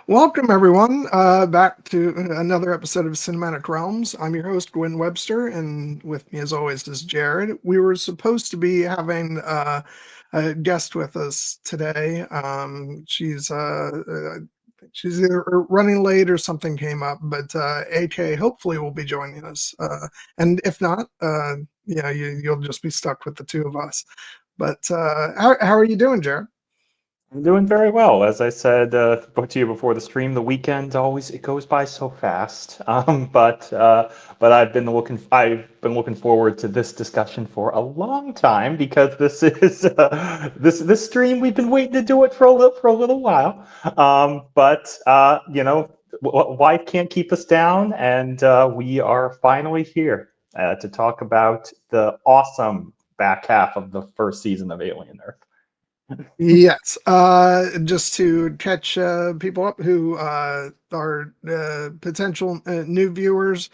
Welcome, everyone, back to another episode of Cinematic Realms. I'm your host, Gwyn Webster, and with me, as always, is Jared. We were supposed to be having a guest with us today. She's either running late or something came up, but AK hopefully will be joining us. And if not, you'll just be stuck with the two of us. But how are you doing, Jared? I'm doing very well. As I said to you before the stream, the weekend always it goes by so fast. But I've been looking forward to this discussion for a long time because this is this stream we've been waiting to do it for a little while. Life can't keep us down, and we are finally here to talk about the awesome back half of the first season of Alien Earth. Yes, just to catch people up who are potential new viewers.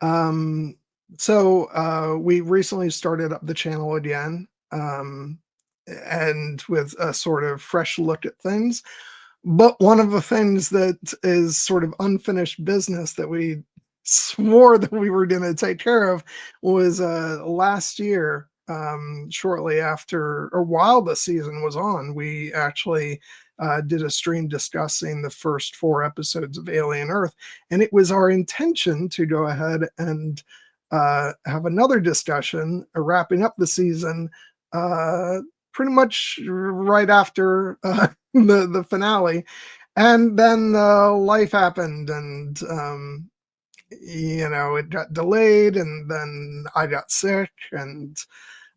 Um, we recently started up the channel again, and with a sort of fresh look at things. But one of the things that is sort of unfinished business that we swore that we were going to take care of was last year, shortly after or while the season was on, we actually did a stream discussing the first 4 episodes of Alien Earth. And it was our intention to go ahead and have another discussion wrapping up the season pretty much right after the finale, and then life happened, and it got delayed, and then I got sick, and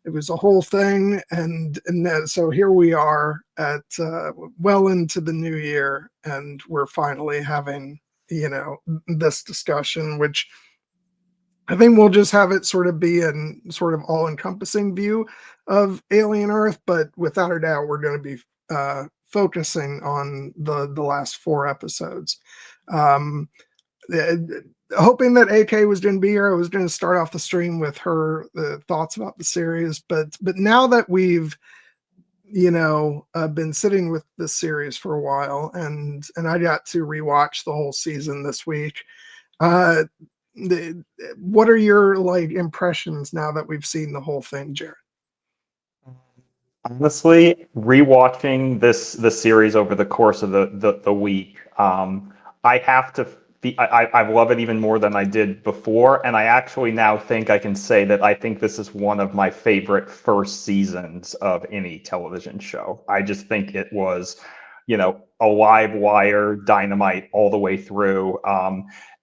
it was a whole thing, and so here we are at well into the new year, and we're finally having this discussion, which I think we'll just have it sort of be an sort of all-encompassing view of Alien Earth, but without a doubt, we're going to be focusing on the last 4 episodes. Um, uh, Hoping that AK was going to be here, I was going to start off the stream with her thoughts about the series, but now that we've been sitting with this series for a while, and I got to rewatch the whole season this week. Uh, what are your impressions now that we've seen the whole thing, Jared? Honestly, rewatching the series over the course of the week, I have to I love it even more than I did before, and I actually now think I can say that I think this is one of my favorite first seasons of any television show. I just think it was, a live wire dynamite all the way through.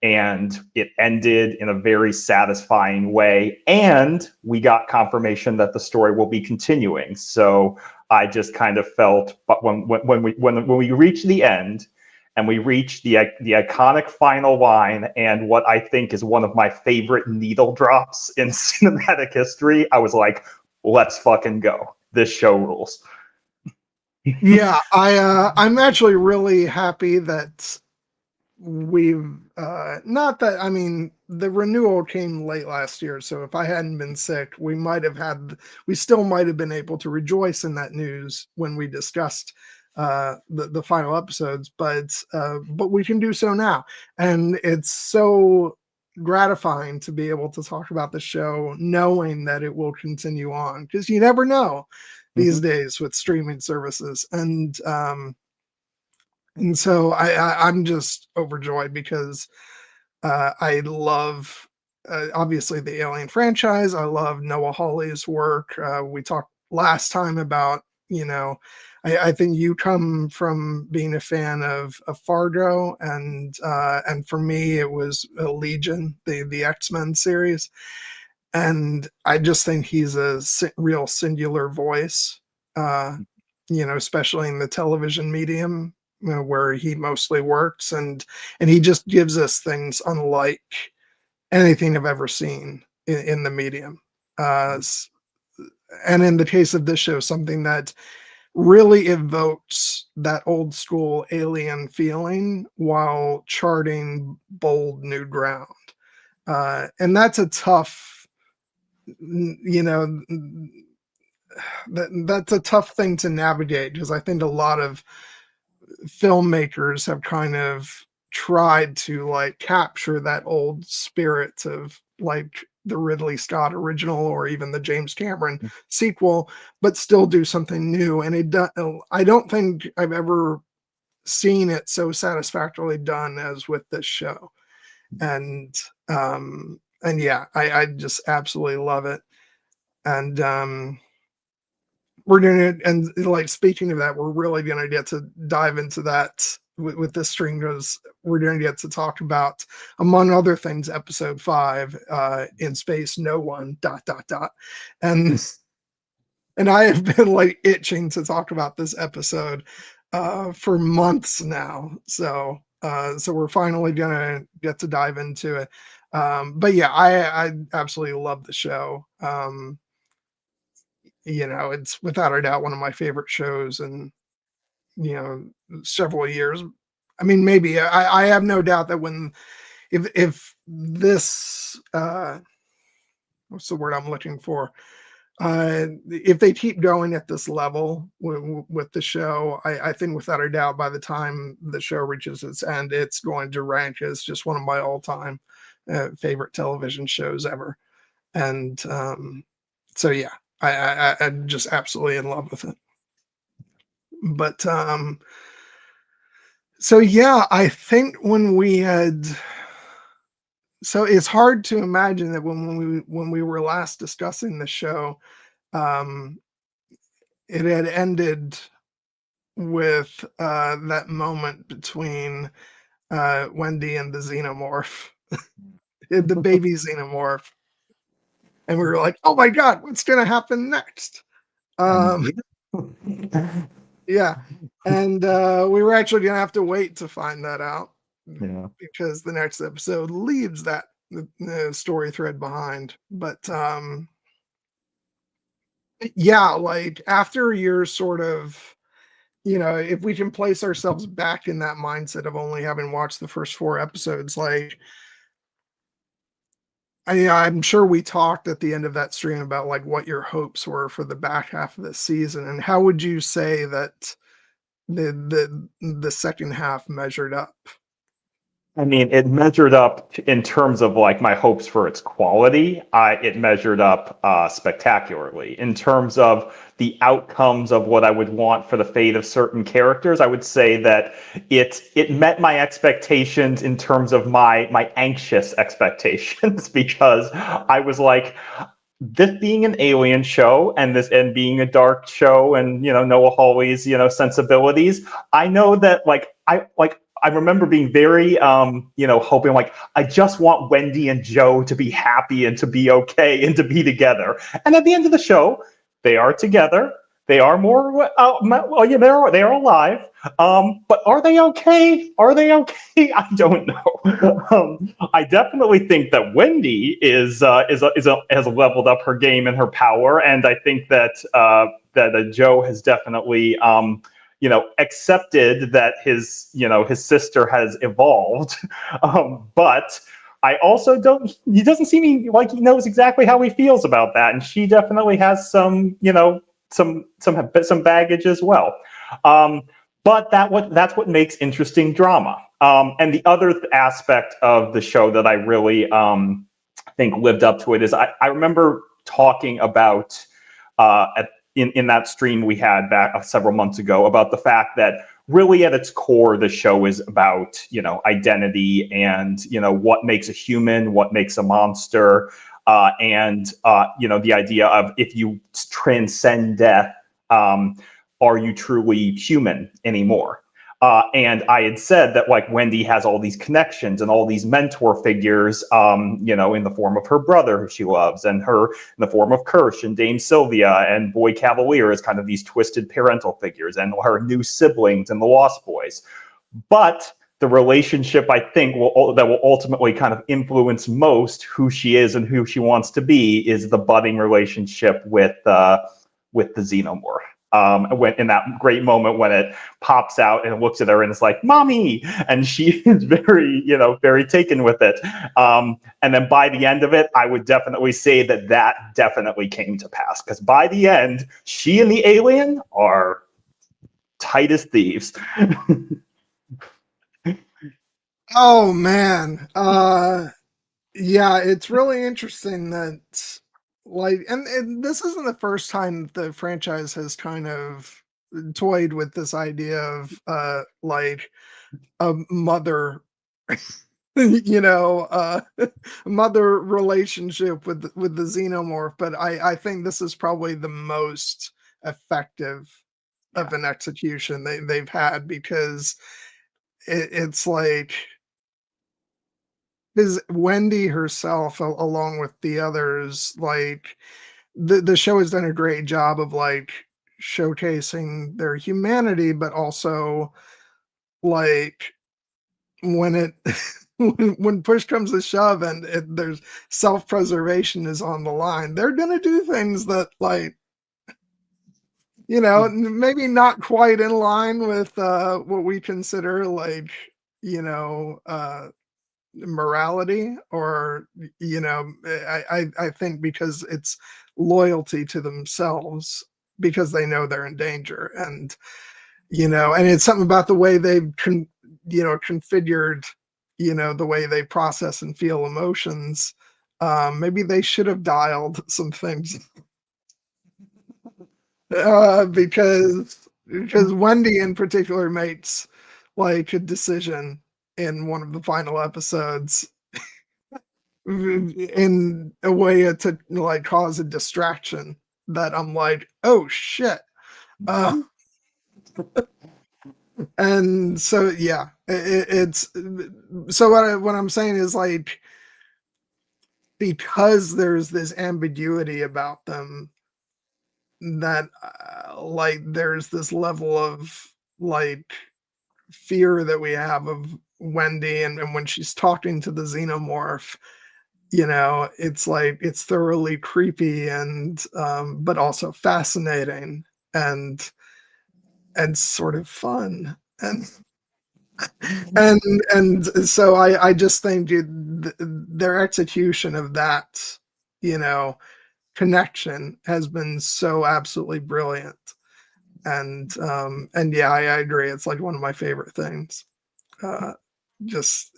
And it ended in a very satisfying way, and we got confirmation that the story will be continuing. So I just kind of felt, but when we reach the end and we reach the iconic final line and what I think is one of my favorite needle drops in cinematic history, I was like, let's fucking go. This show rules. Yeah, I'm actually really happy that we've not that I mean the renewal came late last year, so if I hadn't been sick, we still might have been able to rejoice in that news when we discussed the final episodes, but we can do so now, and it's so gratifying to be able to talk about the show knowing that it will continue on, because you never know these Mm-hmm. days with streaming services. And so I'm just overjoyed because I love obviously the Alien franchise. I love Noah Hawley's work. We talked last time about, I think you come from being a fan of Fargo, and for me it was Legion, the X-Men series, and I just think he's a real singular voice. Uh, especially in the television medium, where he mostly works, and he just gives us things unlike anything I've ever seen in the medium. Uh, and in the case of this show, something that really evokes that old school Alien feeling while charting bold new ground. And that's a tough, you know, that's a tough thing to navigate, because I think a lot of filmmakers have kind of tried to like capture that old spirit of like the Ridley Scott original or even the James Cameron sequel, but still do something new. And I don't think I've ever seen it so satisfactorily done as with this show. And yeah, I just absolutely love it. And we're doing it, and like speaking of that, we're really going to get to dive into that with this stream, because we're going to get to talk about, among other things, episode 5, in space, no one ... and I have been like itching to talk about this episode for months now. So we're finally gonna get to dive into it. But yeah, I absolutely love the show. It's without a doubt one of my favorite shows in several years. I mean, maybe I have no doubt that if this what's the word I'm looking for, if they keep going at this level with the show, I think without a doubt by the time the show reaches its end, it's going to rank as just one of my all-time favorite television shows ever. And so yeah, I'm just absolutely in love with it. But so yeah, I think so it's hard to imagine that when we were last discussing the show, it had ended with that moment between Wendy and the xenomorph, the baby xenomorph, and we were like, "Oh my god, what's going to happen next?" Yeah, and we were actually going to have to wait to find that out, because the next episode leaves that story thread behind. But yeah, like after you're sort of, if we can place ourselves back in that mindset of only having watched the first 4 episodes, like I'm sure we talked at the end of that stream about like what your hopes were for the back half of the season, and how would you say that the second half measured up? I mean, it measured up in terms of like my hopes for its quality. It measured up spectacularly in terms of the outcomes of what I would want for the fate of certain characters. I would say that it met my expectations in terms of my anxious expectations, because I was like, this being an alien show and being a dark show, and Noah Hawley's sensibilities, I know that I remember being very hoping, like, I just want Wendy and Joe to be happy and to be okay and to be together. And at the end of the show, they are together. They are more they are alive. But are they okay? Are they okay? I don't know. I definitely think that Wendy has leveled up her game and her power, and I think that Joe has definitely accepted that his sister has evolved. But I also he doesn't seem like he knows exactly how he feels about that, and she definitely has some baggage as well. But that's what makes interesting drama. And the other aspect of the show that I really think lived up to it is I remember talking about in that stream we had back several months ago about the fact that really at its core the show is about identity and what makes a human, what makes a monster, and the idea of, if you transcend death, are you truly human anymore? And I had said that like Wendy has all these connections and all these mentor figures, in the form of her brother who she loves, and her in the form of Kirsch and Dame Sylvia and Boy Cavalier as kind of these twisted parental figures, and her new siblings and the Lost Boys. But the relationship I think that will ultimately kind of influence most who she is and who she wants to be is the budding relationship with the xenomorph. When in that great moment when it pops out and it looks at her and it's like, "Mommy," and she is very, very taken with it. And then by the end of it, I would definitely say that definitely came to pass, because by the end, she and the alien are tight as thieves. Oh man. Yeah, it's really interesting that like and this isn't the first time the franchise has kind of toyed with this idea of like a mother you know mother relationship with the xenomorph, but I think this is probably the most effective Yeah. of an execution they've had, because it's like, because Wendy herself, along with the others, like the show has done a great job of like showcasing their humanity, but also like when it when push comes to shove and there's self-preservation is on the line, they're gonna do things that like, maybe not quite in line with what we consider like, you know, morality, or I think because it's loyalty to themselves, because they know they're in danger, and and it's something about the way they've configured the way they process and feel emotions. Maybe they should have dialed some things because Wendy in particular makes like a decision in one of the final episodes in a way to like cause a distraction that I'm like, oh shit. Uh, and so yeah, it's so what I'm saying is like, because there's this ambiguity about them, that like there's this level of like fear that we have of Wendy, and when she's talking to the xenomorph, it's like it's thoroughly creepy and but also fascinating and sort of fun, and so I just think, dude, their execution of that you know connection has been so absolutely brilliant, and yeah, I agree, it's like one of my favorite things. uh just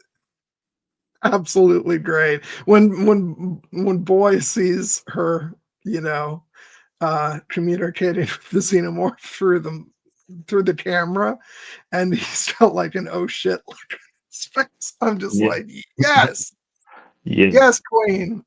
absolutely great when Boy sees her, you know, communicating with the xenomorph through the camera, and he's got like an oh shit look on his face. I'm just Yeah. like, yes, Yeah. yes, Queen.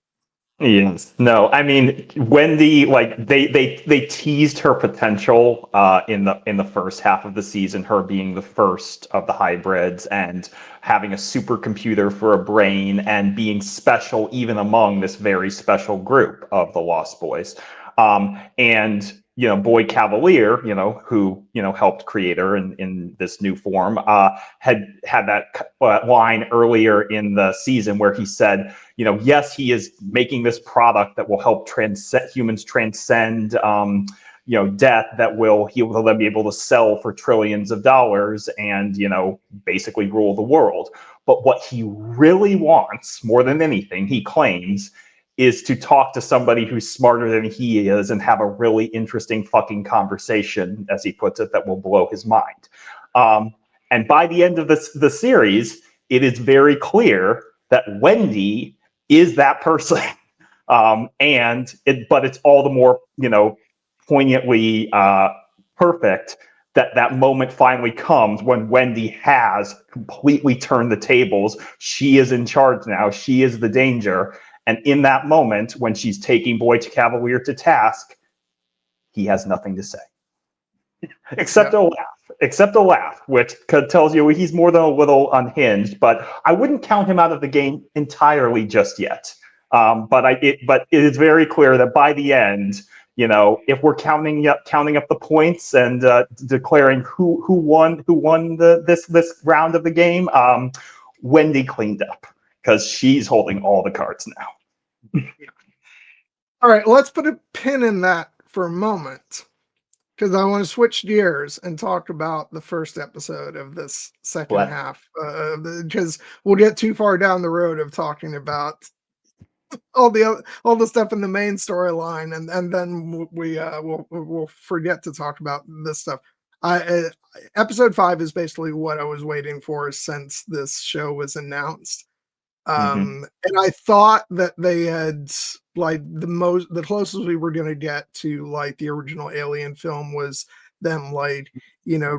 Yes. No, I mean Wendy, like they teased her potential in the first half of the season, her being the first of the hybrids and having a supercomputer for a brain and being special even among this very special group of the Lost Boys. And Boy Cavalier, who helped create her in this new form, had that line earlier in the season where he said, yes, he is making this product that will help humans transcend, death, that he'll then be able to sell for trillions of dollars and, basically rule the world. But what he really wants more than anything, he claims, is to talk to somebody who's smarter than he is and have a really interesting fucking conversation, as he puts it, that will blow his mind. And by the end of the series, it is very clear that Wendy is that person. But it's all the more, poignantly perfect that moment finally comes when Wendy has completely turned the tables. She is in charge now. She is the danger. And in that moment, when she's taking Boy Cavalier to task, he has nothing to say. Except Yeah, a laugh. Except a laugh, which tells you he's more than a little unhinged. But I wouldn't count him out of the game entirely just yet. But it is very clear that by the end, if we're counting up the points and declaring who won this round of the game, Wendy cleaned up because she's holding all the cards now. all right, let's put a pin in that for a moment, because I want to switch gears and talk about the first episode of this second What? half, because we'll get too far down the road of talking about all the stuff in the main storyline, and then we'll forget to talk about this stuff. Episode 5 is basically what I was waiting for since this show was announced. Hmm. And I thought that they had like the closest we were gonna get to like the original Alien film was them like,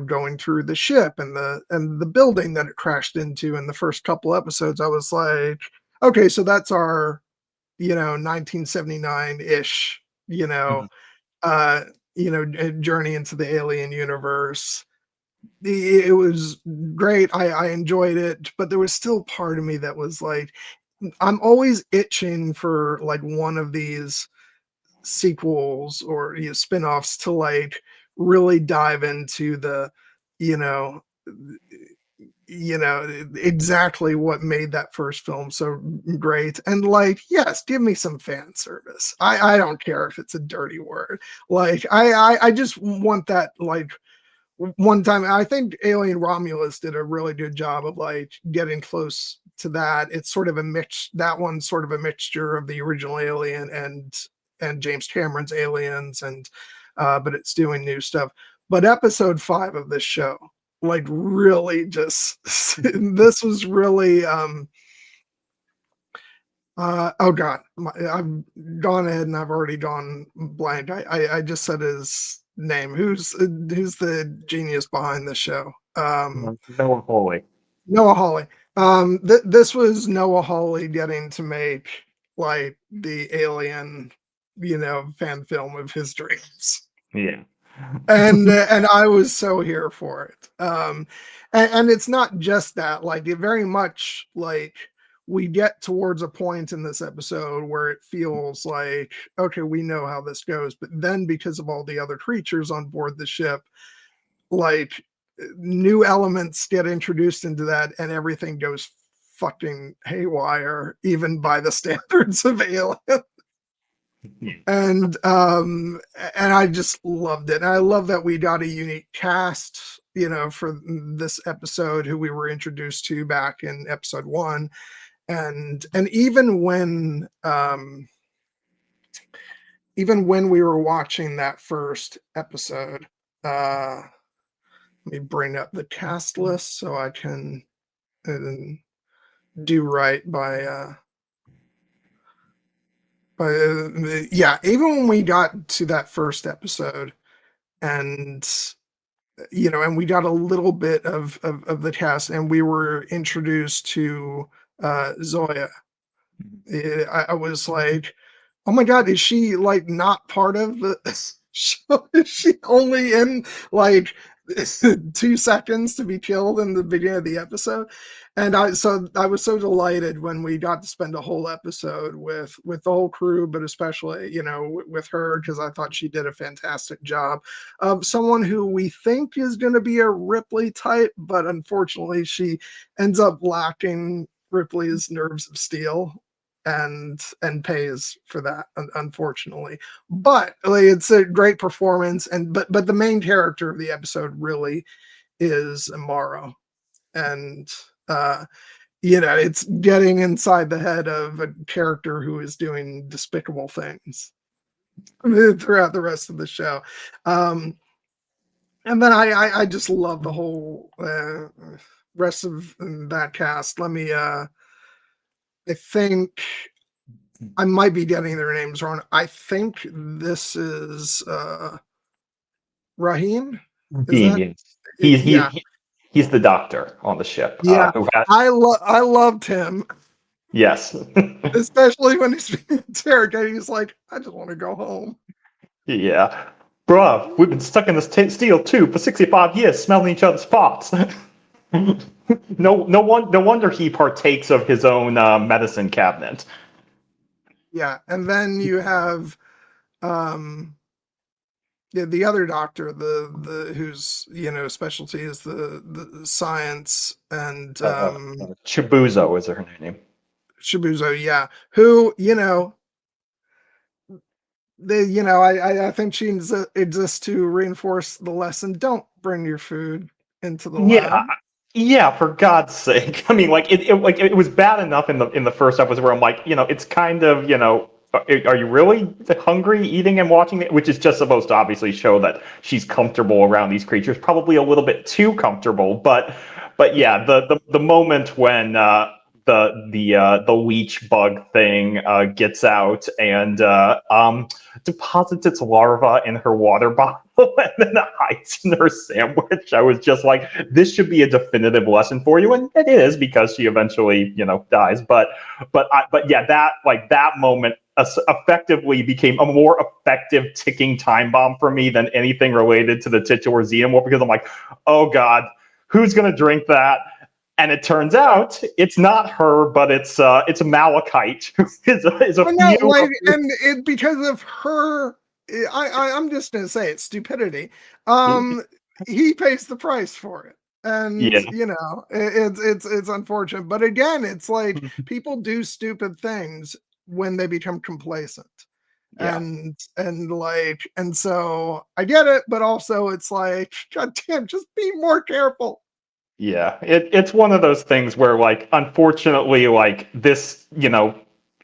going through the ship and the building that it crashed into in the first couple episodes. I was like, okay, so that's our, 1979-ish, Hmm. uh, journey into the alien universe. It was great. I enjoyed it, but there was still part of me that was like, I'm always itching for like one of these sequels or spin-offs to like really dive into the, you know, exactly what made that first film so great. And like, yes, give me some fan service. I don't care if it's a dirty word. Like I just want that like one time. I think Alien Romulus did a really good job of like getting close to that. It's sort of a mix. That one's sort of a mixture of the original Alien and James Cameron's Aliens, and but it's doing new stuff. But episode 5 of this show, like, really just this was really oh god, I've gone ahead and I've already gone blank. I just said his name. Who's the genius behind the show? Noah Hawley. Noah Hawley. This was Noah Hawley getting to make like the Alien, fan film of his dreams. Yeah. And I was so here for it. And it's not just that, like, it very much like we get towards a point in this episode where it feels like, okay, we know how this goes, but then because of all the other creatures on board the ship, like, new elements get introduced into that and everything goes fucking haywire, even by the standards of Alien. Yeah. And I just loved it. And I love that we got a unique cast, for this episode, who we were introduced to back in episode 1. And even when we were watching that first episode, let me bring up the cast list so I can uh, do right by yeah, even when we got to that first episode, and and we got a little bit of the cast, and we were introduced to Zoya. I was like, oh my god, is she like not part of the show? Is she only in like 2 seconds to be killed in the beginning of the episode? And I was so delighted when we got to spend a whole episode with the whole crew, but especially with her, because I thought she did a fantastic job of someone who we think is going to be a Ripley type, but unfortunately she ends up lacking Ripley's nerves of steel, and pays for that, unfortunately. But like, it's a great performance, and but the main character of the episode really is Amaro. And it's getting inside the head of a character who is doing despicable things throughout the rest of the show. um and then I just love the whole rest of that cast. Let me I think I might be getting their names wrong. I think this is Raheem. Is Dean, that yes. it? He's Yeah, he's the doctor on the ship. yeah. Who has I loved him, yes. especially when he's being interrogated. He's like, I just want to go home. Yeah. Bruh, we've been stuck in this steel tube for 65 years, smelling each other's farts. No wonder he partakes of his own medicine cabinet. Yeah, and then you have um yeah, the other doctor, the whose specialty is the science, and Chibuzo is her name. Shibuzo, yeah, who I think she exists to reinforce the lesson: don't bring your food into the Yeah, lab. yeah. For God's sake, I mean, like it was bad enough in the first episode where I'm like, it's kind of are you really hungry eating and watching it? Which is just supposed to obviously show that she's comfortable around these creatures, probably a little bit too comfortable. But yeah, the moment when the leech bug thing gets out and deposits its larva in her water bottle and then hides in her sandwich, I was just like, this should be a definitive lesson for you, and it is, because she eventually, dies. But yeah, that moment effectively became a more effective ticking time bomb for me than anything related to the titular xenomorph, because I'm like, oh god, who's gonna drink that? And it turns out it's not her, but it's a Malachite. is a Well, no, few. like, and it because of her. I'm just gonna say it's stupidity. He pays the price for it, and Yeah. it's unfortunate. But again, it's like people do stupid things when they become complacent, Yeah. and so I get it, but also it's like, god damn, just be more careful. Yeah, it's one of those things where, like, unfortunately, like this,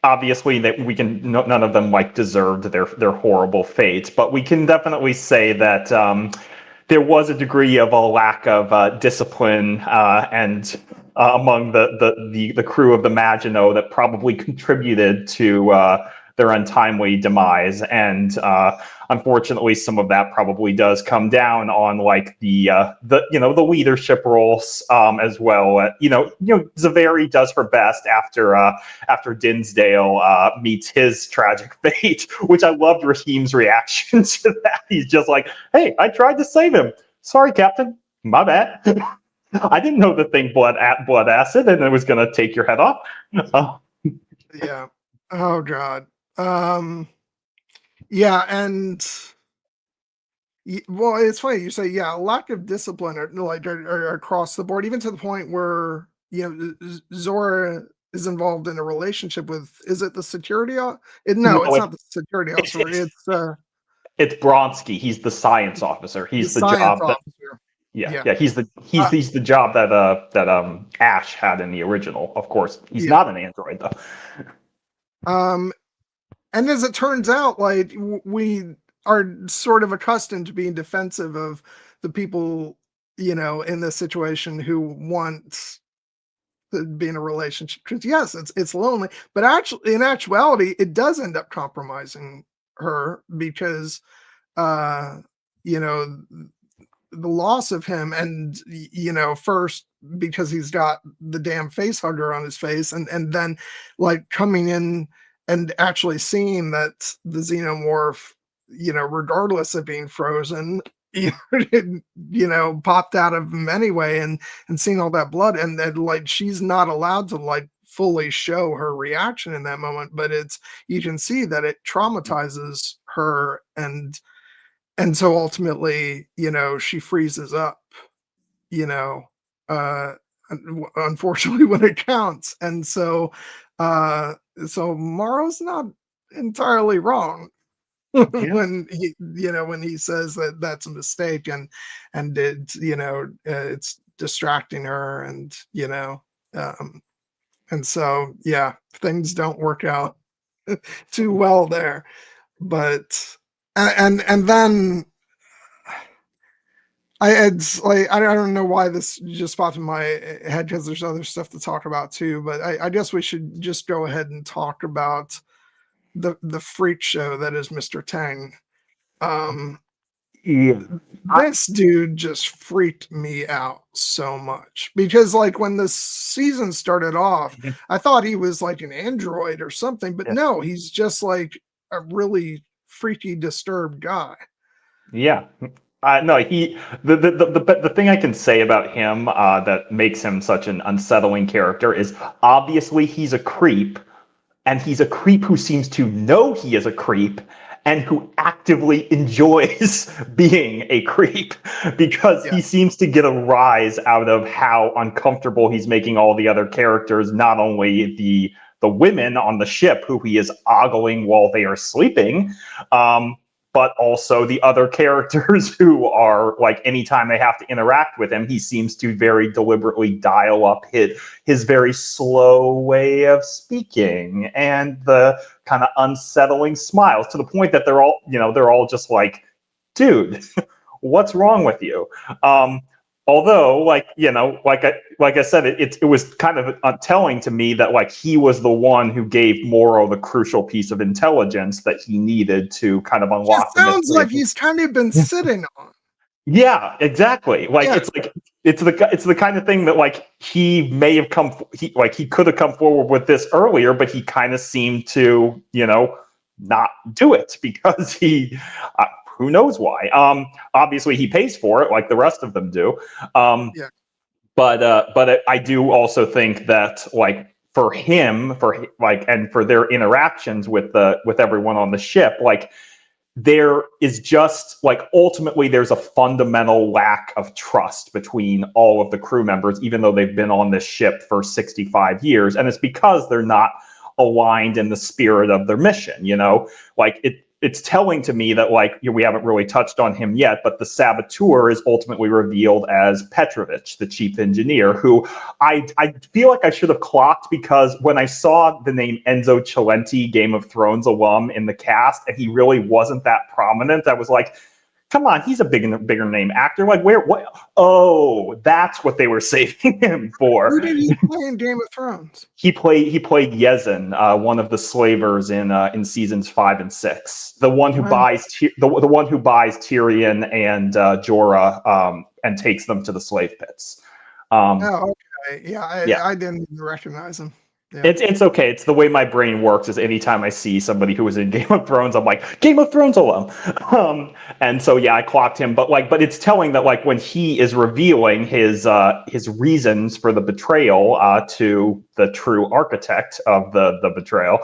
obviously that we can none of them like deserved their horrible fates, but we can definitely say that there was a degree of a lack of discipline and among the crew of the Maginot that probably contributed to their untimely demise, and unfortunately, some of that probably does come down on like the leadership roles as well. Zaveri does her best after Dinsdale meets his tragic fate, which I loved Raheem's reaction to that. He's just like, "Hey, I tried to save him. Sorry, Captain. My bad. I didn't know the thing blood acid and it was gonna take your head off." Yeah. Oh god. Yeah, and well, it's funny you say, yeah, lack of discipline or across the board, even to the point where Zora is involved in a relationship with, is it the security? No, it's No, not the security it's officer. it's It's it's Bronsky. He's the science officer. the He's the science job that officer. yeah, Yeah, yeah. He's the uh, he's the job that Ash had in the original. Of course, he's yeah. not an android though. Um, and as it turns out, like we are sort of accustomed to being defensive of the people, in this situation who want to be in a relationship, because yes, it's lonely, but actually in actuality it does end up compromising her, because uh you know the loss of him, and first because he's got the damn face hugger on his face, and then like coming in and actually seeing that the xenomorph, regardless of being frozen, popped out of him anyway, and seeing all that blood, and then like she's not allowed to like fully show her reaction in that moment, but you can see that it traumatizes her, and so ultimately, she freezes up, you know, uh, unfortunately when it counts. And uh, so Morrow's not entirely wrong Yeah. when he says that that's a mistake, and it's distracting her, um, and so, yeah, things don't work out too well there. But and then I don't know why this just popped in my head, because there's other stuff to talk about too. But I guess we should just go ahead and talk about the freak show that is Mr. Tang. Um, Yeah. this dude just freaked me out so much, because like when the season started off, I thought he was like an android or something, but Yeah. no, he's just like a really freaky, disturbed guy. Yeah. No, the thing I can say about him that makes him such an unsettling character is obviously he's a creep, and he's a creep who seems to know he is a creep and who actively enjoys being a creep, because Yeah, he seems to get a rise out of how uncomfortable he's making all the other characters, not only the women on the ship who he is ogling while they are sleeping, um, but also the other characters who are like, anytime they have to interact with him, he seems to very deliberately dial up his very slow way of speaking and the kind of unsettling smiles, to the point that they're all just like, dude, what's wrong with you? Although, like I said, it was kind of telling to me that like he was the one who gave Morrow the crucial piece of intelligence that he needed to kind of It unlock the sounds mystery like of. he's kind of been sitting on. Yeah, exactly. Yeah. It's the kind of thing that like he may have he could have come forward with this earlier, but he kind of seemed to not do it because he who knows why. Obviously he pays for it like the rest of them do. Yeah. But I do also think that like for him, and for their interactions with everyone on the ship, like there is just like ultimately there's a fundamental lack of trust between all of the crew members, even though they've been on this ship for 65 years. And it's because they're not aligned in the spirit of their mission, like it's telling to me that like we haven't really touched on him yet, but the saboteur is ultimately revealed as Petrovich, the chief engineer, who I feel like I should have clocked, because when I saw the name Enzo Cilenti, Game of Thrones alum, in the cast, and he really wasn't that prominent, I was like, come on, he's a bigger name actor. Like, what? Oh, that's what they were saving him for. Who did he play in Game of Thrones? He played Yezin, one of the slavers in seasons 5 and 6. The one who Wow. buys the one who buys Tyrion and Jorah, and takes them to the slave pits. Oh, okay. Yeah, Yeah. I didn't even recognize him. Yeah. It's okay. It's the way my brain works. Is anytime I see somebody who was in Game of Thrones, I'm like, Game of Thrones alum. And so yeah, I clocked him. But it's telling that like when he is revealing his reasons for the betrayal to the true architect of the betrayal,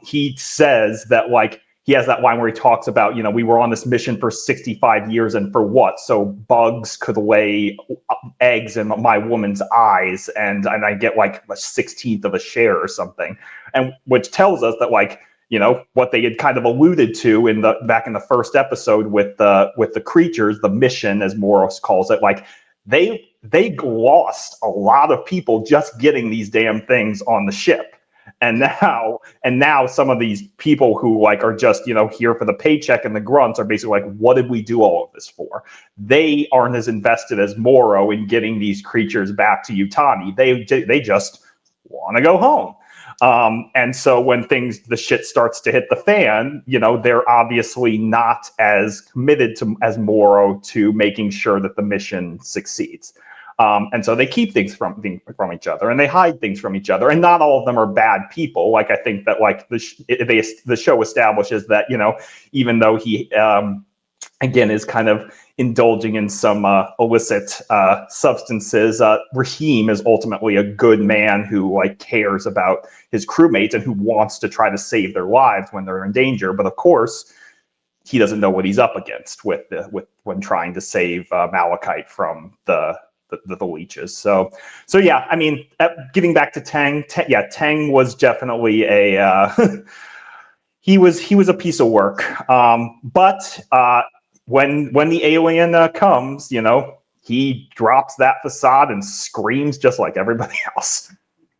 he says that like he has that line where he talks about, we were on this mission for 65 years, and for what? So bugs could lay eggs in my woman's eyes, and I get like a 16th of a share or something, and which tells us that like what they had kind of alluded to back in the first episode with the creatures, the mission as Moros calls it, like they lost a lot of people just getting these damn things on the ship. And now some of these people who like are just here for the paycheck and the grunts are basically like, what did we do all of this for? They aren't as invested as Morrow in getting these creatures back to Utani. They just want to go home. And so when the shit starts to hit the fan, they're obviously not as committed as Morrow to making sure that the mission succeeds. And so they keep things from each other, and they hide things from each other. And not all of them are bad people. Like I think that like the show establishes that even though he again is kind of indulging in some illicit substances, Raheem is ultimately a good man who like cares about his crewmates and who wants to try to save their lives when they're in danger. But of course, he doesn't know what he's up against with when trying to save Malachite from the leeches. So yeah, I mean, getting back to Tang, Tang was definitely a he was a piece of work. But when the alien comes, he drops that facade and screams just like everybody else.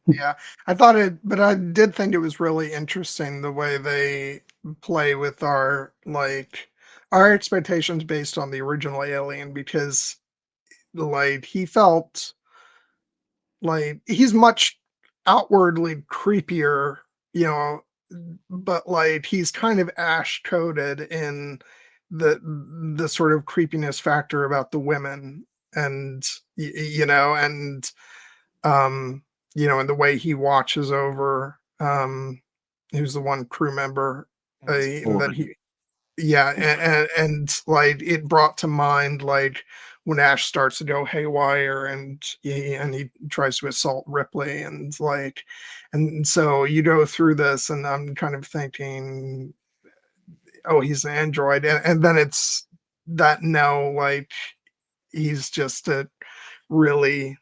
Yeah, but I did think it was really interesting the way they play with our expectations based on the original Alien, because like he felt like he's much outwardly creepier, you know, but like he's kind of ash coated in the sort of creepiness factor about the women, and and um and the way he watches over who's the one crew member, and that he yeah, and like it brought to mind like when Ash starts to go haywire, and he tries to assault Ripley, and like, and so you go through this, and I'm kind of thinking, oh, he's an android, and then it's that no, like he's just a really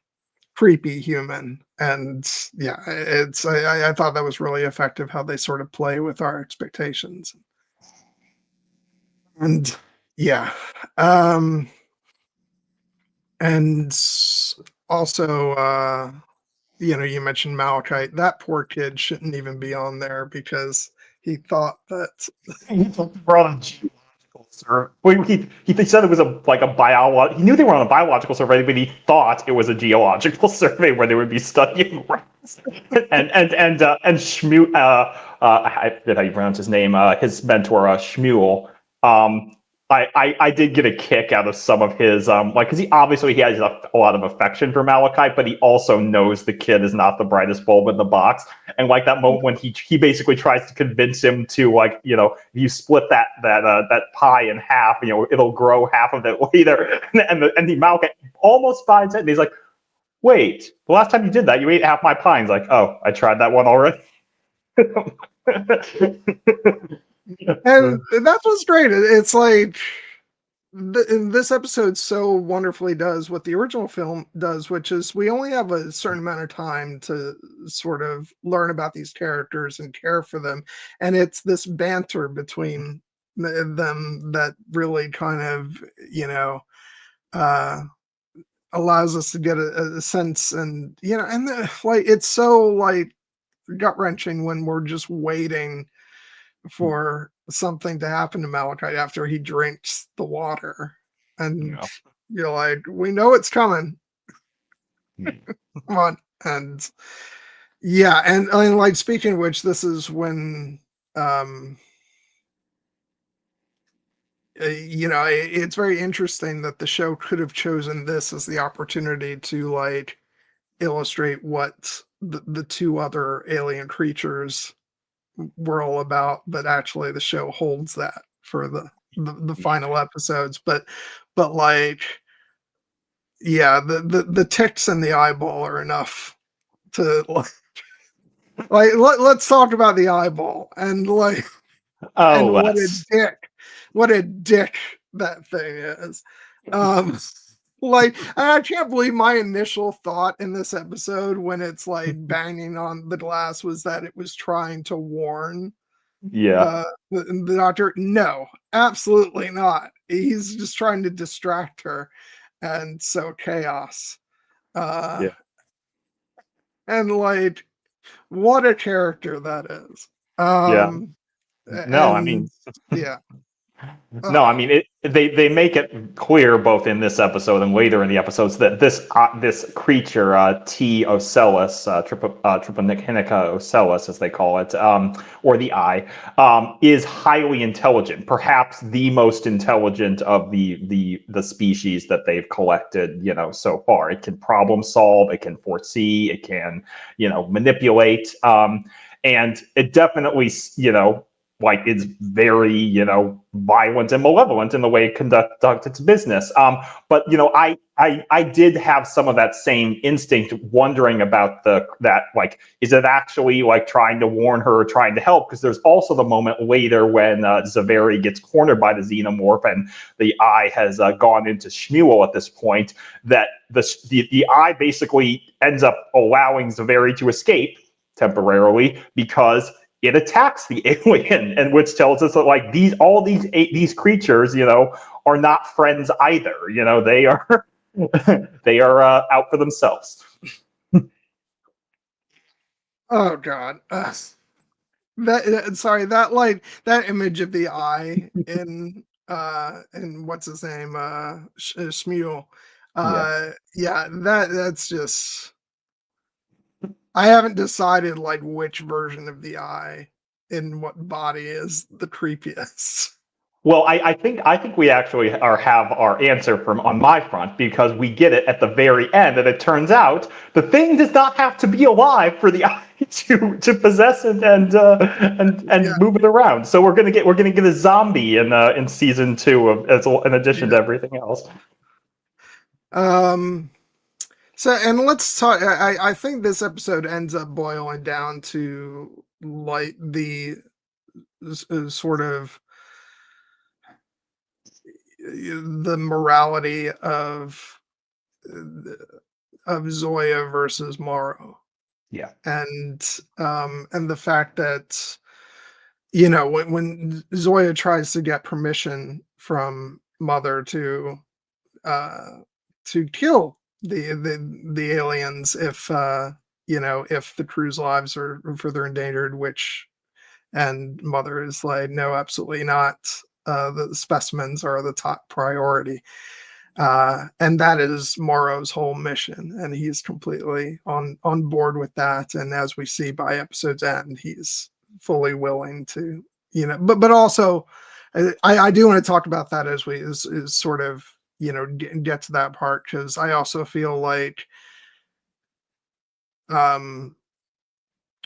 creepy human. And yeah, I thought that was really effective how they sort of play with our expectations. And yeah, um, and also, you mentioned Malachite. That poor kid shouldn't even be on there because he thought that. He took them on a geological survey. Well, he said it was a biological. He knew they were on a biological survey, but he thought it was a geological survey where they would be studying rocks. And Shmuel, I forget how you pronounce his name. His mentor, Shmuel. Um, I did get a kick out of some of his because he has a lot of affection for Malachite, but he also knows the kid is not the brightest bulb in the box. And like that moment when he basically tries to convince him to, like, if you split that pie in half, it'll grow half of it later. And the Malachite almost buys it, and he's like, wait, the last time you did that, you ate half my pie. And he's like, oh, I tried that one already. And that's what's great. It's like this episode so wonderfully does what the original film does, which is we only have a certain amount of time to sort of learn about these characters and care for them. And it's this banter between them that really kind of, uh, allows us to get a sense, and, like, it's so, like, gut wrenching when we're just waiting for something to happen to Malachite after he drinks the water. And you're like, we know it's coming. Come on. And yeah, and like, speaking of which, this is when it's very interesting that the show could have chosen this as the opportunity to, like, illustrate what the two other alien creatures were all about, but actually the show holds that for the final episodes. But like, yeah, the ticks in the eyeball are enough to like let's talk about the eyeball and like Oh, and what a dick that thing is. Um like, I can't believe my initial thought in this episode when it's like banging on the glass was that it was trying to warn yeah, the doctor. No, absolutely not. He's just trying to distract her, and so chaos. Uh, yeah, and like, what a character that is. yeah. Um, No, I mean, and yeah, No, I uh, mean they make it clear both in this episode and later in the episodes that this creature T. ocellus, Trypanica ocellus as they call it, or the Eye, is highly intelligent, perhaps the most intelligent of the species that they've collected, so far. It can problem solve, it can foresee, it can manipulate, and it definitely like it's very violent and malevolent in the way it conducts its business. But I did have some of that same instinct, wondering about that, like, is it actually like trying to warn her or trying to help? Because there's also the moment later when Zaveri gets cornered by the xenomorph and the Eye has gone into Shmuel at this point, that the Eye basically ends up allowing Zaveri to escape temporarily because it attacks the alien, and which tells us that, like, these creatures, are not friends either. They are they are out for themselves. oh god, sorry, that, like, that image of the Eye in what's his name, Shmuel. Yeah. Yeah, that's just. I haven't decided, like, which version of the Eye in what body is the creepiest. Well, I think we actually have our answer from on my front, because we get it at the very end, and it turns out the thing does not have to be alive for the Eye to possess it Yeah, and move it around. So we're gonna get a zombie in season 2 in addition to yeah. everything else. Um, so, and let's talk. I think this episode ends up boiling down to, like, the sort of the morality of Zoya versus Morrow, Yeah. and the fact that when Zoya tries to get permission from Mother to kill the aliens if if the crew's lives are further endangered, which and Mother is like, no, absolutely not. The specimens are the top priority. And that is Morrow's whole mission, and he's completely on board with that. And as we see by episode's end, he's fully willing to, but also, I do want to talk about that as we is sort of get to that part, because I also feel like, um,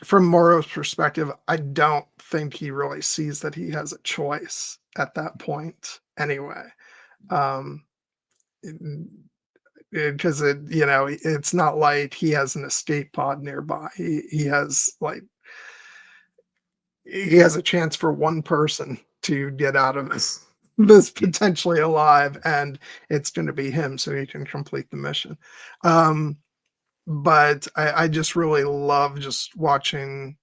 from Morrow's perspective, I don't think he really sees that he has a choice at that point anyway. Um, because it's not like he has an escape pod nearby. He has a chance for one person to get out of this potentially alive, and it's going to be him, so he can complete the mission. But I just really love just watching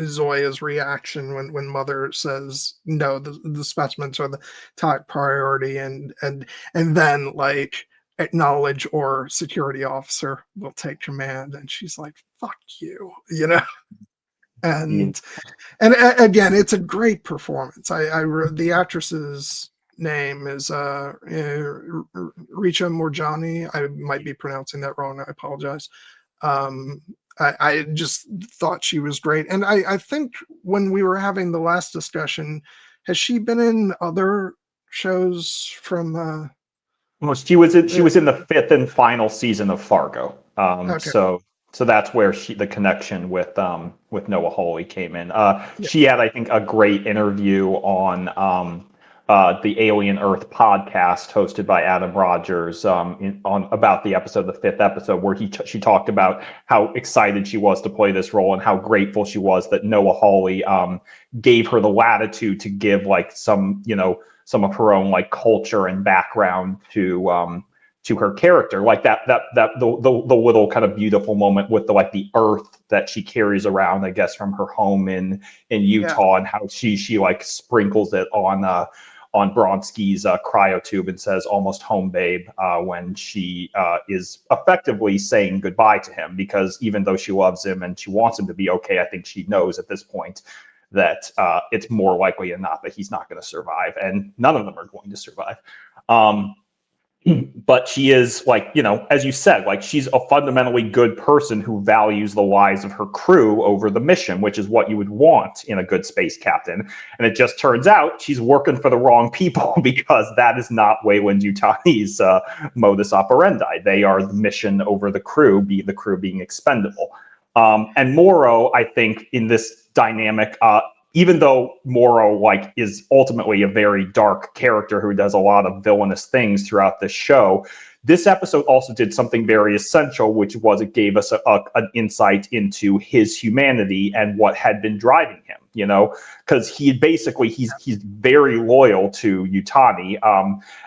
Zoya's reaction when Mother says no, the specimens are the top priority, and then like acknowledge or security officer will take command, and she's like, fuck you, Yeah. and again, it's a great performance. The actress's name is Richa Moorjani. I might be pronouncing that wrong. I apologize. Um, I just thought she was great, and I think when we were having the last discussion, has she been in other shows from? Well, she was in the fifth and final season of Fargo. Okay, So that's where the connection with Noah Hawley came in. yeah, She had, I think, a great interview on the Alien Earth podcast hosted by Adam Rogers on about the fifth episode, where she talked about how excited she was to play this role and how grateful she was that Noah Hawley gave her the latitude to give like some of her own like culture and background to her character, like the little kind of beautiful moment with the earth that she carries around, I guess, from her home in yeah, Utah, and how she like sprinkles it on Bronski's cryotube and says almost home babe when she is effectively saying goodbye to him, because even though she loves him and she wants him to be okay, I think she knows at this point that it's more likely than not that he's not going to survive, and none of them are going to survive. But she is, like, as you said, like, she's a fundamentally good person who values the lives of her crew over the mission, which is what you would want in a good space captain. And it just turns out she's working for the wrong people, because that is not Weyland-Yutani's modus operandi. They are the mission over the crew being expendable. And Morrow, I think, in this dynamic, even though Morrow is ultimately a very dark character who does a lot of villainous things throughout this show, this episode also did something very essential, which was it gave us an insight into his humanity and what had been driving him. Because he's very loyal to Yutani,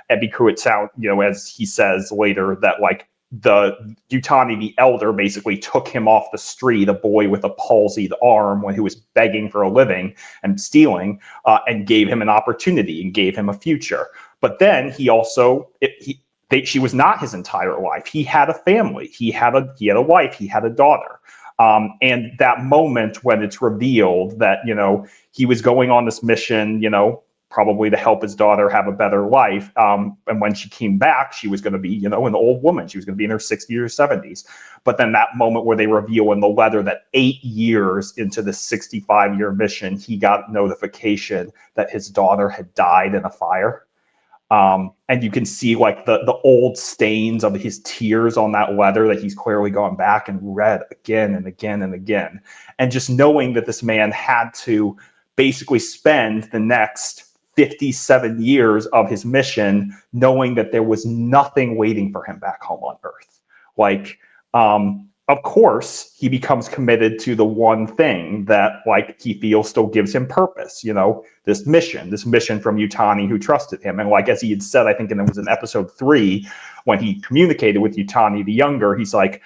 and because it sounds, as he says later, that the Yutani the Elder basically took him off the street, a boy with a palsied arm, when he was begging for a living and stealing, and gave him an opportunity and gave him a future. But then he also, she was not his entire life. He had a family. He had a wife. He had a daughter. And that moment when it's revealed that, he was going on this mission, probably to help his daughter have a better life. And when she came back, she was going to be, an old woman. She was going to be in her 60s or 70s. But then that moment where they reveal in the letter that 8 years into the 65-year mission, he got notification that his daughter had died in a fire. And you can see the old stains of his tears on that letter that he's clearly gone back and read again and again and again. And just knowing that this man had to basically spend the next 57 years of his mission knowing that there was nothing waiting for him back home on Earth. Of course, he becomes committed to the one thing that he feels still gives him purpose, this mission from Yutani, who trusted him. And as he had said, I think it was in episode 3, when he communicated with Yutani the Younger, he's like,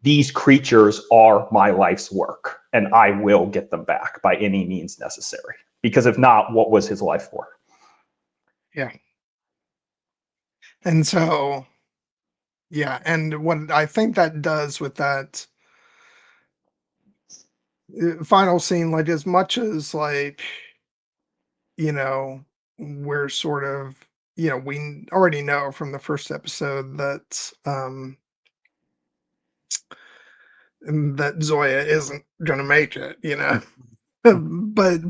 these creatures are my life's work. and I will get them back by any means necessary. Because if not, what was his life for? Yeah. And so, yeah, and what I think that does with that final scene, like as much as like, you know, we're sort of, we already know from the first episode that that Zoya isn't gonna make it, but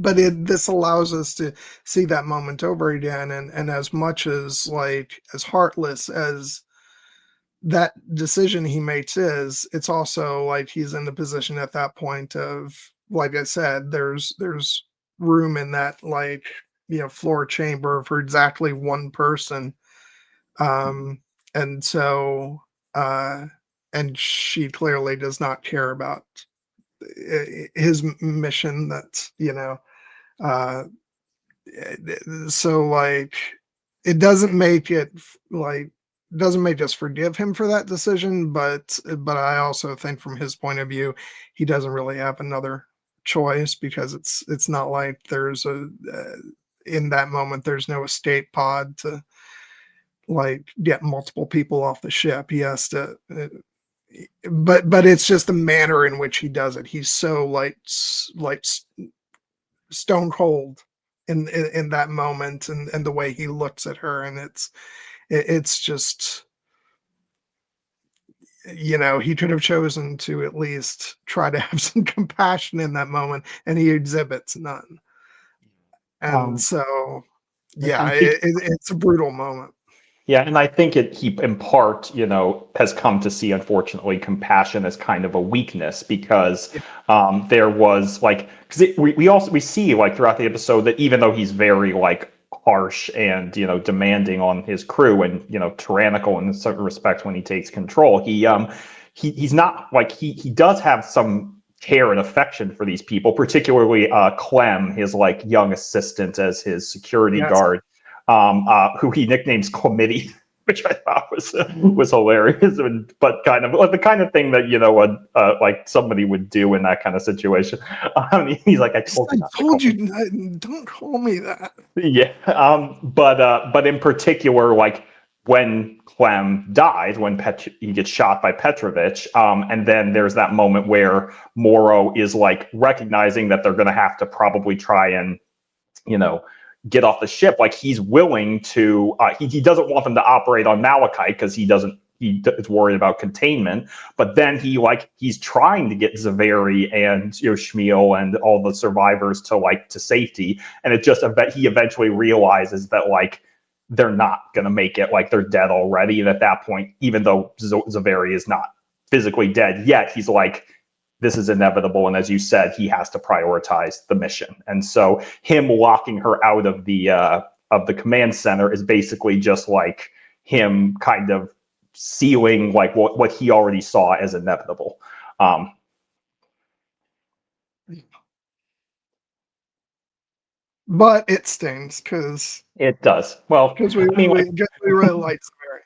this allows us to see that moment over again, and as much as like as heartless as that decision he makes is, it's also like he's in the position at that point of, like I said, there's room in that, like, floor chamber for exactly one person. And so uh and she clearly does not care about his mission, that's, uh so like it doesn't make it like doesn't make us forgive him for that decision, but I also think from his point of view, he doesn't really have another choice, because it's not like there's a in that moment there's no escape pod to like get multiple people off the ship. He has to but it's just the manner in which he does it. He's so stone cold in that moment, and the way he looks at her, and it's just, he could have chosen to at least try to have some compassion in that moment, and he exhibits none. And Um, so, and yeah, I think it's a brutal moment. Yeah, and I think he in part, has come to see, unfortunately, compassion as kind of a weakness because Yeah, there was like because we see like throughout the episode that even though he's very like harsh and demanding on his crew and tyrannical in certain respects when he takes control, he's not like he does have some care and affection for these people, particularly Clem, his like young assistant as his security yes, guard, who he nicknames Chlamydia, which I thought was hilarious, but kind of like the kind of thing that like somebody would do in that kind of situation. He's like, I told I you not to told call you me. don't call me that. Yeah, but in particular, like when Clem dies, when he gets shot by Petrovich, and then there's that moment where Morrow is like recognizing that they're going to have to probably try and you know, get off the ship. Like he's willing to, he doesn't want them to operate on Malachite because is worried about containment. But then he's trying to get Zaveri and Shmuel and all the survivors to safety, and he eventually realizes that like they're not gonna make it, like they're dead already. And at that point, even though Zaveri is not physically dead yet, he's like, this is inevitable, and as you said, he has to prioritize the mission. And so him locking her out of the command center is basically just like him kind of sealing like what he already saw as inevitable. um But it stings it does. Well, because I mean, like, we really like Samari.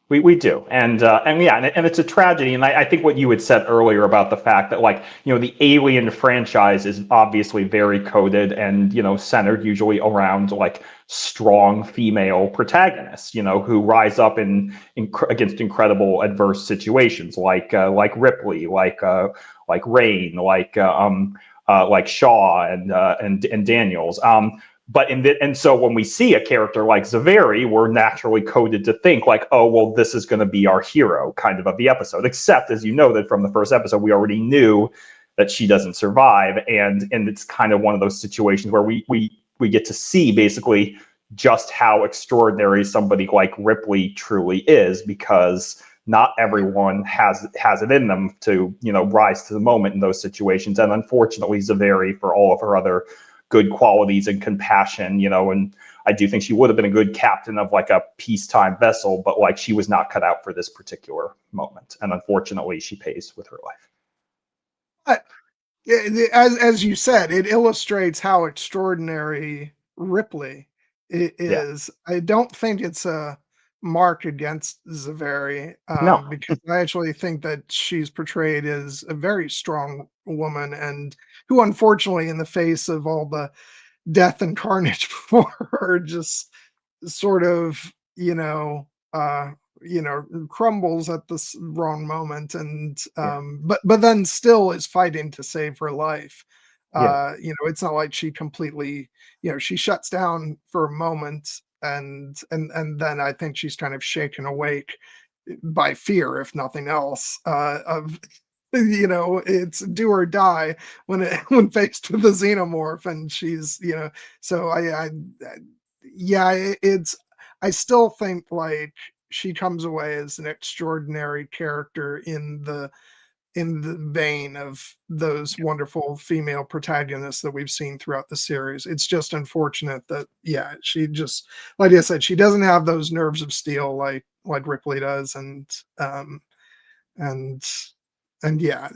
we do, and yeah, and it's a tragedy. And I think what you had said earlier about the fact that like the Alien franchise is obviously very coded and centered usually around like strong female protagonists, who rise up against incredible adverse situations, like Ripley, like Rain, like Shaw and Daniels. And so when we see a character like Zaveri, we're naturally coded to think like, oh, well, this is going to be our hero kind of the episode. Except, as you know, that from the first episode, we already knew that she doesn't survive, and it's kind of one of those situations where we get to see basically just how extraordinary somebody like Ripley truly is, because not everyone has it in them to rise to the moment in those situations. And unfortunately, Zaveri, for all of her other good qualities and compassion, and I do think she would have been a good captain of like a peacetime vessel, but like she was not cut out for this particular moment, and unfortunately she pays with her life. But as you said, it illustrates how extraordinary Ripley Yeah. is. I don't think it's a mark against Zaveri, No. because I actually think that she's portrayed as a very strong woman, and who, unfortunately, in the face of all the death and carnage before her, just sort of, crumbles at this wrong moment, and Yeah. but then still is fighting to save her life. Yeah. It's not like she completely, she shuts down for a moment, and then I think she's kind of shaken awake by fear, if nothing else, of it's do or die when faced with the xenomorph, and she's, so yeah, it's, I still think like she comes away as an extraordinary character in the vein of those wonderful female protagonists that we've seen throughout the series. It's just unfortunate that, yeah, she just, like I said, she doesn't have those nerves of steel like Ripley does, and and yeah,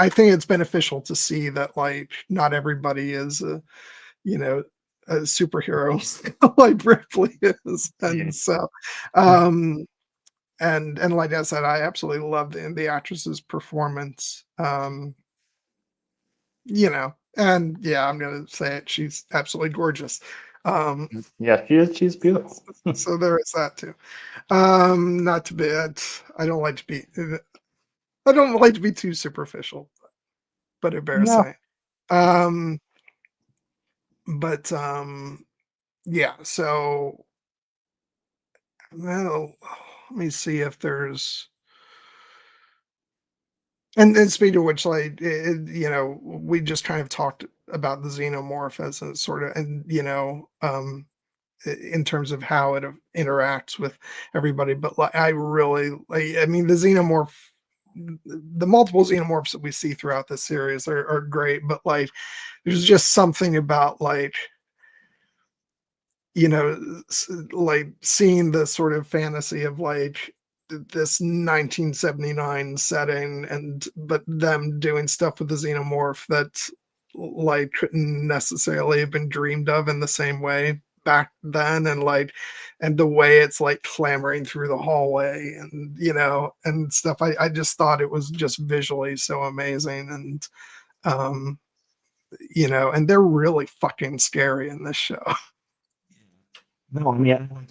I think it's beneficial to see that like not everybody is you know a superhero like Ripley is, Yeah. and so um and like I said, I absolutely love the actress's performance. And yeah, I'm gonna say it. She's absolutely gorgeous. Um, Yeah, she's beautiful. so there is that too. Not to be, I don't like to be, I don't like to be too superficial, but I bear No. say. Um, but yeah. So, well, let me see if there's. And speaking of which, like, we just kind of talked about the xenomorph as a sort of, and in terms of how it interacts with everybody. But like, I really, like, I mean, the multiple xenomorphs that we see throughout the series are great. But like, there's just something about like, like seeing the sort of fantasy of like this 1979 setting, and but them doing stuff with the xenomorph that like couldn't necessarily have been dreamed of in the same way back then, and like, and the way it's like clambering through the hallway, and and stuff. I just thought it was just visually so amazing, and um and they're really fucking scary in this show. No, I mean,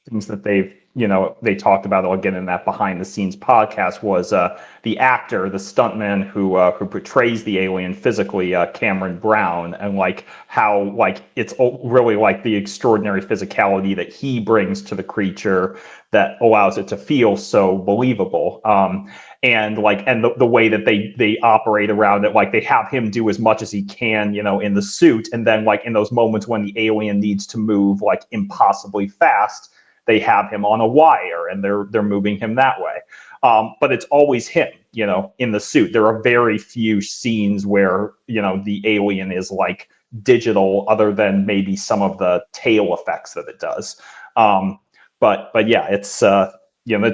things that they talked about again in that behind the scenes podcast was the actor, the stuntman who portrays the alien physically, Cameron Brown, and like how like it's really like the extraordinary physicality that he brings to the creature that allows it to feel so believable. And like, and the way that they operate around it, like they have him do as much as he can, in the suit, and then like in those moments when the alien needs to move like impossibly fast, they have him on a wire and they're moving him that way. But it's always him, in the suit. There are very few scenes where, the alien is like digital, other than maybe some of the tail effects that it does. But yeah, it's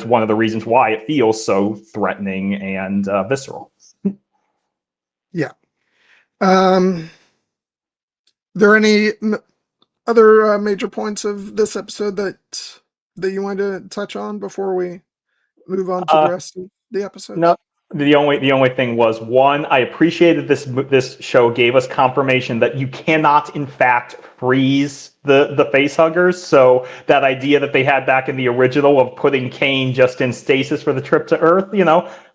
one of the reasons why it feels so threatening and visceral. Yeah. There any other major points of this episode that you wanted to touch on before we move on to the Uh, rest of the No, episodes? the only thing was, one, I appreciated this show gave us confirmation that you cannot in fact freeze the face huggers. So that idea that they had back in the original of putting Kane just in stasis for the trip to Earth,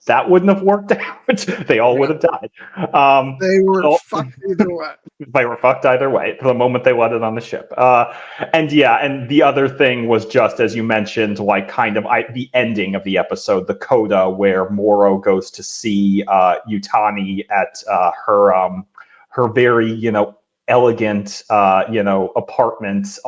that wouldn't have worked out. They all would Yeah, have died. they were Well, fucked either way. they were fucked either way the moment they let it on the ship. And yeah, and the other thing was just as you mentioned, like kind of the ending of the episode, the coda, where Morrow goes to see Yutani at her very elegant apartment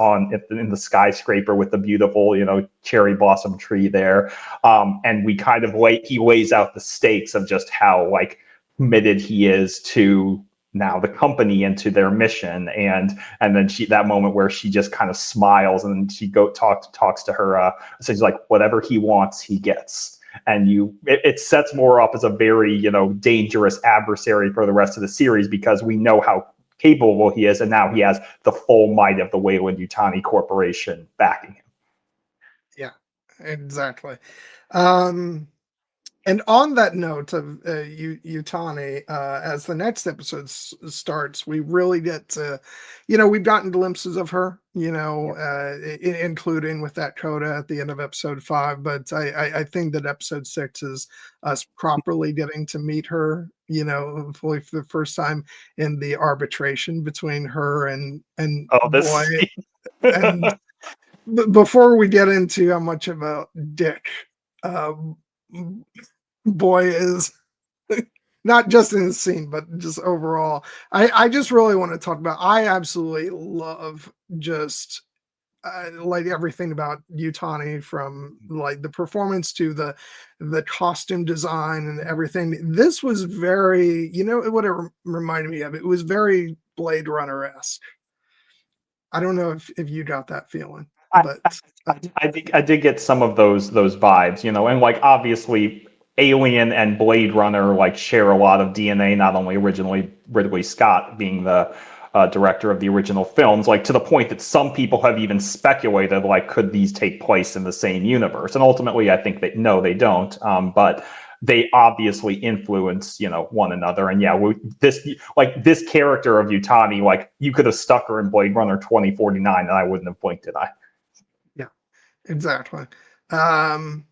in the skyscraper with the beautiful cherry blossom tree there, and we kind of he lays out the stakes of just how like committed he is to now the company and to their mission, and then that moment where she just kind of smiles and she talks to her, says like whatever he wants he gets, and it sets more up as a very dangerous adversary for the rest of the series, because we know how capable he is, and now he has the full might of the Weyland Yutani Corporation backing him. Yeah, exactly. Um, And on that note of Utani, as the next episode starts, we really get to, we've gotten glimpses of her, including with that coda at the end of episode 5. But I think that episode 6 is us properly getting to meet her, fully for the first time in the arbitration between her and Oh, Boy. this. And before we get into how much of a dick uh, Boy is, not just in the scene, but just overall. I just really want to talk about. I absolutely love just like everything about Utani, from like the performance to the costume design and everything. This was very, what it reminded me of. It was very Blade Runner esque. I don't know if you got that feeling, I, but I did get some of those vibes, and like obviously Alien and Blade Runner like share a lot of DNA. Not only originally Ridley Scott being the director of the original films, like to the point that some people have even speculated like could these take place in the same universe? And ultimately, I think that no, they don't. But they obviously influence one another. And yeah, this character of Utani, like you could have stuck her in Blade Runner 2049 and I wouldn't have blinked an eye. yeah, exactly. Um,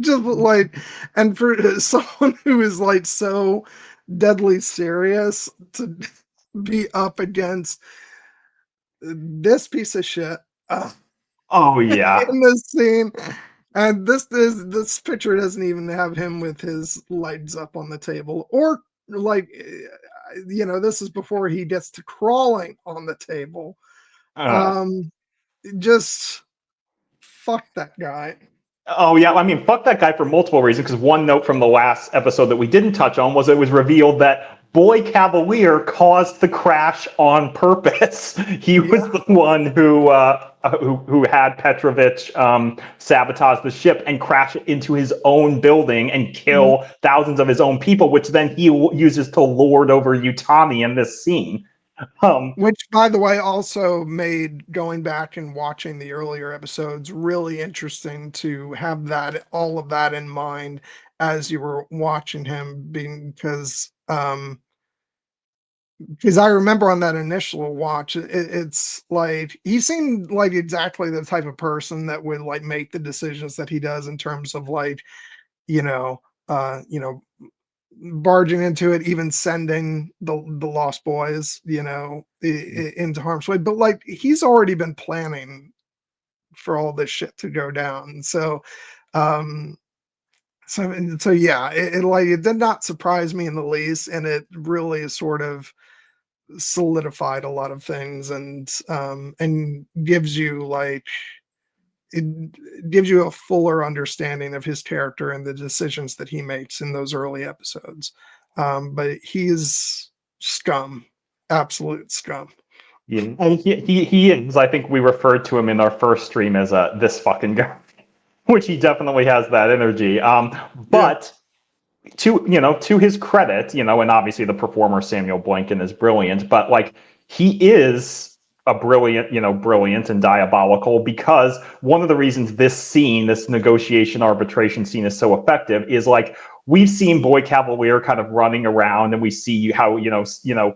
just like, and for someone who is like so deadly serious to be up against this piece of shit Oh yeah. in this scene. And this picture doesn't even have him with his lights up on the table, or like, this is before he gets to crawling on the table. Uh, Um, just fuck that guy. Oh yeah, I mean, fuck that guy for multiple reasons. Because one note from the last episode that we didn't touch on was it was revealed that Boy Cavalier caused the crash on purpose. He was Yeah. the one who had Petrovich sabotage the ship and crash it into his own building and kill thousands of his own people, which then he uses to lord over Utami in this scene. Um, Which, by the way, also made going back and watching the earlier episodes really interesting to have that, all of that in mind as you were watching him, being because I remember on that initial watch, it's like he seemed like exactly the type of person that would like make the decisions that he does in terms of like, you know, you know, barging into it, even sending the Lost Boys, into harm's way. But like he's already been planning for all this shit to go down. Um, so yeah, it did not surprise me in the least, and it really sort of solidified a lot of things, and gives you a fuller understanding of his character and the decisions that he makes in those early episodes. But he's scum, absolute scum. yeah, and he is. I think we referred to him in our first stream as this fucking guy, which he definitely has that energy. Yeah. But to his credit, and obviously the performer Samuel Blenkin is brilliant, but like he is a brilliant and diabolical, because one of the reasons this negotiation arbitration scene is so effective is like we've seen Boy Cavalier kind of running around and we see how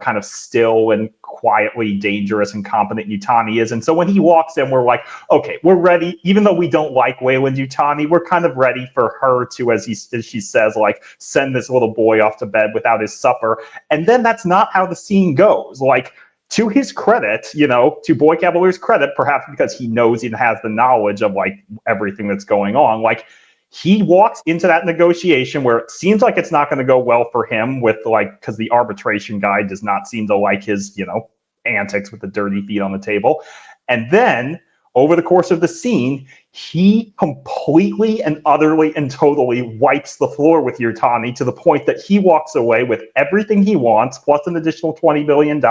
kind of still and quietly dangerous and competent Utani is, and so when he walks in we're like, okay, we're ready. Even though we don't like Weyland Yutani, we're kind of ready for her to, as she says, like send this little boy off to bed without his supper. And then that's not how the scene goes. Like, to his credit, to Boy Cavalier's credit, perhaps because he knows and has the knowledge of like everything that's going on, like he walks into that negotiation where it seems like it's not going to go well for him, with like, because the arbitration guy does not seem to like his antics with the dirty feet on the table. And then over the course of the scene, he completely and utterly and totally wipes the floor with Yutani, to the point that he walks away with everything he wants, plus an additional $20 billion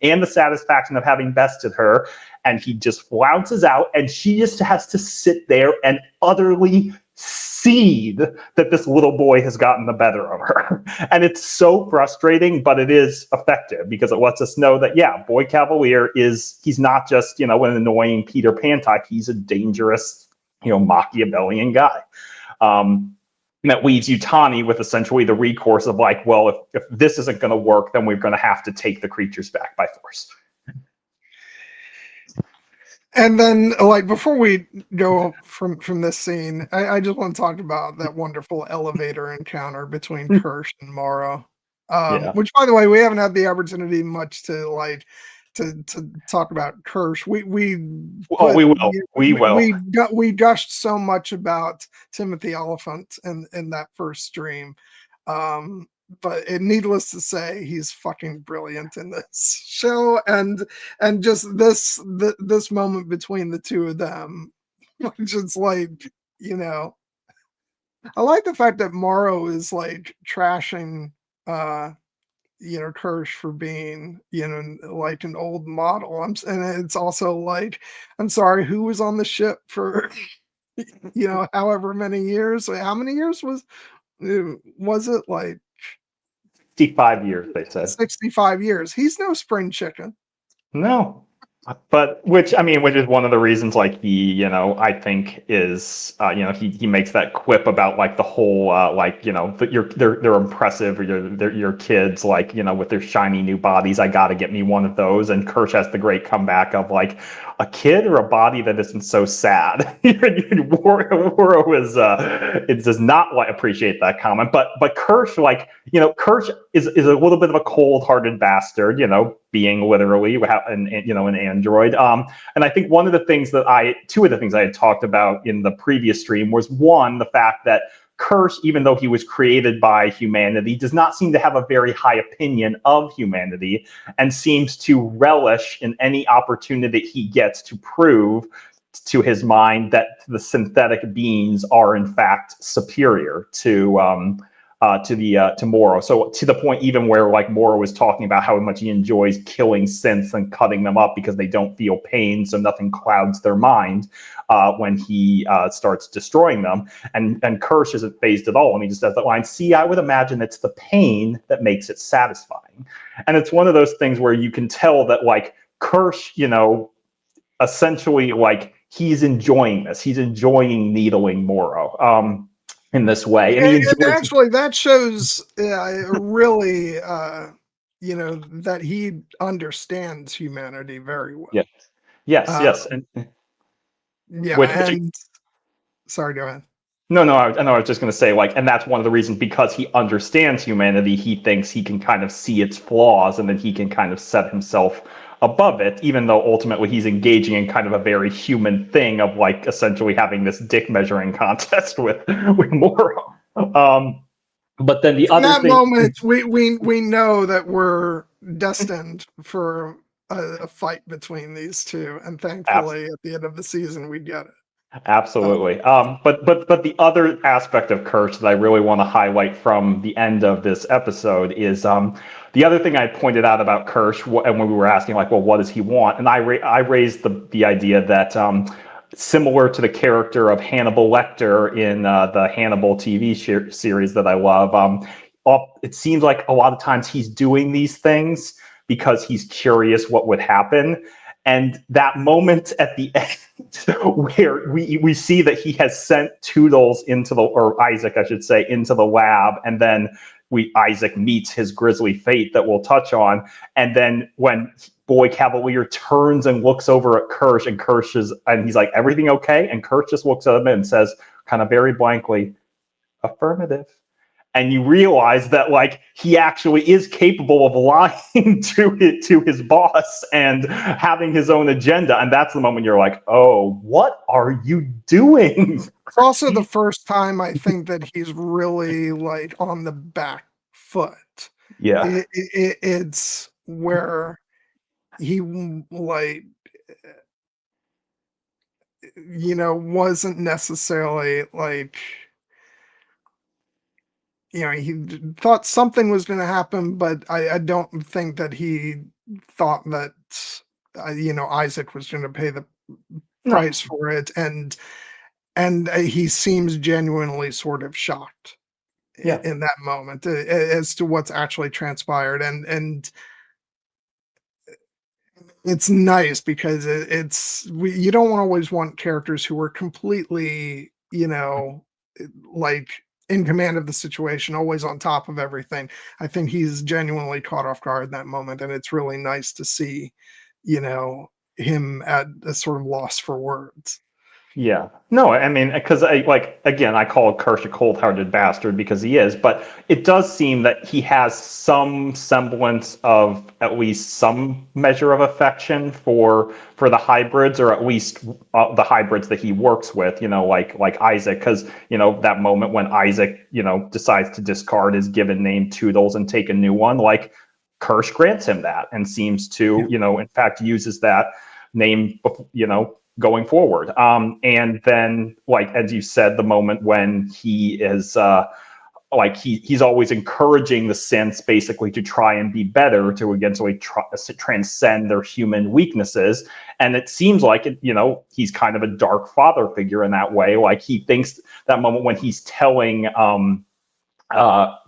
and the satisfaction of having bested her. And he just flounces out, and she just has to sit there and utterly seethe that this little boy has gotten the better of her. And it's so frustrating, but it is effective because it lets us know that, yeah, Boy Cavalier he's not just, an annoying Peter Pan type. He's a dangerous Machiavellian guy. And that leaves Utani with essentially the recourse of like, well, if this isn't going to work, then we're going to have to take the creatures back by force. And then, like, before we go from this scene, I just want to talk about that wonderful elevator encounter between Kirsch and Morrow. Which, by the way, we haven't had the opportunity much to talk about Kirsch. We gushed so much about Timothy Olyphant in that first stream. But needless to say, he's fucking brilliant in this show, and just this moment between the two of them, which is like, I like the fact that Morrow is like trashing Kirsch for being, like an old model. And it's also like, I'm sorry, who was on the ship for however many years? How many years was it, like 65 years, they said. 65 years. He's no spring chicken. No. But which is one of the reasons, like, he, I think is, he makes that quip about like the whole, they're impressive, or your kids, like, with their shiny new bodies. I got to get me one of those. And Kirsch has the great comeback of like, a kid or a body that isn't so sad. Woro is, it does not appreciate that comment. But Kirsch, like, Kirsch is a little bit of a cold-hearted bastard, being literally an android. And I think two of the things I had talked about in the previous stream was, one, the fact that Kirsch, even though he was created by humanity, does not seem to have a very high opinion of humanity, and seems to relish in any opportunity he gets to prove to his mind that the synthetic beings are in fact superior to Morrow. So to the point even where like Morrow was talking about how much he enjoys killing synths and cutting them up because they don't feel pain, so nothing clouds their mind when he starts destroying them. And Kirsch isn't phased at all, and he just has that line, "See, I would imagine it's the pain that makes it satisfying." And it's one of those things where you can tell that like Kirsch, essentially like he's enjoying this. He's enjoying needling Morrow. In this way, and actually that shows really that he understands humanity very well. Yes, and sorry, go ahead. No, I was just going to say, like, and that's one of the reasons, because he understands humanity, he thinks he can kind of see its flaws, and then he can kind of set himself above it, even though ultimately he's engaging in kind of a very human thing of like essentially having this dick measuring contest with Morrow. But then the other thing, moment, we know that we're destined for a fight between these two, and thankfully at the end of the season we get it. Absolutely. But the other aspect of Kirsch that I really want to highlight from the end of this episode is the other thing I pointed out about Kirsch, and when we were asking like, well, what does he want? And I raised the idea that similar to the character of Hannibal Lecter in the Hannibal TV series that I love, it seems like a lot of times he's doing these things because he's curious what would happen. And that moment at the end where we see that he has sent Toodles or Isaac, I should say, into the lab, and then Isaac meets his grisly fate that we'll touch on. And then when Boy Cavalier turns and looks over at Kirsch, and he's like, "Everything okay?" And Kirsch just looks at him and says, kind of very blankly, "Affirmative." And you realize that like he actually is capable of lying to his boss and having his own agenda. And that's the moment you're like, oh, what are you doing? It's also the first time I think that he's really like on the back foot. Yeah. It's where he like wasn't necessarily like he thought something was going to happen, but I don't think that he thought that Isaac was going to pay the price for it, and he seems genuinely sort of shocked in that moment as to what's actually transpired, and it's nice because you don't always want characters who are completely, like in command of the situation, always on top of everything. I think he's genuinely caught off guard in that moment, and it's really nice to see, you know, him at a sort of loss for words. Yeah. No, I mean, because again, I call Kirsch a cold-hearted bastard because he is, but it does seem that he has some semblance of at least some measure of affection for the hybrids, or at least the hybrids that he works with, like Isaac, because, that moment when Isaac, decides to discard his given name Toodles and take a new one, like Kirsch grants him that and seems to, in fact, uses that name, going forward. And then, like, as you said, the moment when he is he's always encouraging the synths basically to try and be better, to eventually transcend their human weaknesses. And it seems like he's kind of a dark father figure in that way. Like, he thinks that moment when he's telling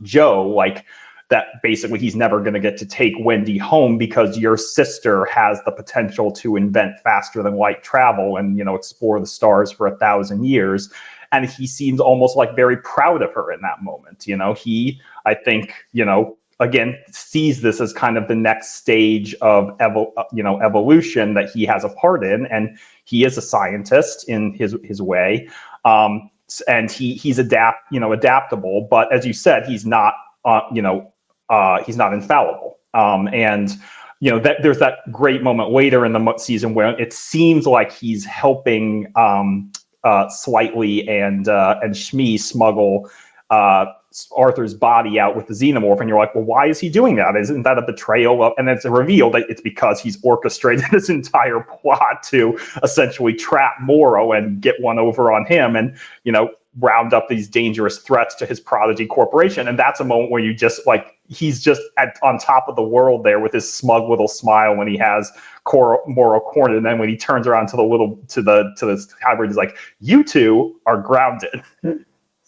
Joe, like, that basically he's never going to get to take Wendy home because your sister has the potential to invent faster than light travel and, explore the stars for 1,000 years. And he seems almost like very proud of her in that moment. He, I think, again, sees this as kind of the next stage of evolution that he has a part in. And he is a scientist in his way. And he's adaptable. But as you said, he's not, he's not infallible. And that there's that great moment later in the season where it seems like he's helping Slightly and Shmi smuggle Arthur's body out with the xenomorph, and you're like, well, why is he doing that? Isn't that a betrayal? And it's a reveal that it's because he's orchestrated this entire plot to essentially trap Morrow and get one over on him, and round up these dangerous threats to his Prodigy corporation. And that's a moment where you just he's just on top of the world there with his smug little smile when he has Morrow cornered, and then when he turns around to the hybrid, he's like, "You two are grounded."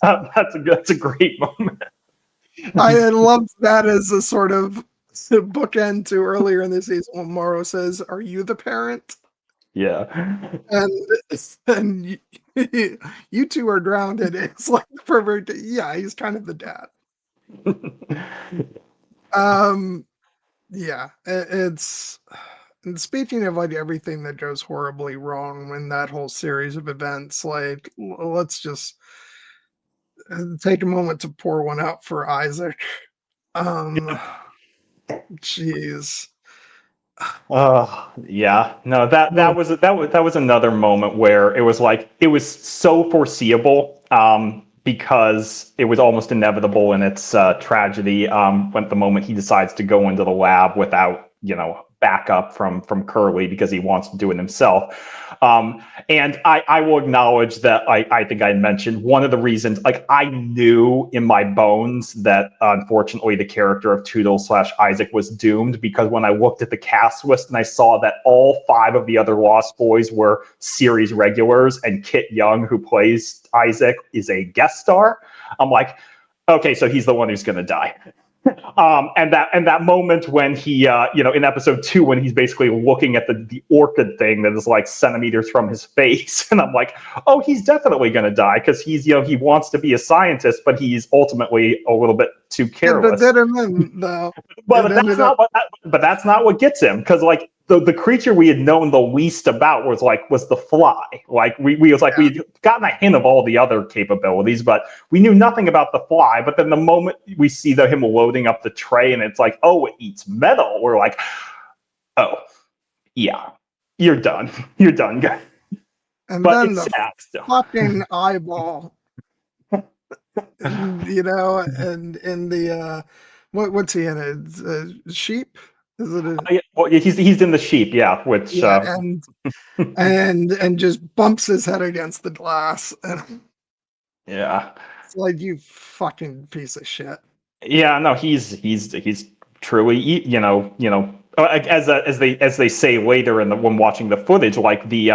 That's a great moment. I loved that as a sort of bookend to earlier in the season when Morrow says, "Are you the parent?" Yeah. And you two are grounded. It's like the perfect. Yeah, he's kind of the dad. Yeah, it's. And speaking of like everything that goes horribly wrong in that whole series of events, like let's just take a moment to pour one out for Isaac. Jeez. Yeah. No, that was another moment where it was like it was so foreseeable, because it was almost inevitable in its tragedy, when the moment he decides to go into the lab without backup from Curly because he wants to do it himself. And I will acknowledge that I think I mentioned one of the reasons, like, I knew in my bones that unfortunately the character of Toodle/Isaac was doomed, because when I looked at the cast list and I saw that all 5 of the other Lost Boys were series regulars and Kit Young, who plays Isaac, is a guest star, I'm like, okay, so he's the one who's going to die. And that moment when he, in episode 2, when he's basically looking at the orchid thing that is like centimeters from his face, and I'm like, oh, he's definitely going to die, because he's, he wants to be a scientist, but he's ultimately a little bit too careless. But that's not what gets him, because like the creature we had known the least about was the fly. Like we'd gotten a hint of all the other capabilities, but we knew nothing about the fly. But then the moment we see him loading up the tray and it's like, oh, it eats metal, we're like, oh yeah, you're done. You're done, guy. And but then the fucking eyeball. And in the what's he in it? Sheep? Is it he's in the sheep, yeah. Which and just bumps his head against the glass, and yeah, it's like, you fucking piece of shit. Yeah, no, he's truly, as they say later when watching the footage, like the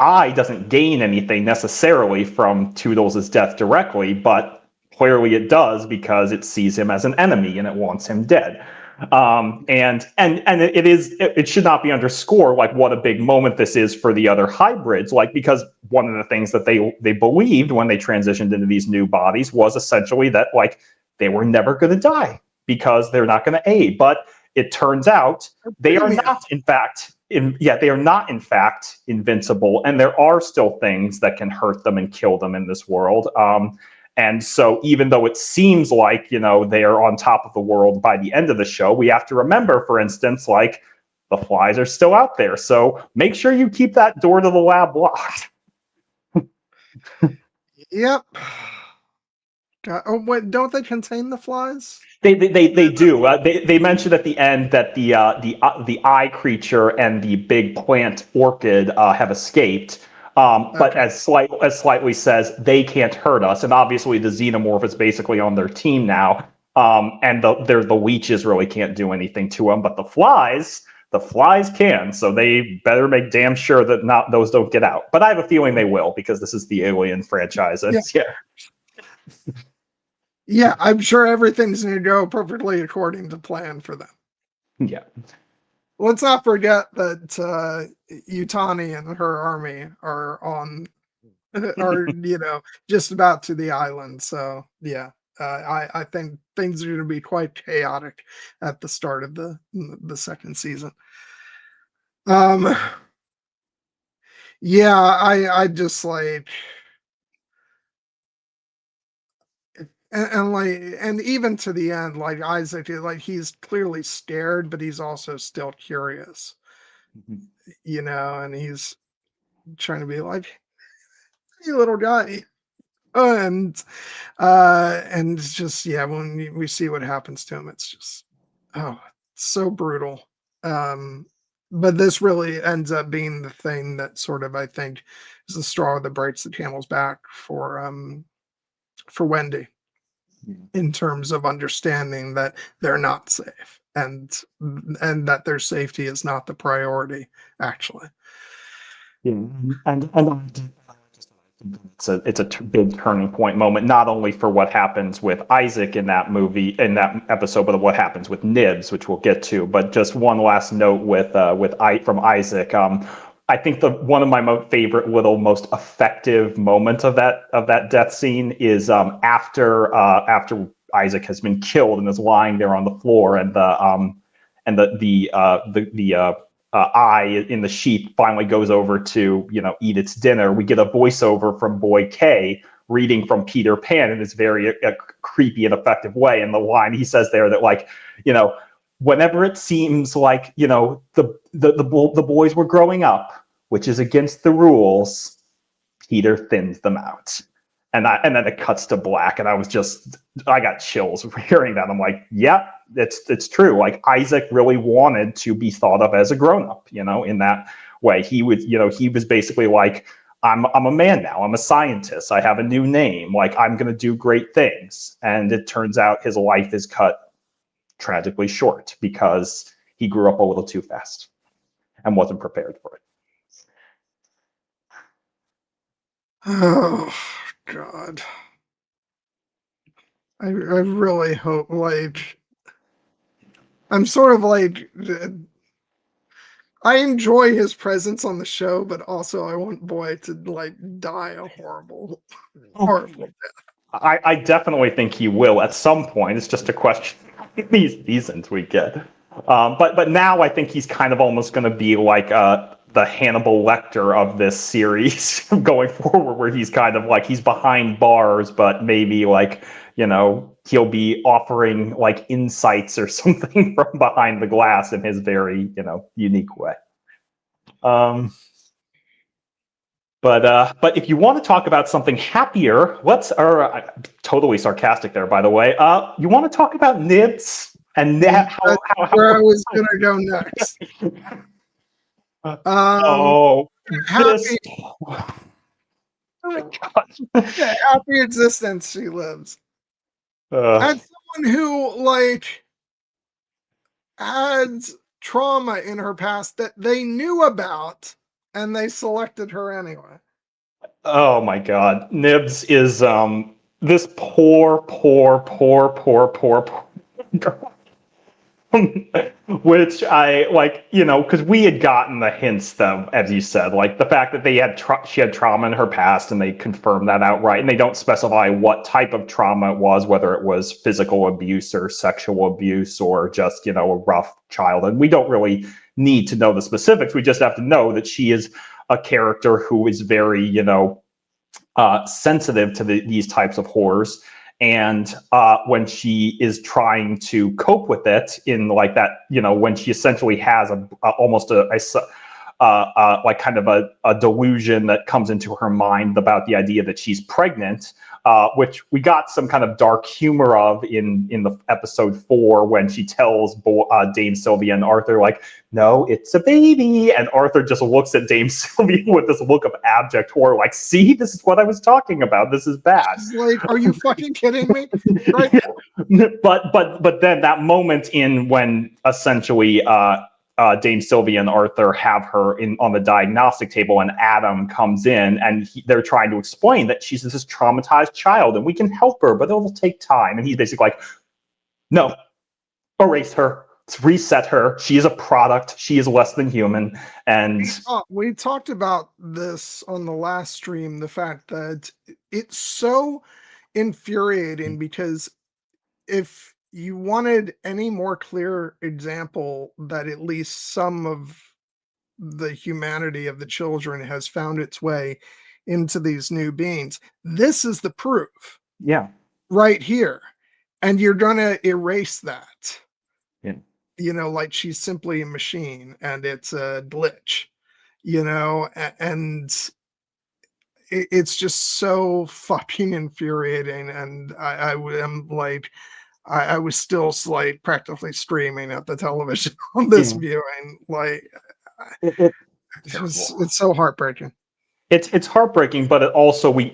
eye doesn't gain anything necessarily from Toodles' death directly, but clearly it does, because it sees him as an enemy and it wants him dead. And it should not be underscored like what a big moment this is for the other hybrids, like because one of the things that they believed when they transitioned into these new bodies was essentially that like they were never going to die because they're not going to age. But it turns out they are not, in fact, they are not in fact invincible, and there are still things that can hurt them and kill them in this world. And so even though it seems like, they are on top of the world by the end of the show, we have to remember, for instance, like the flies are still out there. So make sure you keep that door to the lab locked. Yep. Oh, wait, don't they contain the flies? They do. They mentioned at the end that the eye creature and the big plant orchid have escaped. But as Slightly says, they can't hurt us, and obviously the xenomorph is basically on their team now. And the leeches really can't do anything to them, but the flies can. So they better make damn sure that those don't get out. But I have a feeling they will, because this is the Alien franchise. Yeah, I'm sure everything's going to go perfectly according to plan for them. Yeah. Let's not forget that Utani and her army are just about to the island. So yeah, I think things are going to be quite chaotic at the start of the second season. Yeah, I just like. And even to the end, like Isaac, like he's clearly scared, but he's also still curious, and he's trying to be like, "Hey, little guy," and it's just when we see what happens to him, it's just so brutal. But this really ends up being the thing that sort of I think is the straw that breaks the camel's back for Wendy. In terms of understanding that they're not safe and that their safety is not the priority, actually. Yeah, and it's a big turning point moment, not only for what happens with Isaac in that episode, but what happens with Nibs, which we'll get to. But just one last note from Isaac. I think one of my favorite most effective moments of that death scene is after Isaac has been killed and is lying there on the floor, and the eye in the sheep finally goes over to eat its dinner. We get a voiceover from Boy K reading from Peter Pan in this very creepy and effective way, and the line he says there that like whenever it seems like the boys were growing up, which is against the rules, Peter thins them out. And then it cuts to black, and I got chills hearing that. I'm like, yeah, it's true. Like Isaac really wanted to be thought of as a grown up, in that way. He was basically like, I'm a man now. I'm a scientist. I have a new name. Like I'm going to do great things. And it turns out his life is cut tragically short because he grew up a little too fast and wasn't prepared for it. Oh God. I really hope, like, I'm sort of like, I enjoy his presence on the show, but also I want Boy to like die a horrible death. I definitely think he will at some point. It's just a question of these seasons we get. But now I think he's kind of almost going to be like the Hannibal Lecter of this series going forward, where he's kind of like he's behind bars, but maybe like he'll be offering like insights or something from behind the glass in his very unique way. But if you want to talk about something happier, totally sarcastic there, by the way. You want to talk about Nibs and how where I was going to go next. This. Oh my God. Happy existence she lives. As someone who like had trauma in her past that they knew about, and they selected her anyway. Oh my God. Nibs is this poor girl. Which I like, because we had gotten the hints, though, as you said, like the fact that she had trauma in her past, and they confirm that outright, and they don't specify what type of trauma it was, whether it was physical abuse or sexual abuse or just, a rough childhood. We don't really need to know the specifics. We just have to know that she is a character who is very, sensitive to these types of horrors. And when she is trying to cope with it in like that, when she essentially has almost like kind of a delusion that comes into her mind about the idea that she's pregnant, which we got some kind of dark humor of in the episode 4 when she tells Dame Sylvia and Arthur, like, no, it's a baby. And Arthur just looks at Dame Sylvia with this look of abject horror, like, see, this is what I was talking about. This is bad. She's like, are you fucking kidding me? Right. But then that moment when essentially Dame Sylvia and Arthur have her on the diagnostic table, and Adam comes in, and they're trying to explain that she's this traumatized child and we can help her, but it'll take time. And he's basically like, no, erase her, reset her. She is a product. She is less than human. And we talked about this on the last stream, the fact that it's so infuriating, because if you wanted any more clear example that at least some of the humanity of the children has found its way into these new beings, this is the proof. Yeah. Right here. And you're gonna erase that. Yeah. Like she's simply a machine and it's a glitch, and it's just so fucking infuriating. And I am like, I was still like practically screaming at the television on this viewing. Like, it's so heartbreaking. It's heartbreaking, but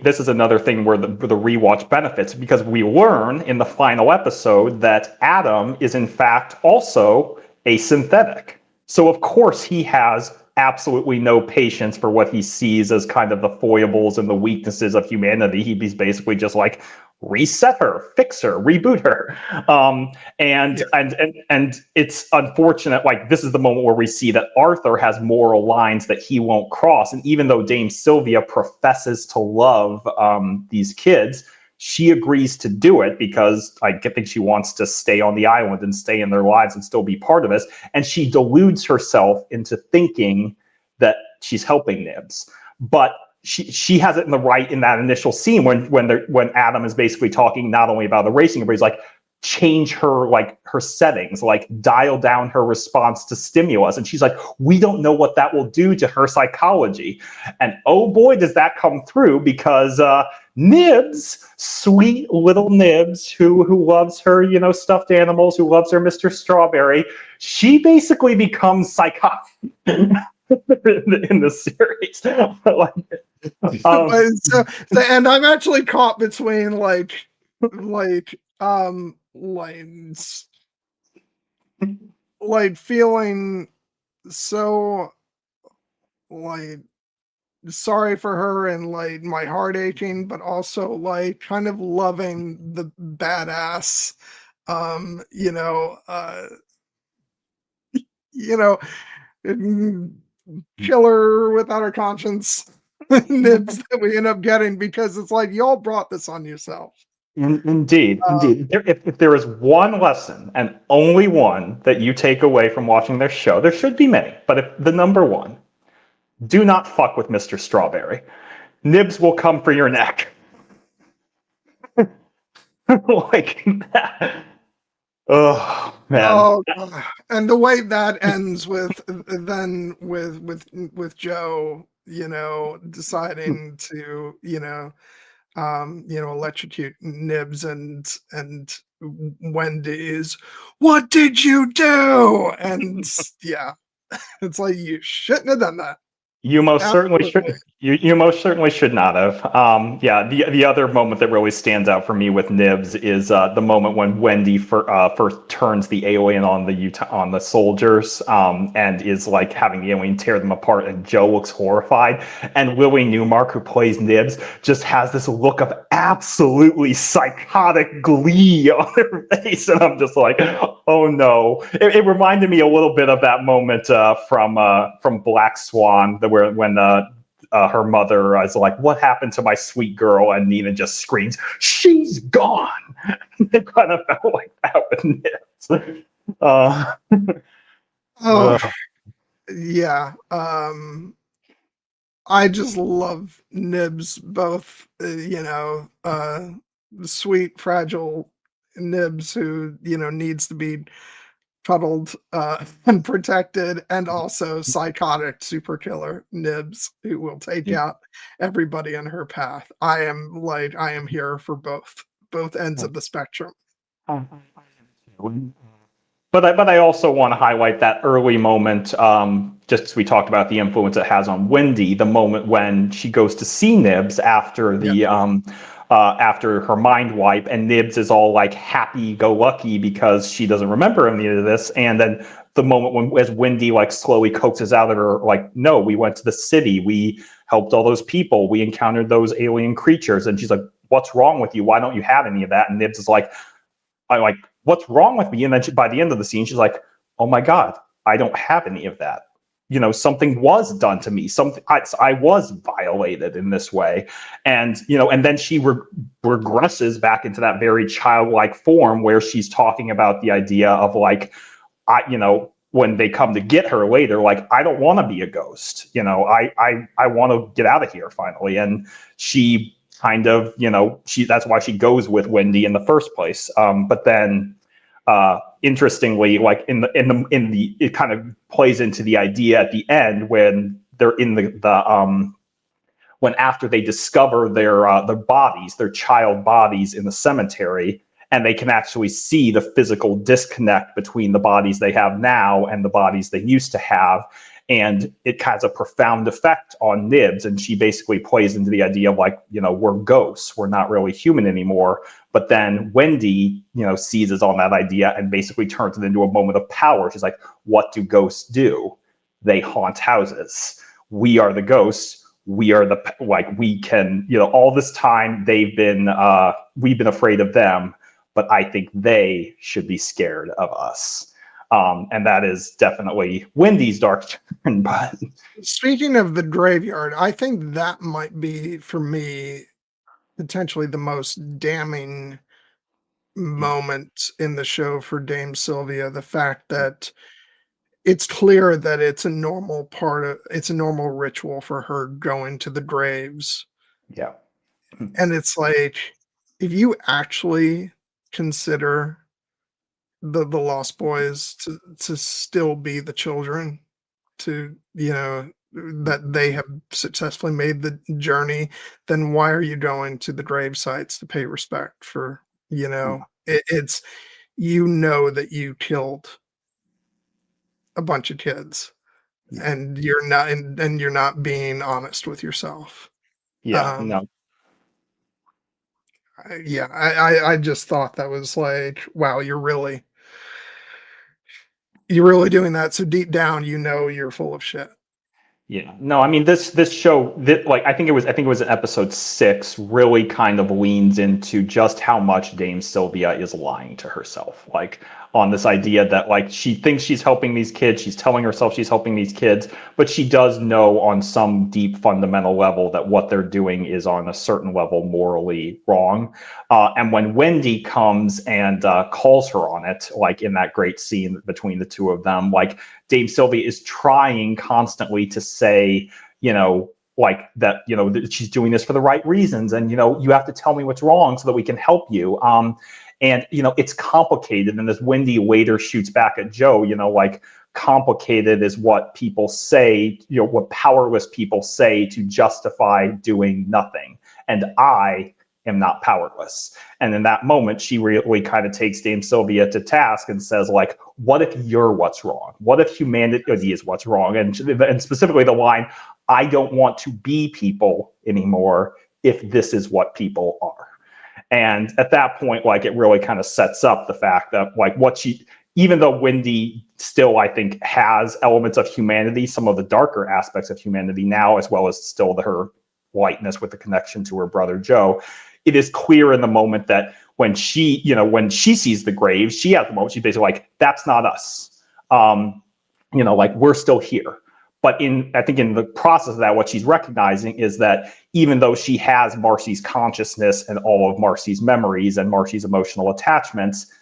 this is another thing where the rewatch benefits, because we learn in the final episode that Adam is in fact also a synthetic. So of course he has absolutely no patience for what he sees as kind of the foibles and the weaknesses of humanity. He's basically just like, reset her, fix her, reboot her. And it's unfortunate, like this is the moment where we see that Arthur has moral lines that he won't cross. And even though Dame Sylvia professes to love these kids, she agrees to do it because I think she wants to stay on the island and stay in their lives and still be part of this. And she deludes herself into thinking that she's helping Nibs. But she has it in the right in that initial scene when Adam is basically talking not only about the racing, but he's like, change her settings, like dial down her response to stimulus. And she's like, we don't know what that will do to her psychology. And oh boy, does that come through, because Nibs, sweet little Nibs, who loves her, stuffed animals, who loves her Mr. Strawberry, she basically becomes psychotic in the series. And I'm actually caught between like feeling so like sorry for her and like my heart aching, but also like kind of loving the badass killer without a conscience Nibs that we end up getting, because it's like, y'all brought this on yourself. Indeed. If there is one lesson, and only one, that you take away from watching their show, there should be many, but if the number one, do not fuck with Mr. Strawberry. Nibs will come for your neck. Like that. Oh man. Oh, and the way that ends with Joe, deciding to, electrocute Nibs, and Wendy's, what did you do? And yeah, it's like, you shouldn't have done that. You most certainly Absolutely. should. You most certainly should not have. Yeah, the other moment that really stands out for me with Nibs is the moment when Wendy first turns the alien on the soldiers, and is like having the alien tear them apart, and Joe looks horrified, and Lily Newmark, who plays Nibs, just has this look of absolutely psychotic glee on her face, and I'm just like, oh no. It reminded me a little bit of that moment from Black Swan, where when her mother is like, "What happened to my sweet girl?" and Nina just screams, "She's gone." It kind of felt like that with Nibs. Uh, Oh, yeah. I just love Nibs, both, sweet, fragile Nibs who, needs to be cuddled and protected, and also psychotic super killer Nibs who will take out everybody in her path. I am here for both ends of the spectrum. but I also want to highlight that early moment. Just as we talked about the influence it has on Wendy, the moment when she goes to see Nibs after Yeah. after her mind wipe, and Nibs is all like happy go lucky because she doesn't remember any of this, and then the moment when as Wendy like slowly coaxes out of her, like, no, we went to the city, we helped all those people, we encountered those alien creatures, and she's like, what's wrong with you? Why don't you have any of that? And Nibs is like, I like, what's wrong with me? And then by the end of the scene, she's like, oh my God, I don't have any of that. Something was done to me. I was violated in this way. And, and then she regresses back into that very childlike form where she's talking about the idea of like, when they come to get her later, like, I don't want to be a ghost. I want to get out of here finally. And she kind of, that's why she goes with Wendy in the first place. But then, interestingly, like it kind of plays into the idea at the end when they're in when after they discover their bodies, their child bodies in the cemetery, and they can actually see the physical disconnect between the bodies they have now and the bodies they used to have. And it has a profound effect on Nibs. And she basically plays into the idea of like, we're ghosts. We're not really human anymore. But then Wendy, seizes on that idea and basically turns it into a moment of power. She's like, what do ghosts do? They haunt houses. We are the ghosts. We are we can, all this time we've been afraid of them, but I think they should be scared of us. And that is definitely Wendy's dark turn. But Speaking of the graveyard, I think that might be, for me, potentially the most damning moment in the show for Dame Sylvia. The fact that it's clear that it's a normal ritual for her going to the graves. yeah, And it's like, if you actually consider the Lost Boys to still be the children, to, that they have successfully made the journey, then why are you going to the grave sites to pay respect for, it's, that you killed a bunch of kids, yeah, and you're not being honest with yourself. yeah, Um, no, I just thought that was like, wow, you're really doing that. So deep down, you're full of shit. yeah, no. I mean, this show, like, I think it was in episode 6, really kind of leans into just how much Dame Sylvia is lying to herself, like on this idea that like she thinks she's helping these kids, she's telling herself she's helping these kids, but she does know on some deep fundamental level that what they're doing is on a certain level morally wrong. And when Wendy comes and calls her on it, like in that great scene between the two of them, like Dame Sylvia is trying constantly to say, like that, that she's doing this for the right reasons. And, you have to tell me what's wrong so that we can help you. And, it's complicated. And as Wendy later shoots back at Joe, like complicated is what people say, what powerless people say to justify doing nothing. And I am not powerless. And in that moment, she really kind of takes Dame Sylvia to task and says, like, what if you're what's wrong? What if humanity is what's wrong? And specifically the line, I don't want to be people anymore if this is what people are. And at that point, like, it really kind of sets up the fact that, like, even though Wendy still, I think, has elements of humanity, some of the darker aspects of humanity now, as well as still her lightness with the connection to her brother Joe, it is clear in the moment that when she sees the grave, she has the moment, she's basically like, that's not us. Like, we're still here. But I think in the process of that, what she's recognizing is that even though she has Marcy's consciousness and all of Marcy's memories and Marcy's emotional attachments,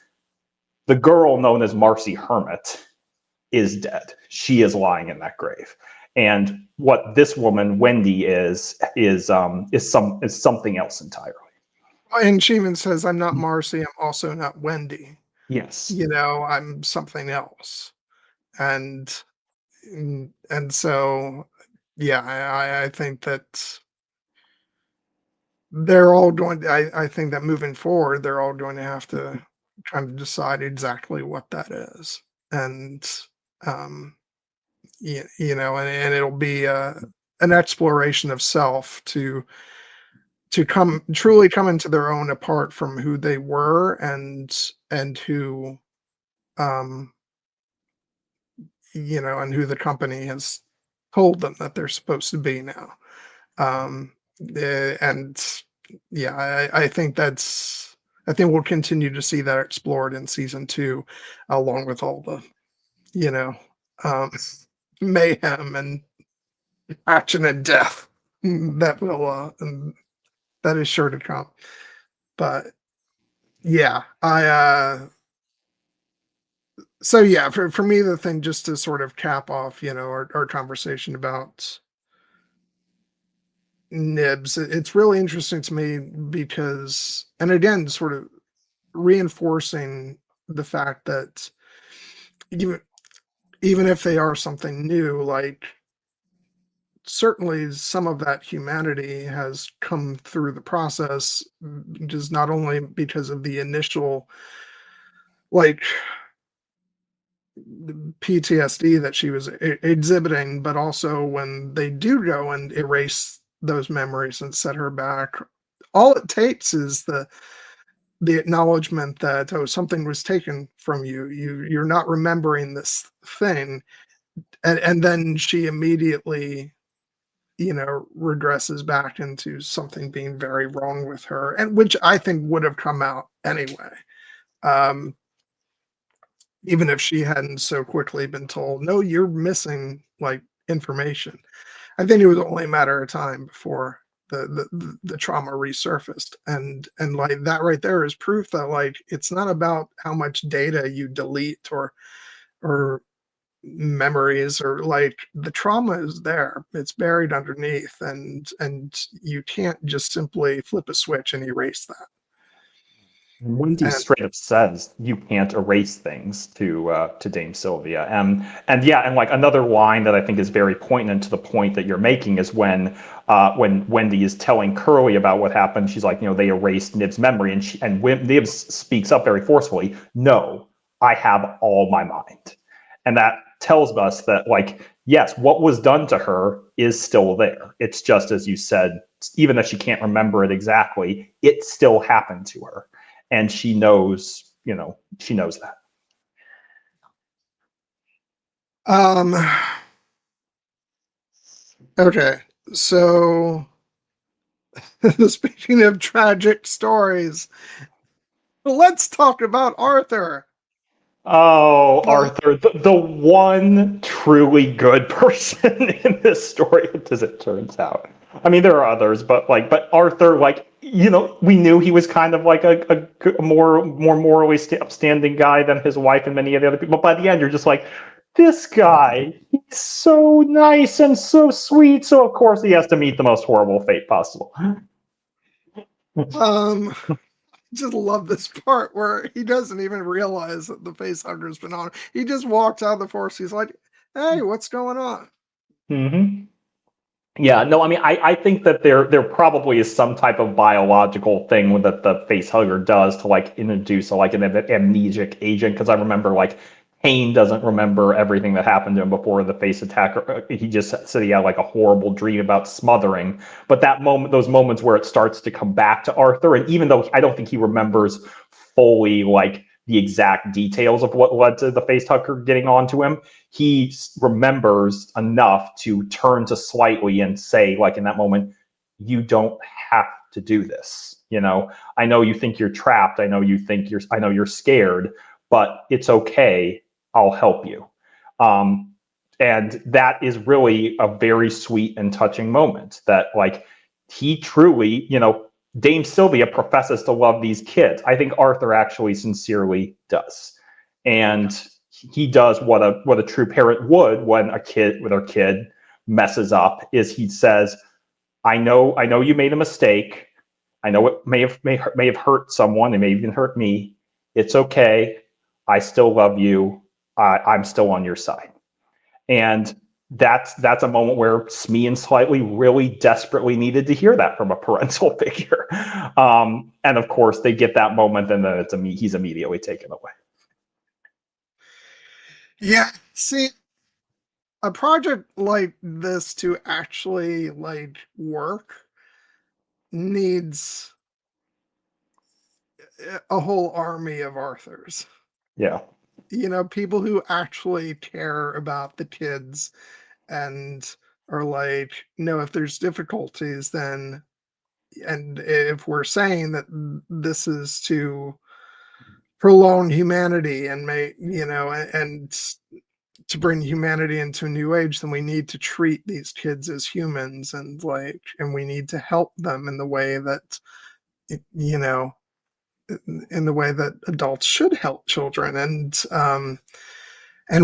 the girl known as Marcy Hermit is dead. She is lying in that grave. And what this woman, Wendy, is something else entirely. And she even says, I'm not Marcy, I'm also not Wendy. Yes. I'm something else. And so, yeah, I think that they're all I think that moving forward, they're all going to have to kind of decide exactly what that is. And, and it'll be an exploration of self to truly come into their own apart from who they were and who, um, and who the company has told them that they're supposed to be now. And yeah, I think we'll continue to see that explored in season 2, along with all the, you know, um, mayhem and action and death that is sure to come. But yeah, so yeah, for me, the thing, just to sort of cap off, our conversation about Nibs, it's really interesting to me because, and again, sort of reinforcing the fact that even even if they are something new, like, certainly some of that humanity has come through the process, just not only because of the initial, like, PTSD that she was exhibiting, but also when they do go and erase those memories and set her back, all it takes is the acknowledgement that, oh, something was taken from you. You're not remembering this thing, and then she immediately, regresses back into something being very wrong with her, and which I think would have come out anyway. Um, Even if she hadn't so quickly been told, no, you're missing, like, information. I think it was only a matter of time before the trauma resurfaced. And like, that right there is proof that, like, it's not about how much data you delete or memories, or, like, the trauma is there. It's buried underneath, and you can't just simply flip a switch and erase that. Wendy And straight up says you can't erase things to Dame Sylvia, and yeah, and like another line that I think is very poignant to the point that you're making is when Wendy is telling Curly about what happened. She's like, they erased Nib's memory, and Nibs speaks up very forcefully. No, I have all my mind, and that tells us that, like, yes, what was done to her is still there. It's just, as you said, even if she can't remember it exactly, it still happened to her. And she knows, she knows that. um okay, so speaking of tragic stories, let's talk about Arthur. Oh, Arthur, the one truly good person in this story, as it turns out. I mean, there are others, but Arthur, like, we knew he was kind of like a more morally upstanding guy than his wife and many of the other people. But by the end, you're just like, this guy, he's so nice and so sweet. So of course he has to meet the most horrible fate possible. Just love this part where he doesn't even realize that the face hugger's been on. He just walks out of the forest. He's like, hey, what's going on? Mm-hmm. Yeah, no, I mean, I think that there probably is some type of biological thing that the face hugger does to, like, introduce, like, an amnesic agent. Because I remember, like, Hayne doesn't remember everything that happened to him before the face attack. He just said he had like a horrible dream about smothering. But that moment, those moments where it starts to come back to Arthur, and even though I don't think he remembers fully like the exact details of what led to the face hugger getting onto him, he remembers enough to turn to Slightly and say, like in that moment, you don't have to do this. You know, I know you think you're trapped. I know you're scared, but it's okay. I'll help you. And that is really a very sweet and touching moment that like he truly, you know, Dame Sylvia professes to love these kids. I think Arthur actually sincerely does. And he does what a true parent would when a kid with their kid messes up is he says, I know you made a mistake. I know it may have hurt someone, it may even hurt me. It's okay. I still love you. I'm still on your side. And that's a moment where Smee and Slightly really desperately needed to hear that from a parental figure. And of course, they get that moment, and then he's immediately taken away. Yeah, see, a project like this to actually like work needs a whole army of Arthurs. Yeah. You know, people who actually care about the kids and are like, no, if there's difficulties, then, and if we're saying that this is to prolong humanity and make, you know, and to bring humanity into a new age, then we need to treat these kids as humans and like, and we need to help them in the way that, you know, in the way that adults should help children. And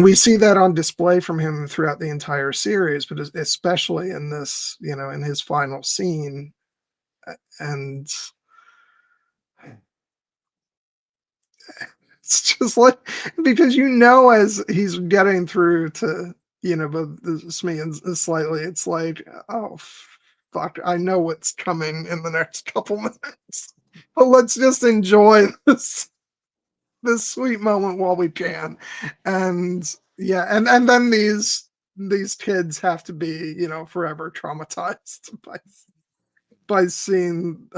we see that on display from him throughout the entire series, but especially in this, you know, in his final scene. And it's just like, because you know, as he's getting through to, you know, both Smee and Slightly, it's like, oh, fuck, I know what's coming in the next couple minutes. But let's just enjoy this sweet moment while we can. And yeah, and then these kids have to be, you know, forever traumatized by seeing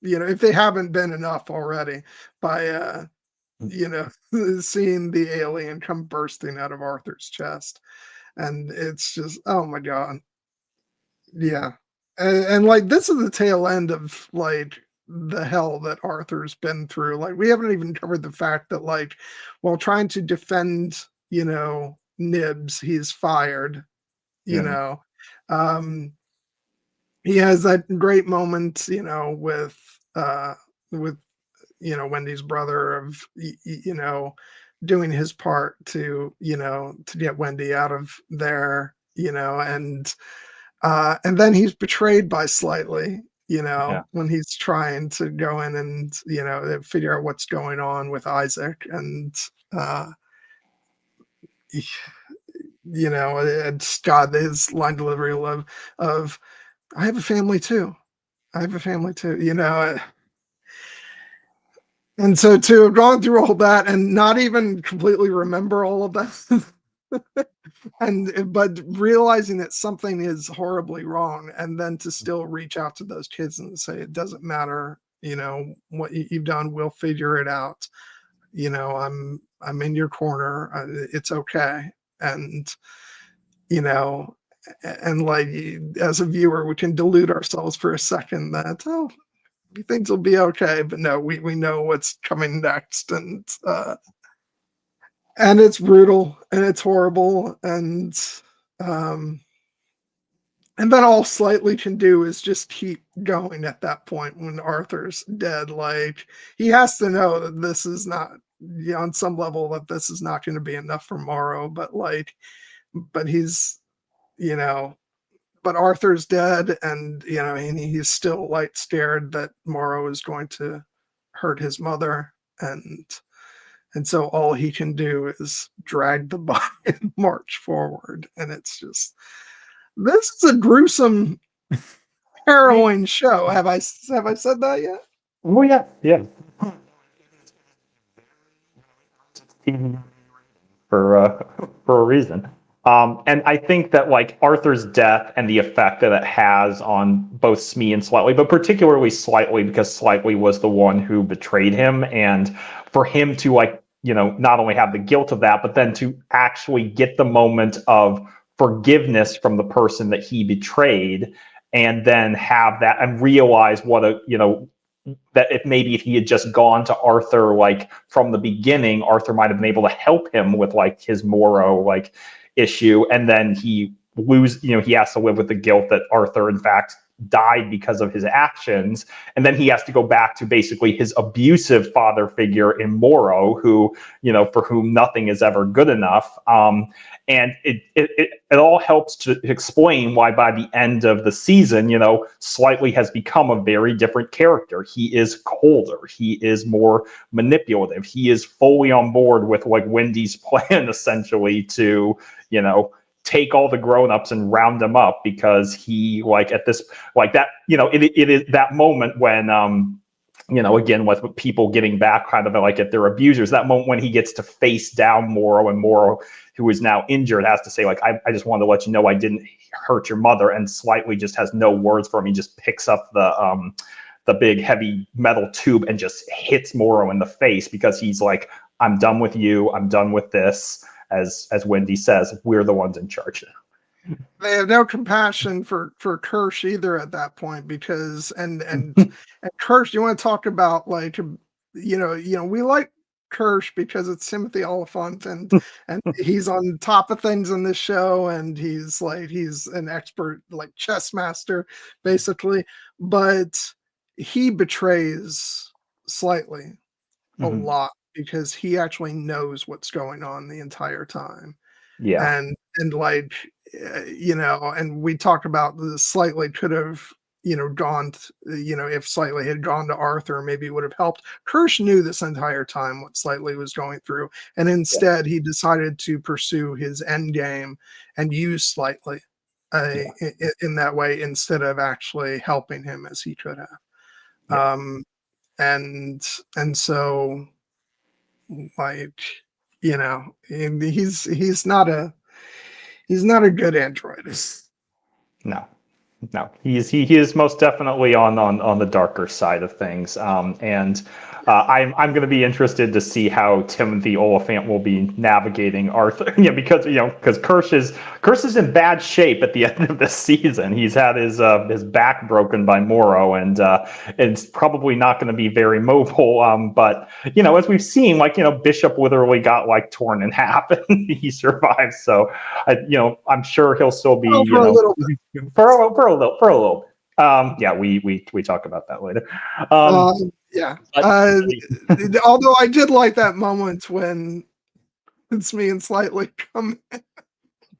you know, if they haven't been enough already, by you know, seeing the alien come bursting out of Arthur's chest. And it's just, oh my god. Yeah. And like this is the tail end of like the hell that Arthur's been through. Like we haven't even covered the fact that like while trying to defend, you know, Nibs, he's fired, you Yeah. know. Um he has that great moment, you know, with you know, Wendy's brother of you know, doing his part to, you know, to get Wendy out of there, you know, and then he's betrayed by Slightly, you Yeah. know, when he's trying to go in and, you know, figure out what's going on with Isaac. And, uh, you know, it's God, his line delivery of, I have a family too. I have a family too, you know. And so to have gone through all that and not even completely remember all of that and but realizing that something is horribly wrong and then to still reach out to those kids and say it doesn't matter, you know, what you've done, we'll figure it out, you know, I'm in your corner, it's okay. And you know, and like as a viewer we can delude ourselves for a second that, oh, things will be okay, but no, we know what's coming next. And it's brutal and it's horrible. Um and then all Slightly can do is just keep going at that point when Arthur's dead. Like he has to know that this is not, you know, on some level that this is not going to be enough for Morrow, but like, but he's, you know, but Arthur's dead, and you know, and he's still like scared that Morrow is going to hurt his mother, and so all he can do is drag the body and march forward. And it's just, this is a gruesome, harrowing show. Have I said that yet? Oh yeah, yeah. for a reason. And I think that like Arthur's death and the effect that it has on both Smee and Slightly, but particularly Slightly, because Slightly was the one who betrayed him, and for him to like, not only have the guilt of that, but then to actually get the moment of forgiveness from the person that he betrayed, and then have that and realize what a that if he had just gone to Arthur like from the beginning, Arthur might have been able to help him with like his Moro like issue, and then he has to live with the guilt that Arthur in fact died because of his actions, and then he has to go back to basically his abusive father figure in Moro, who for whom nothing is ever good enough. And it all helps to explain why by the end of the season, Slightly has become a very different character. He is colder. He is more manipulative. He is fully on board with like Wendy's plan, essentially, to, take all the grown-ups and round them up, because he like at this like that, it is that moment when again, with people getting back kind of like at their abusers, that moment when he gets to face down Moro, and Moro, who is now injured, has to say like, I just wanted to let you know I didn't hurt your mother, and Slightly just has no words for him. He just picks up the big heavy metal tube and just hits Moro in the face, because he's like, I'm done with you. I'm done with this. As Wendy says, we're the ones in charge now. They have no compassion for Kirsch either at that point, because and Kirsch, you want to talk about like we like Kirsch because it's Timothy Olyphant, and he's on top of things in this show, and he's an expert like chess master basically, but he betrays Slightly a lot, because he actually knows what's going on the entire time. Yeah. And like, and we talked about the Slightly could have, gone, if Slightly had gone to Arthur, maybe it would have helped. Kirsch knew this entire time what Slightly was going through, and instead he decided to pursue his end game and use Slightly in that way, instead of actually helping him as he could have. And so, like, he's not a good android. No, he is most definitely on the darker side of things, and I'm going to be interested to see how Timothy Olyphant will be navigating Arthur. Because Kirsch is in bad shape at the end of this season. He's had his back broken by Moro, and it's probably not going to be very mobile. But as we've seen, Bishop literally got torn in half, and he survived. So I'm sure he'll still be for a little bit. For a little bit. Yeah, we talk about that later. Yeah. Although I did like that moment when it's me and Slightly come in.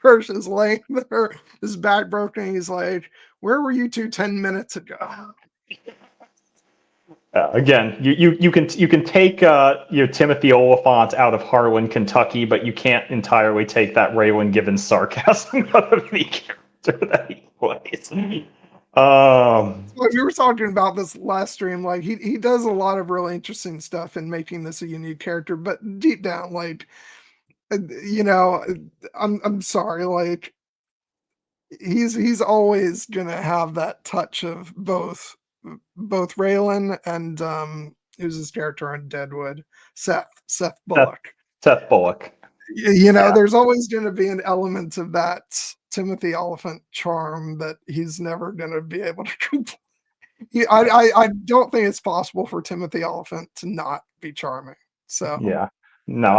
Kirsch is laying there, his back broken. He's like, "Where were you 10 minutes ago?" Again, you can take Timothy Olyphant out of Harlan, Kentucky, but you can't entirely take that Raylan Givens sarcasm out of the character that he plays. We were talking about this last stream. Like he does a lot of really interesting stuff in making this a unique character, but deep down, I'm sorry, he's always gonna have that touch of both Raylan and who's his character on Deadwood, Seth Bullock. Seth Bullock. There's always going to be an element of that Timothy Olyphant charm that he's never going to be able to complete. I don't think it's possible for Timothy Olyphant to not be charming. So yeah. No,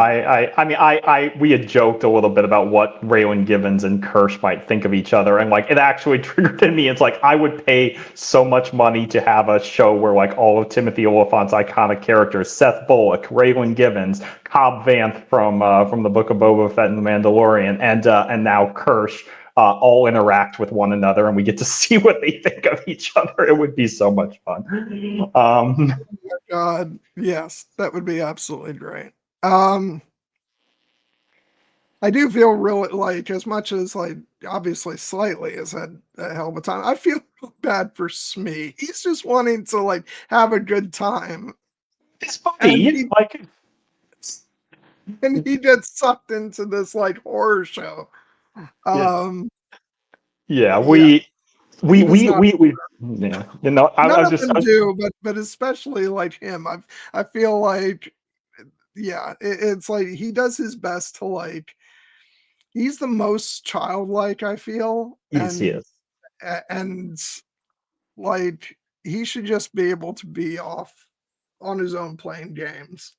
we had joked a little bit about what Raylan Givens and Kirsch might think of each other, and it actually triggered in me. It's I would pay so much money to have a show where all of Timothy Olyphant's iconic characters, Seth Bullock, Raylan Givens, Cobb Vanth from the Book of Boba Fett and The Mandalorian, and now Kirsch, all interact with one another, and we get to see what they think of each other. It would be so much fun. Oh my God, yes, that would be absolutely great. I do feel really as much as obviously Slightly has had a hell of a time, I feel bad for Smee. He's just wanting to have a good time. This movie, and he gets sucked into this like horror show. Yeah, Um, yeah, yeah, he does not. yeah, you know, I None was of just, them do, but especially like him. I feel like yeah, it's like he does his best to like he's the most childlike I feel, he is. and like he should just be able to be off on his own playing games.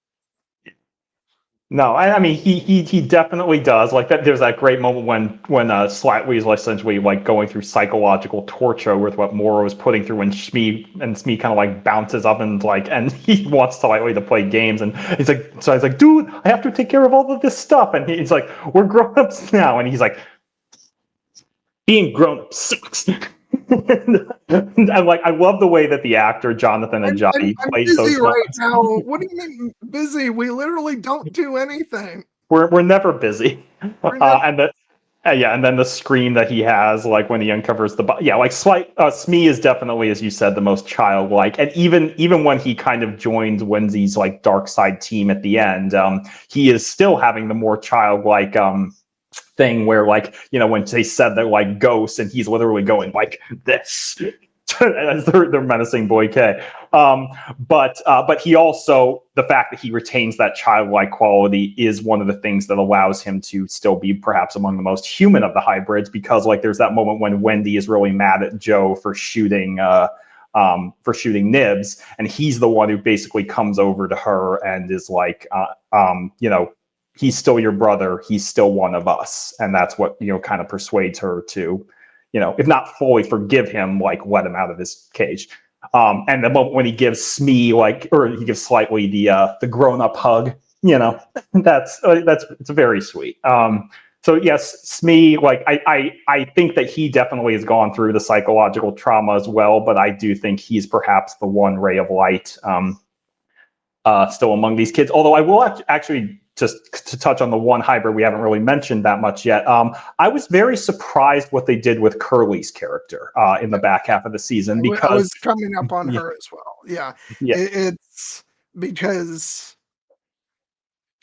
No, I mean he definitely does. Like that, there's that great moment when Slatwee is essentially like going through psychological torture with what Moro is putting through, and Smee kind of like bounces up and like, and he wants Slatwee to play games, and he's like, dude, I have to take care of all of this stuff, and he's like, we're grown ups now, and he's like, being grown up sucks. And like, I love the way that the actor Jonathan I'm Ajayi plays busy those right moments. now. What do you mean busy? We literally don't do anything. We're never busy, We're never. and yeah, and then the scream that he has, like when he uncovers yeah, like Smee is definitely, as you said, the most childlike, and even when he kind of joins Wendy's like dark side team at the end, he is still having the more childlike thing where, like, you know, when they said they're like ghosts, and he's literally going like this as they're menacing Boy K. But he also, the fact that he retains that childlike quality is one of the things that allows him to still be perhaps among the most human of the hybrids, because like there's that moment when Wendy is really mad at Joe for shooting Nibs, and he's the one who basically comes over to her and is like, you know, he's still your brother, he's still one of us, and that's what, you know, kind of persuades her to, you know, if not fully forgive him, like let him out of his cage. And the moment when he gives Smee like, or he gives Slightly the grown up hug, you know, that's it's very sweet. So yes, Smee, like I think that he definitely has gone through the psychological trauma as well, but I do think he's perhaps the one ray of light still among these kids. Although I will actually, just to touch on the one hybrid we haven't really mentioned that much yet. I was very surprised what they did with Curly's character in the back half of the season, I because was coming up on yeah, her as well. Yeah, yeah, it's because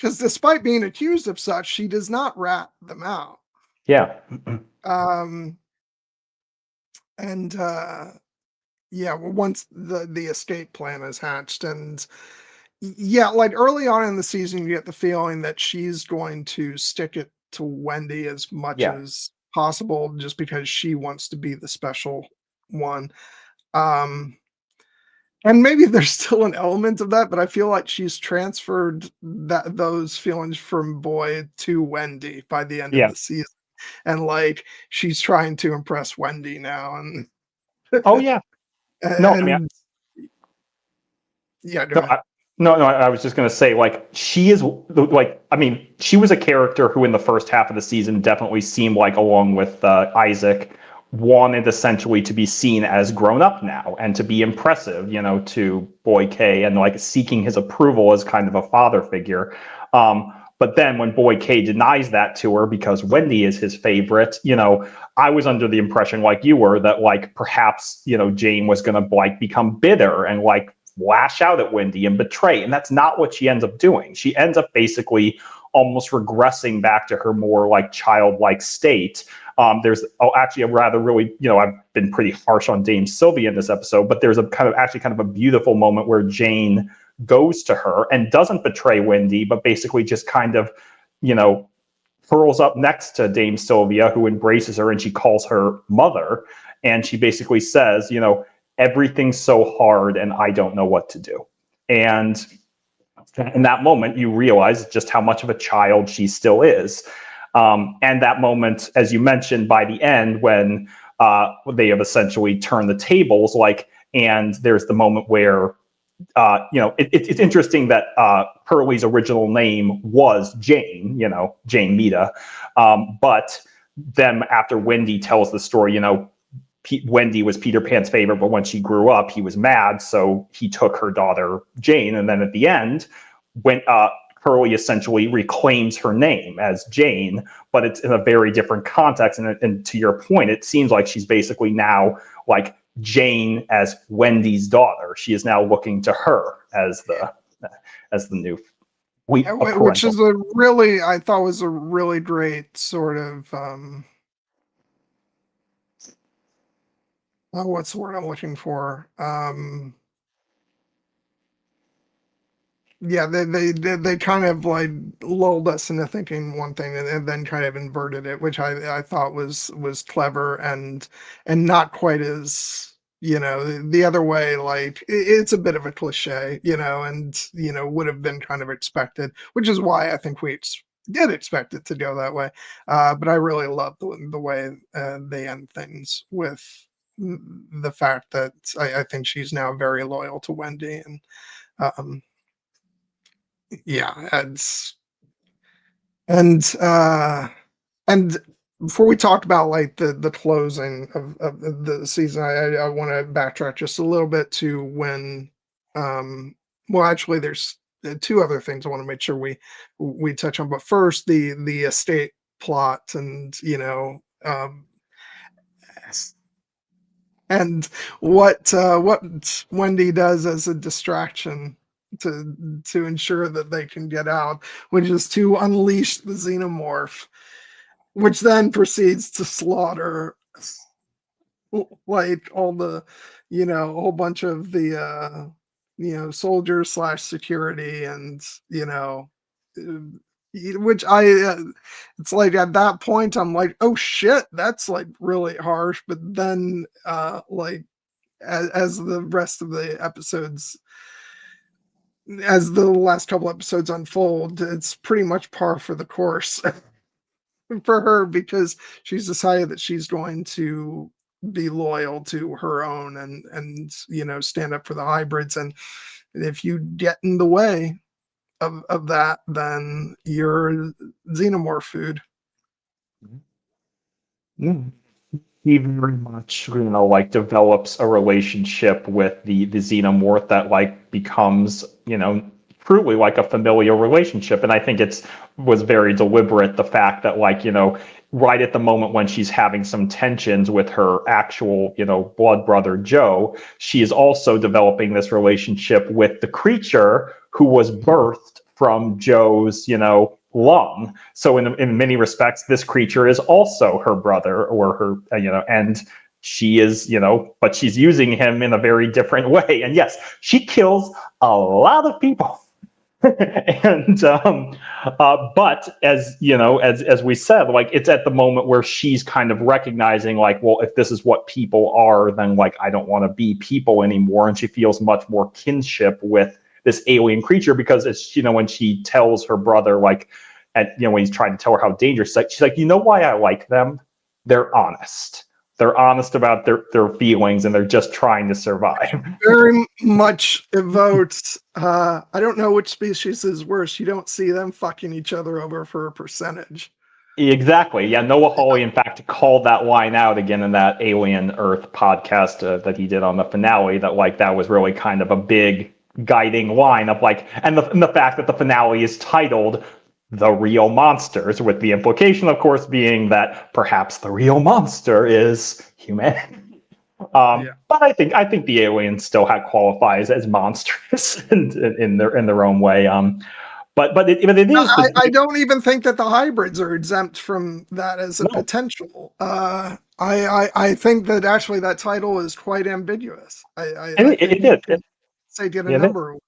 despite being accused of such, she does not rat them out. yeah, Um, and yeah, well, once the escape plan is hatched, and yeah, like early on in the season, you get the feeling that she's going to stick it to Wendy as much yeah, as possible, just because she wants to be the special one. Um, and maybe there's still an element of that, but I feel like she's transferred those feelings from Boy to Wendy by the end of yeah. the season, and like she's trying to impress Wendy now, Oh yeah. No, I mean, and yeah, go no, ahead. I was just going to say, like, she is, like, I mean, she was a character who in the first half of the season definitely seemed like, along with Isaac, wanted essentially to be seen as grown up now and to be impressive, you know, to Boy K, and like seeking his approval as kind of a father figure. But then when Boy K denies that to her because Wendy is his favorite, you know, I was under the impression, like you were, that like perhaps, you know, Jane was going to like become bitter and like lash out at Wendy and betray. And that's not what she ends up doing. She ends up basically almost regressing back to her more like childlike state. There's actually a rather really, you know, I've been pretty harsh on Dame Sylvia in this episode, but there's a kind of a beautiful moment where Jane goes to her and doesn't betray Wendy, but basically just kind of, you know, furls up next to Dame Sylvia, who embraces her, and she calls her mother. And she basically says, you know, everything's so hard and I don't know what to do. And in that moment, you realize just how much of a child she still is. And that moment, as you mentioned, by the end, when they have essentially turned the tables, like, and there's the moment where you know, it's interesting that Pearlie's original name was Jane, you know, Jane Mita. But then after Wendy tells the story, you know, Wendy was Peter Pan's favorite, but when she grew up, he was mad, so he took her daughter Jane. And then at the end, when Pearlie essentially reclaims her name as Jane, but it's in a very different context. And to your point, it seems like she's basically now like Jane as Wendy's daughter. She is now looking to her as the new. We a which parental. is a really, I thought was a really great sort of, oh, what's the word I'm looking for? Yeah, they kind of like lulled us into thinking one thing and then kind of inverted it, which I thought was clever and not quite as, the other way. Like it's a bit of a cliche, and would have been kind of expected, which is why I think did expect it to go that way. But I really love the way they end things with the fact that I think she's now very loyal to Wendy and. Um, yeah, and and before we talk about like the closing of the season, I want to backtrack just a little bit to when well actually there's two other things I want to make sure we touch on. But first the estate plot and and what Wendy does as a distraction to ensure that they can get out, which is to unleash the xenomorph, which then proceeds to slaughter like all the a whole bunch of the soldiers slash security and uh, which it's like at that point I'm like, oh shit, that's like really harsh. But then like as the rest of the episodes, as the last couple episodes unfold, it's pretty much par for the course for her, because she's decided that she's going to be loyal to her own and stand up for the hybrids. And if you get in the way of that, then you're xenomorph food. Mm. He very much, like develops a relationship with the xenomorph that like becomes, truly like a familiar relationship. And I think it's was very deliberate, the fact that like, right at the moment when she's having some tensions with her actual, blood brother Joe, she is also developing this relationship with the creature who was birthed from Joe's, lung. So in many respects, this creature is also her brother or her, and she is, but she's using him in a very different way. And yes, she kills a lot of people. And but as as we said, like it's at the moment where she's kind of recognizing like, well, if this is what people are, then like I don't want to be people anymore. And she feels much more kinship with this alien creature, because it's when she tells her brother, like when he's trying to tell her how dangerous, she's like, you know why I like them? They're honest. They're honest about their feelings, and they're just trying to survive. Very much evokes I don't know which species is worse. You don't see them fucking each other over for a percentage. Exactly. Yeah. Noah Hawley, in fact, called that line out again in that Alien Earth podcast that he did on the finale. That like that was really kind of a big guiding line of like, and the fact that the finale is titled "The Real Monsters," with the implication, of course, being that perhaps the real monster is humanity. Yeah. But I think the aliens still qualifies as monsters in their own way. But it is I don't even think that the hybrids are exempt from that as a no, potential. I think that actually that title is quite ambiguous. I think it you did. could say get a It is. number of.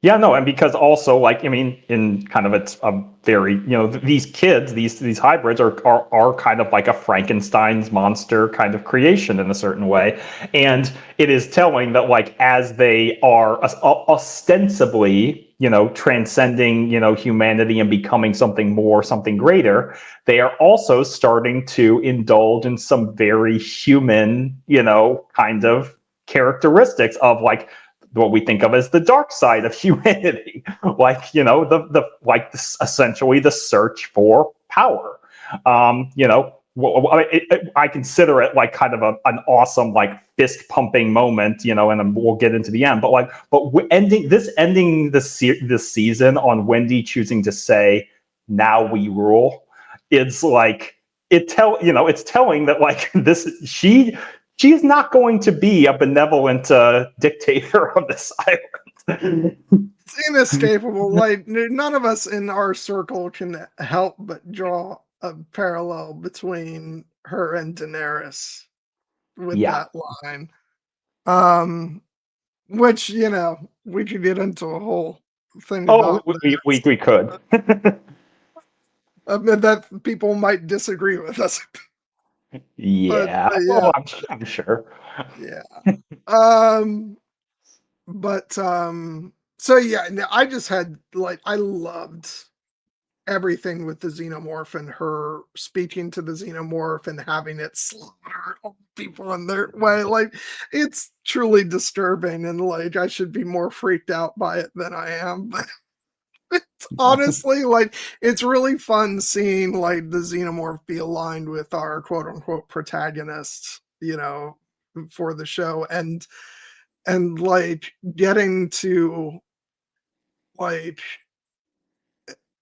Yeah, no, and because also, like, I mean, in kind of it's a very, these kids, these hybrids are kind of like a Frankenstein's monster kind of creation in a certain way, and it is telling that like as they are ostensibly, transcending, humanity and becoming something more, something greater, they are also starting to indulge in some very human, kind of characteristics of like what we think of as the dark side of humanity, like the like this, essentially the search for power. I consider it like kind of an awesome like fist pumping moment, and we'll get into the end. But like, ending this season on Wendy choosing to say, "Now we rule," it's like it's telling that like this she's not going to be a benevolent dictator of this island. inescapable. Like none of us in our circle can help but draw a parallel between her and Daenerys with Yeah. that line. Um, which we could get into a whole thing Oh, about we could. that people might disagree with us, Yeah. but Oh, yeah, I'm sure. yeah. Um, but so yeah, no, I just had like I loved everything with the xenomorph and her speaking to the xenomorph and having it slaughter all people in their way. Like it's truly disturbing and like I should be more freaked out by it than I am. But it's honestly like it's really fun seeing like the xenomorph be aligned with our quote unquote protagonists, for the show and like getting to like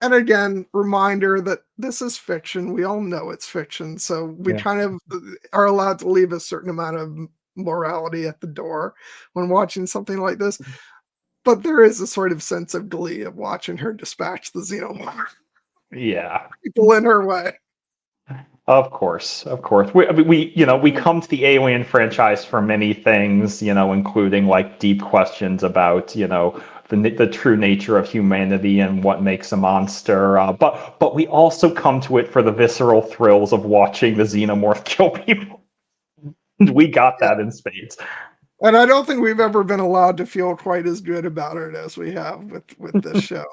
and again, reminder that this is fiction. We all know it's fiction, so we Yeah. kind of are allowed to leave a certain amount of morality at the door when watching something like this. But there is a sort of sense of glee of watching her dispatch the xenomorph Yeah. people in her way. Of course, of course. We come to the Alien franchise for many things, including like deep questions about, the true nature of humanity and what makes a monster. But we also come to it for the visceral thrills of watching the xenomorph kill people. We got Yeah. that in spades. And I don't think we've ever been allowed to feel quite as good about it as we have with this show.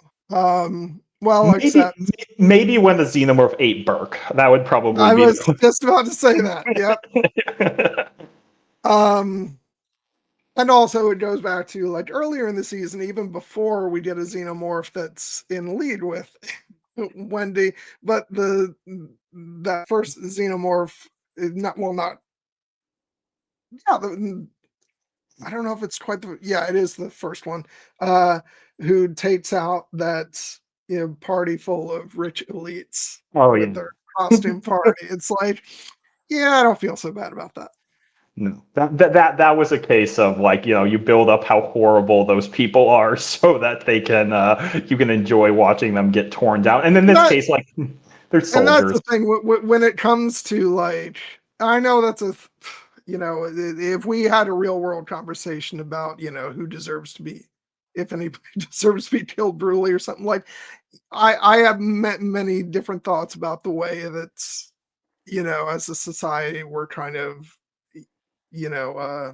Well, Maybe except maybe when the xenomorph ate Burke, that would probably I be was the. just about to say that. Yep. Um, And also, it goes back to like earlier in the season, even before we get a xenomorph that's in lead with Wendy, but that first xenomorph, not yeah, I don't know if it's quite it is the first one, uh, who takes out that party full of rich elites Oh with yeah. their costume party. It's like, yeah, I don't feel so bad about that. No, that was a case of like, you build up how horrible those people are so that they can you can enjoy watching them get torn down. And in And this that case, like they're And that's soldiers. the thing when it comes to like, I know that's if we had a real world conversation about, who deserves to be, if anybody deserves to be killed brutally or something like, I have met many different thoughts about the way that's, as a society, we're kind of, you know, uh,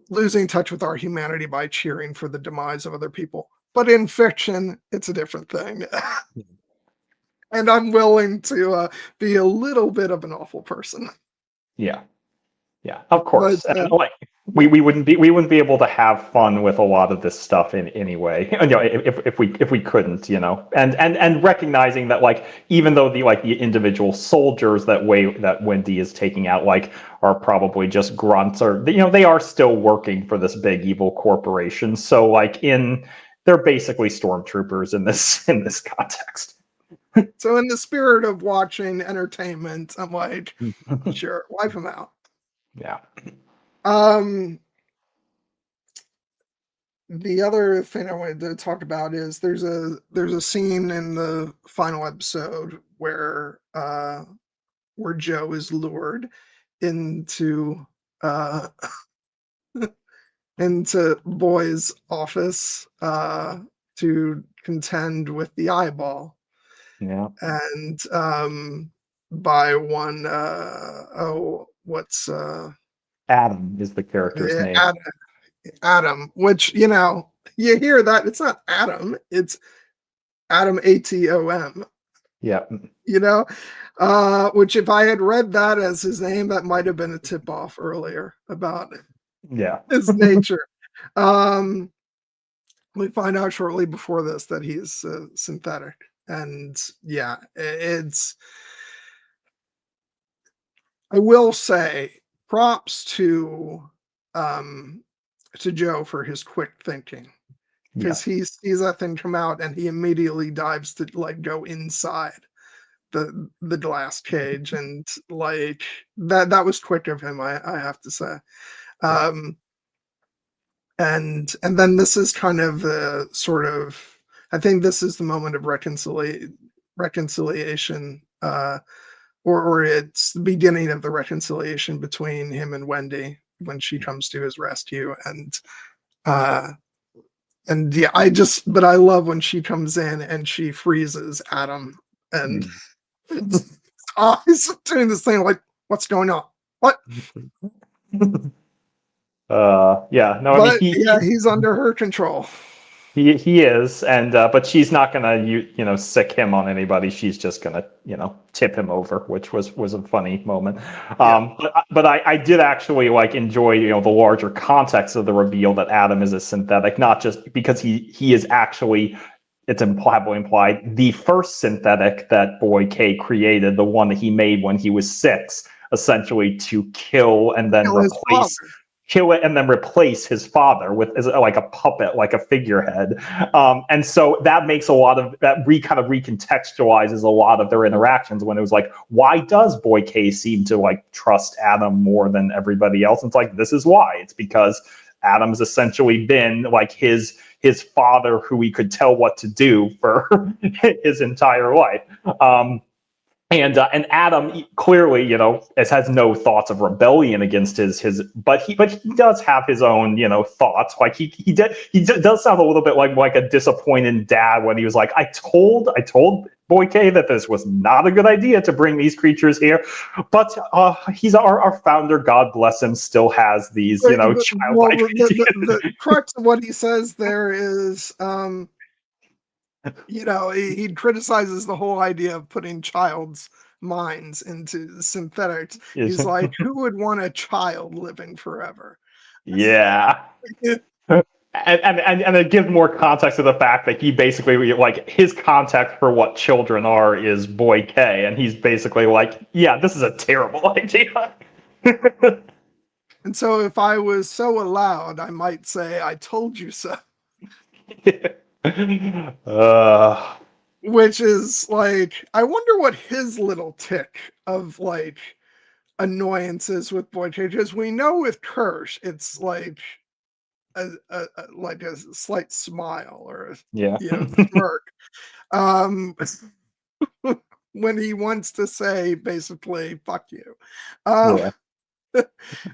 losing touch with our humanity by cheering for the demise of other people. But in fiction, it's a different thing. And I'm willing to be a little bit of an awful person. Yeah. Yeah, of But course. And like we wouldn't be able to have fun with a lot of this stuff in anyway. If we couldn't, and recognizing that like even though the individual soldiers that Wendy is taking out like are probably just grunts or they are still working for this big evil corporation. So like they're basically stormtroopers in this context. so in the spirit of watching entertainment, I'm like, sure, wipe them out. Yeah. Um, the other thing I wanted to talk about is there's a scene in the final episode where Joe is lured into uh into Boy's office to contend with the eyeball. Yeah. And by one what's Adam is the character's name. Adam, Adam, which you hear that it's not Adam, it's Adam Atom, Yeah. you know which if I had read that as his name, that might have been a tip off earlier about Yeah. his nature. um we find out shortly before this that he's synthetic, and yeah, it's I will say props um to Joe for his quick thinking, because Yes. he sees that thing come out and he immediately dives to like go inside the glass cage, and like that was quick of him, I have to say. Yeah. Um and then this is kind of the sort of, I think this is the moment of reconciliation, or it's the beginning of the reconciliation between him and Wendy when she comes to his rescue. Uh and yeah, but I love when she comes in and she freezes Adam, and he's doing this thing like, what's going on? What? Yeah, no, I mean But yeah, he's under her control. he is, and but she's not gonna sick him on anybody. She's just gonna tip him over, which was a funny moment. Yeah. But I did actually like enjoy the larger context of the reveal that Adam is a synthetic, not just because he is actually, it's heavily implied, the first synthetic that Boy K created, the one that he made when he was 6, essentially to kill and then Kill his father. kill it and then replace his father with as like a puppet, like a figurehead. And so that makes a lot of that kind of recontextualizes a lot of their interactions when it was like, why does Boy K seem to like trust Adam more than everybody else? And it's like, this is why. It's because Adam's essentially been like his father, who he could tell what to do for his entire life. And Adam clearly, has no thoughts of rebellion against but he does have his own, thoughts. Like he does sound a little bit like a disappointed dad when he was like, I told Boy K that this was not a good idea to bring these creatures here, but he's our founder, God bless him, still has these, childlike. Well, the crux of what he says there is, he criticizes the whole idea of putting child's minds into synthetics. He's like, who would want a child living forever? Yeah. And it gives more context to the fact that he basically, like, his context for what children are is Boy K, and he's basically like, yeah, this is a terrible idea. And so if I was so allowed, I might say, I told you so. Which is like, I wonder what his little tick of like annoyances with Boy K, because we know with Kirsch, it's like like a slight smile or smirk. Um, when he wants to say basically "fuck you." Yeah.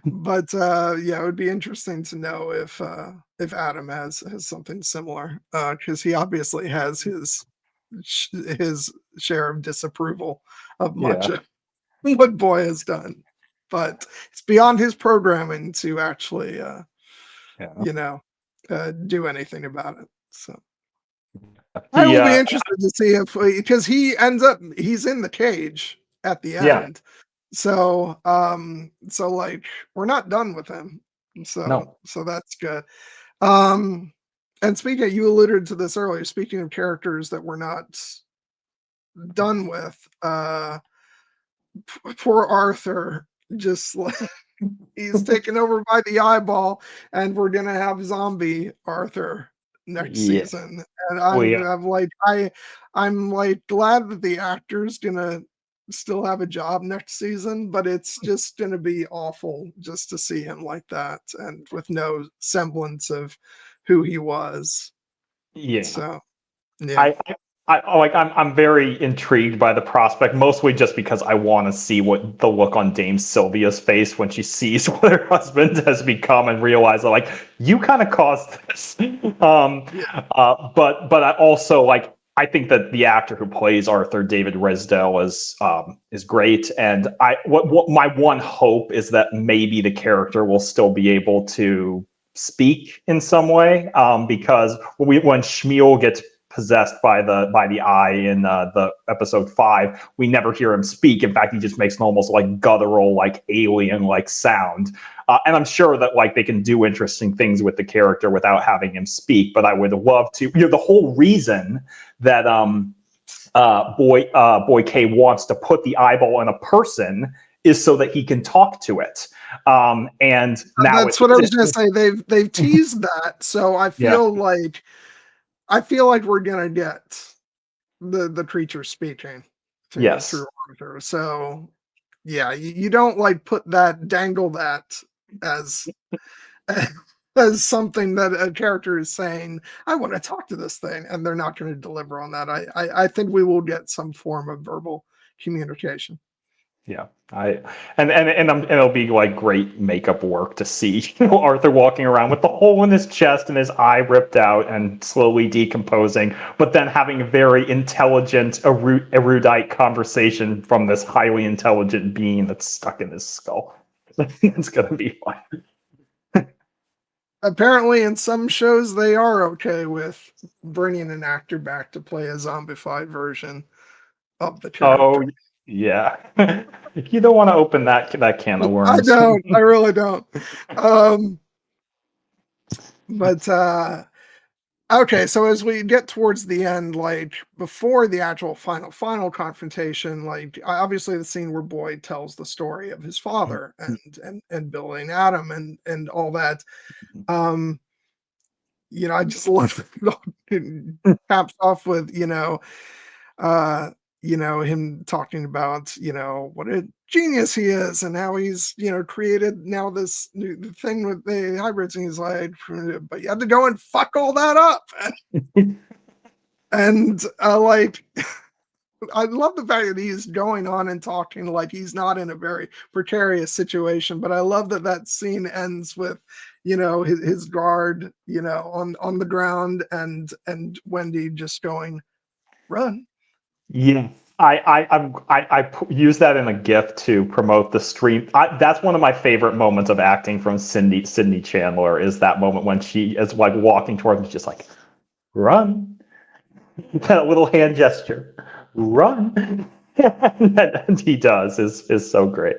But yeah, it would be interesting to know if Adam has something similar, because he obviously has his share of disapproval of much of what Boy has done, but it's beyond his programming to actually do anything about it. So I will be interested to see if, because he's in the cage at the end. So like we're not done with him. So that's good. And speaking, you alluded to this earlier, speaking of characters that we're not done with, poor Arthur, just like he's taken over by the eyeball, and we're gonna have zombie Arthur next season. And I'm like glad that the actor's gonna still have a job next season, but it's just gonna be awful just to see him like that and with no semblance of who he was. Yeah. So yeah. I'm very intrigued by the prospect, mostly just because I want to see what the look on Dame Sylvia's face when she sees what her husband has become and realize that, like, you kind of caused this. But I also, like, I think that the actor who plays Arthur, David Resdell, is great, and what my one hope is that maybe the character will still be able to speak in some way, because when Shmuel gets possessed by the eye in the episode 5, we never hear him speak. In fact, he just makes an almost like guttural, like alien like sound. And I'm sure that like they can do interesting things with the character without having him speak. But I would love to. The whole reason that Boy K wants to put the eyeball in a person is so that he can talk to it. And now that's what I was gonna say. They've teased that, so I feel like we're gonna get the creature speaking through Arthur. So yeah, you don't like dangle that as as something that a character is saying, I want to talk to this thing, and they're not going to deliver on that. I think we will get some form of verbal communication. Yeah, and it'll be like great makeup work to see Arthur walking around with the hole in his chest and his eye ripped out and slowly decomposing, but then having a very intelligent, erudite conversation from this highly intelligent being that's stuck in his skull. It's gonna be fun. Apparently, in some shows, they are okay with bringing an actor back to play a zombified version of the character. Oh yeah, you don't want to open that can of I worms. don't. I really don't. Um, but okay, so as we get towards the end, like before the actual final confrontation, like obviously the scene where Boyd tells the story of his father and Billy and Adam and all that. Um, I just love it caps off with uh, him talking about what a genius he is and how he's created now this new thing with the hybrids, and he's like, but you had to go and fuck all that up. And like, I love the fact that he's going on and talking like he's not in a very precarious situation. But I love that that scene ends with, his guard, on the ground, and Wendy just going, "Run." Yeah, use that in a GIF to promote the stream. That's one of my favorite moments of acting from Sydney Chandler is that moment when she is like walking towards him, just like run, that little hand gesture, run, and he does is so great.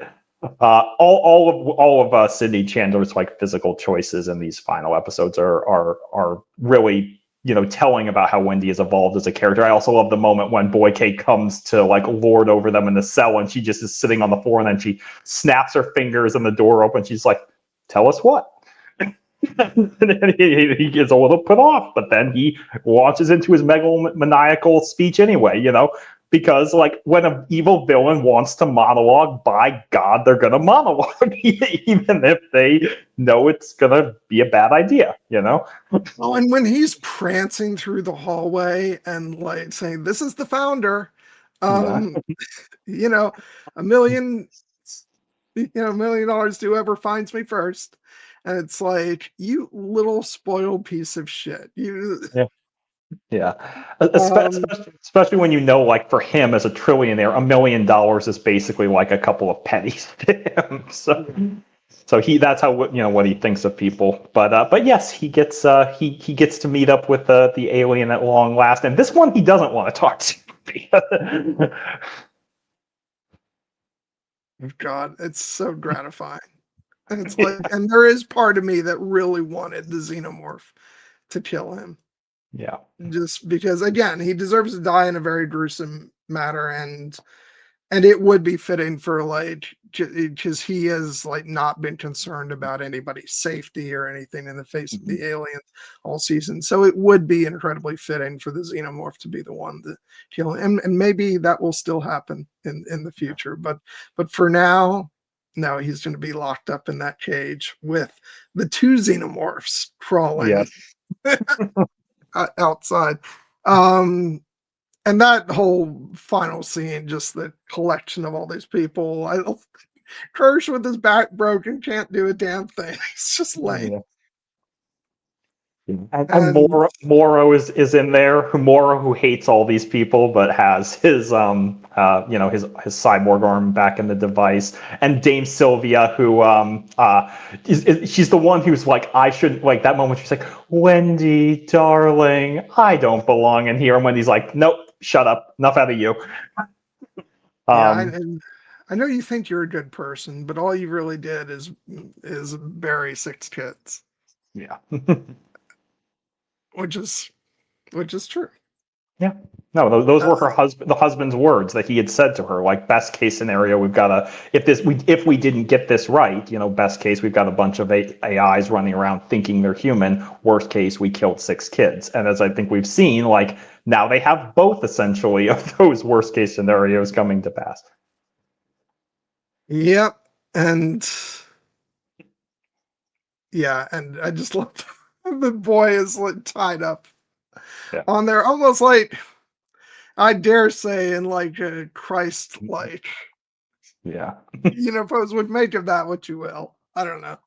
All of Sydney Chandler's like physical choices in these final episodes are really telling about how Wendy has evolved as a character. I also love the moment when Boy K comes to like lord over them in the cell, and she just is sitting on the floor, and then she snaps her fingers, and the door opens. She's like, "Tell us what." And then he gets a little put off, but then he launches into his megalomaniacal speech anyway, because like when an evil villain wants to monologue, by God, they're gonna monologue, even if they know it's gonna be a bad idea. Oh, and when he's prancing through the hallway and like saying, "This is the founder," Yeah. um, you know, a million, $1 million to whoever finds me first. And it's like, you little spoiled piece of shit. Yeah. Um, Especially when like for him as a trillionaire, $1 million is basically like a couple of pennies to him. So that's how what he thinks of people. But yes, he gets to meet up with the alien at long last, and this one he doesn't want to talk to. God, it's so gratifying. And it's like, and there is part of me that really wanted the xenomorph to kill him. Yeah. Just because, again, he deserves to die in a very gruesome manner, and it would be fitting for like, because he has like not been concerned about anybody's safety or anything in the face of the aliens all season. So it would be incredibly fitting for the xenomorph to be the one to kill him, and maybe that will still happen in the future. But for now, no, he's going to be locked up in that cage with the two xenomorphs crawling Yes. outside. Um, and that whole final scene, just the collection of all these people. Kirsch with his back broken can't do a damn thing. He's just lame. Yeah. And And Moro is in there. Moro, who hates all these people, but has his his cyborg arm back in the device. And Dame Sylvia, who she's the one who's like, I shouldn't, like that moment. She's like, Wendy, darling, I don't belong in here. And Wendy's like, nope, shut up, enough out of you. yeah, Um, and I know you think you're a good person, but all you really did is bury 6 kids, yeah. which is which is true. Yeah. No, those Uh, were the husband's words that he had said to her. Like, best case scenario, we've got a if we didn't get this right, best case, we've got a bunch of AIs running around thinking they're human. Worst case, we killed 6 kids. And as I think we've seen, like now they have both essentially of those worst case scenarios coming to pass. yep, and Yeah, and I just love the boy is like tied up Yeah. on there, almost like I dare say in like a Christ-like, Yeah. pose. Would make of that what you will. I don't know.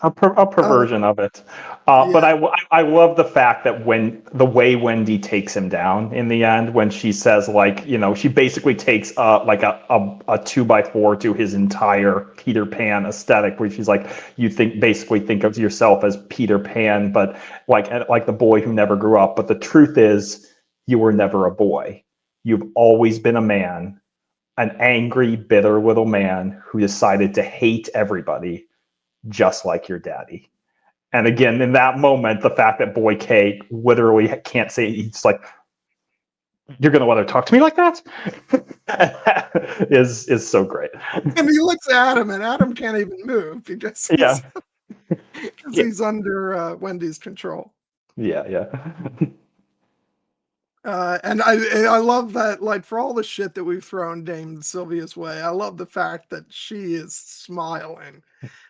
A Uh, perversion of it. But yeah, I love the fact that when the way Wendy takes him down in the end, when she says like, she basically takes like a 2x4 to his entire Peter Pan aesthetic, where she's like, you basically think of yourself as Peter Pan, but like the boy who never grew up. But the truth is, you were never a boy. You've always been a man, an angry, bitter little man who decided to hate everybody just like your daddy. And again, in that moment, the fact that Boy K literally can't say, he's like, "You're going to let her talk to me like that," is so great. and he looks at Adam, and Adam can't even move because Yeah, yeah, he's under Wendy's control. yeah. And I love that, like, for all the shit that we've thrown Dame Sylvia's way, I love the fact that she is smiling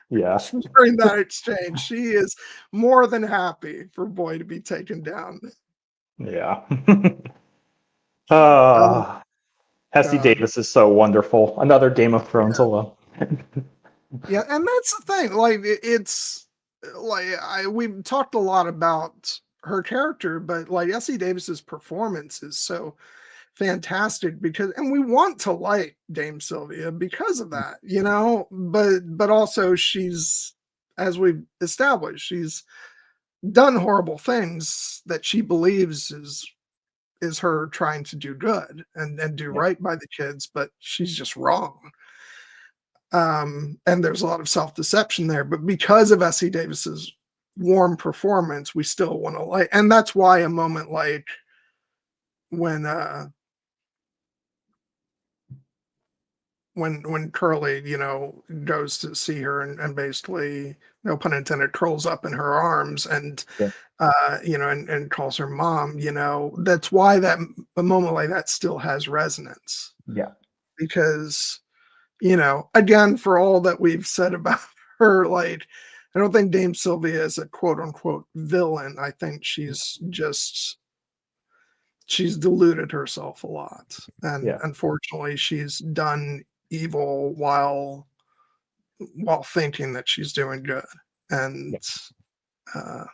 Yeah, during that exchange. She is more than happy for Boy to be taken down. yeah. Oh Essie God. Davis is so wonderful. Another Game of Thrones Yeah. alone. Yeah, and that's the thing. Like it's like we've talked a lot about her character, but like Essie Davis's performance is so fantastic because and we want to like Dame Sylvia because of that, but also she's, as we've established, she's done horrible things that she believes is her trying to do good and do Yeah, right by the kids, but she's just wrong. And there's a lot of self-deception there, but because of Essie Davis's warm performance, we still want to like, and that's why a moment like when when Curly, goes to see her and basically, no pun intended, curls up in her arms and yeah, and calls her mom, that's why that a moment like that still has resonance yeah, because, again, for all that we've said about her, like I don't think Dame Sylvia is a quote unquote villain. I think she's deluded herself a lot. And yeah, unfortunately she's done evil while thinking that she's doing good. And yeah, uh,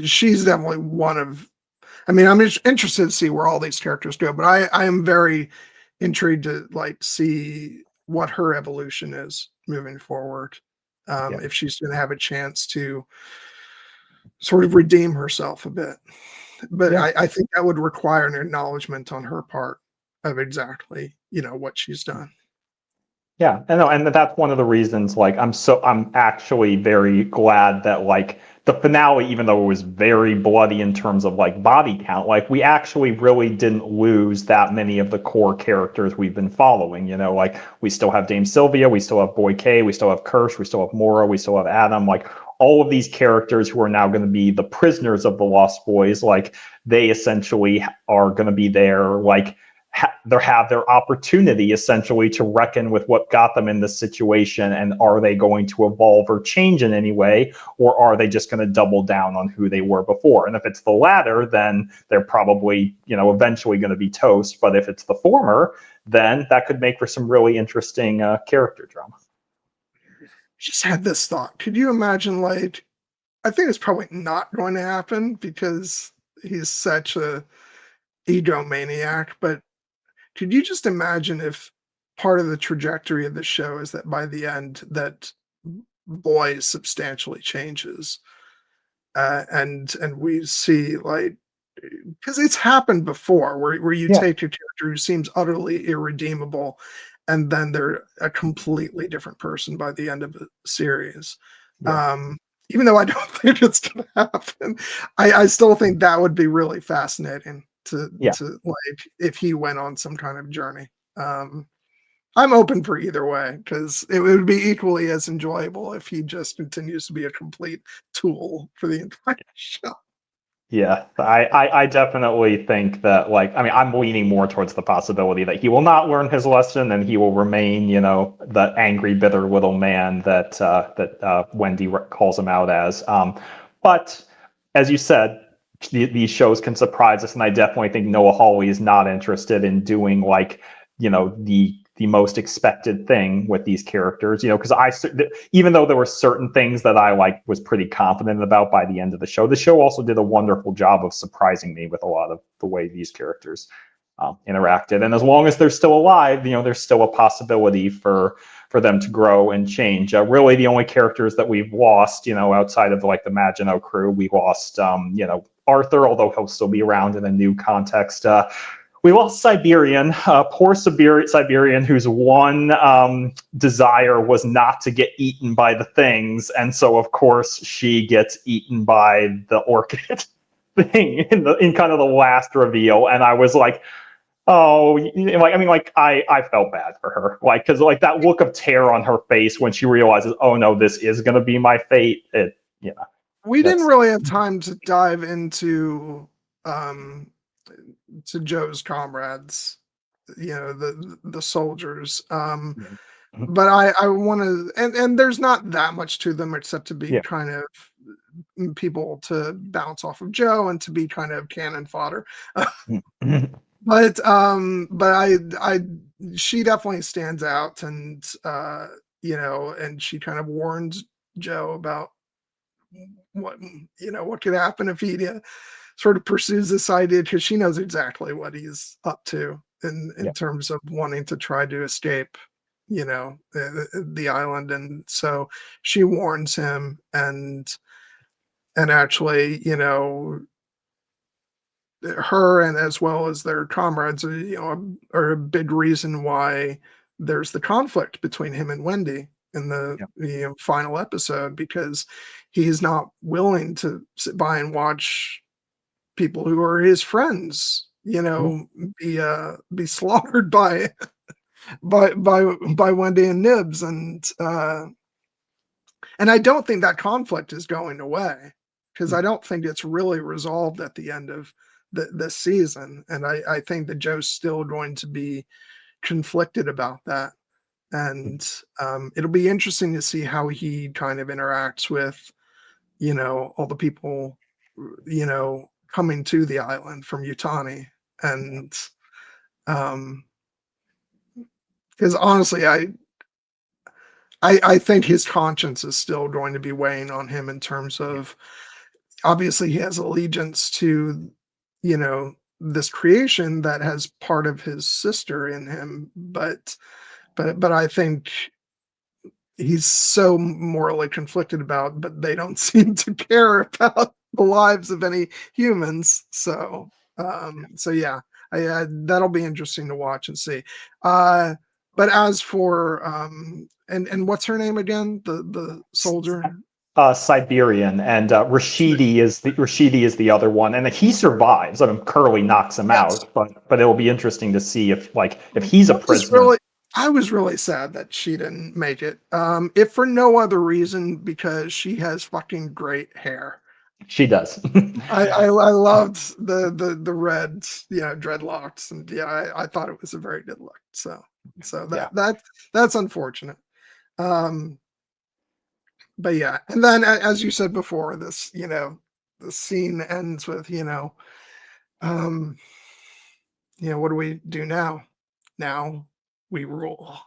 she's definitely one of. I mean, I'm interested to see where all these characters go, but I am very intrigued to like see what her evolution is moving forward. yeah, If she's going to have a chance to sort of redeem herself a bit, but yeah. I think that would require an acknowledgement on her part of exactly what she's done. Yeah, I know, and that's one of the reasons. Like, I'm actually very glad that like the finale, even though it was very bloody in terms of like body count, like we actually really didn't lose that many of the core characters we've been following. Like we still have Dame Sylvia, we still have Boy K, we still have Kirsch, we still have Mora, we still have Adam. Like all of these characters who are now going to be the prisoners of the Lost Boys, like they essentially are going to be there, like have their opportunity essentially to reckon with what got them in this situation, and are they going to evolve or change in any way, or are they just going to double down on who they were before? And if it's the latter, then they're probably eventually going to be toast. But if it's the former, then that could make for some really interesting character drama. Just had this thought. Could you imagine, like, I think it's probably not going to happen because he's such a egomaniac, but could you just imagine if part of the trajectory of the show is that by the end that Boy substantially changes, and we see like because it's happened before where you Yeah, take a character who seems utterly irredeemable and then they're a completely different person by the end of the series. yeah, Um, Even though I don't think it's going to happen, I still think that would be really fascinating yeah. to like if he went on some kind of journey. Um, I'm open for either way because it would be equally as enjoyable if he just continues to be a complete tool for the entire show. Yeah, I definitely think that, like, I mean, I'm leaning more towards the possibility that he will not learn his lesson and he will remain, the angry, bitter little man that Wendy calls him out as. But as you said, these shows can surprise us, and I definitely think Noah Hawley is not interested in doing, like, the most expected thing with these characters, because even though there were certain things that I like was pretty confident about by the end of the show also did a wonderful job of surprising me with a lot of the way these characters interacted. And as long as they're still alive, there's still a possibility for them to grow and change. Really, the only characters that we've lost, outside of like the Maginot crew, we lost, Arthur, although he'll still be around in a new context. We lost Siberian, poor Siberian, whose one desire was not to get eaten by the things, and so of course she gets eaten by the orchid thing in kind of the last reveal. And I was like, oh, I felt bad for her, like, because like that look of terror on her face when she realizes, oh no, this is going to be my fate. We didn't That's really have time to dive into um to Joe's comrades, the soldiers. But I want to, and there's not that much to them except to be yeah. kind of people to bounce off of Joe and to be kind of cannon fodder. But I she definitely stands out, and and she kind of warns Joe about what could happen if he sort of pursues this idea, because she knows exactly what he's up to in Yeah. terms of wanting to try to escape the island. And so she warns him, and actually, her, and as well as their comrades, are a big reason why there's the conflict between him and Wendy in the final episode, because he's not willing to sit by and watch people who are his friends, be slaughtered by Wendy and Nibs. And I don't think that conflict is going away, because I don't think it's really resolved at the end of this season. And I think that Joe's still going to be conflicted about that. And it'll be interesting to see how he kind of interacts with, all the people, coming to the island from Utani. And because honestly, I think his conscience is still going to be weighing on him, in terms of, obviously he has allegiance to, this creation that has part of his sister in him, but I think he's so morally conflicted about, but they don't seem to care about the lives of any humans. So yeah, that'll be interesting to watch and see. Uh, but as for and what's her name again? The soldier. Siberian, and Rashidi is the other one, and he survives. I mean, Curly knocks him Yes. out, but it'll be interesting to see if he's a prisoner. I was really sad that she didn't make it. If for no other reason, because she has fucking great hair. She does. I loved the red, dreadlocks, and I thought it was a very good look. So Yeah. that's unfortunate. Um, but yeah, and then as you said before, the scene ends with, um, what do we do now? Now we rule.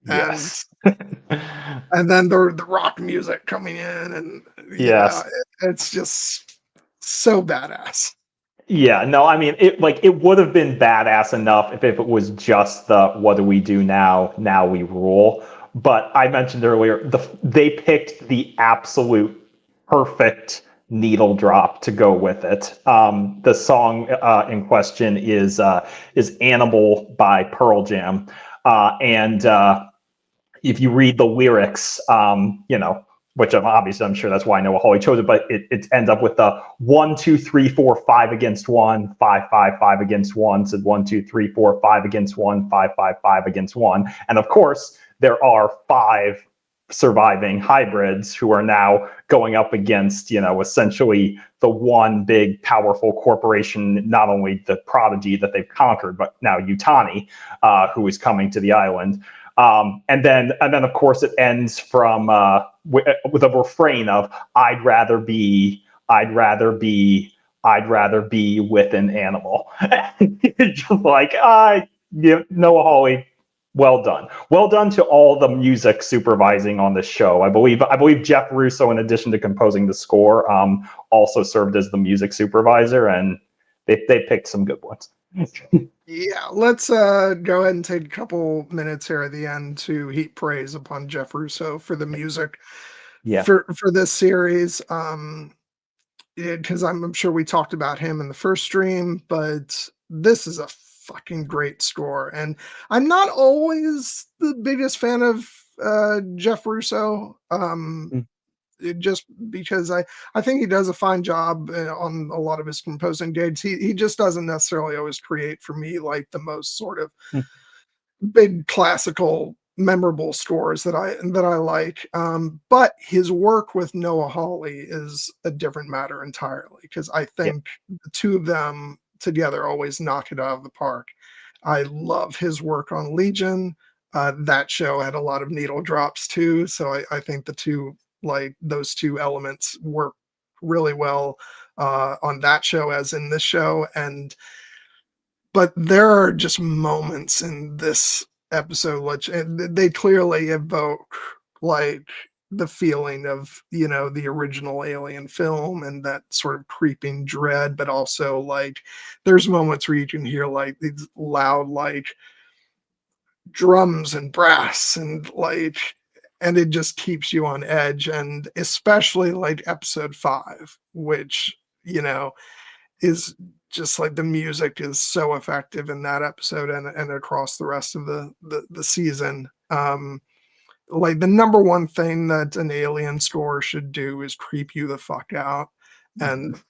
And Yes. and then the rock music coming in, and Yes. it's just so badass. Yeah, no, I mean, it would have been badass enough if it was just the what do we do now? Now we rule. But I mentioned earlier, they picked the absolute perfect needle drop to go with it. The song in question is "Animal" by Pearl Jam, and if you read the lyrics, which I'm sure that's why Noah Hawley chose it, but it ends up with the 1, 2, 3, 4, 5 against 1, 5, 5, 5 against 1, said 1, 2, 3, 4, 5 against 1, 5, 5, 5 against 1. And of course, there are 5 surviving hybrids who are now going up against, essentially the one big powerful corporation, not only the Prodigy that they've conquered, but now Yutani, who is coming to the island. And then of course it ends from with a refrain of I'd rather be with an animal. Just like Noah Hawley, well done to all the music supervising on the show. I believe Jeff Russo, in addition to composing the score, also served as the music supervisor, and they picked some good ones. Yeah, let's go ahead and take a couple minutes here at the end to heap praise upon Jeff Russo for the music for this series. Because I'm sure we talked about him in the first stream, but this is a fucking great score. And I'm not always the biggest fan of Jeff Russo. Just because I think he does a fine job on a lot of his composing gigs. He just doesn't necessarily always create for me like the most sort of big classical memorable scores that I like. But his work with Noah Hawley is a different matter entirely, because I think the two of them together always knock it out of the park. I love his work on Legion. That show had a lot of needle drops too, so I think those two elements work really well on that show as in this show. But there are just moments in this episode which they clearly evoke like the feeling of the original Alien film and that sort of creeping dread, but also like there's moments where you can hear like these loud like drums and brass and it just keeps you on edge. And especially like episode 5, which is just like the music is so effective in that episode and across the rest of the season. Like the number one thing that an Alien score should do is creep you the fuck out, and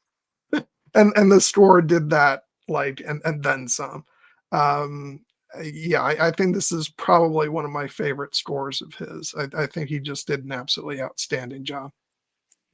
and the score did that, like, and then some. I think this is probably one of my favorite scores of his. I think he just did an absolutely outstanding job.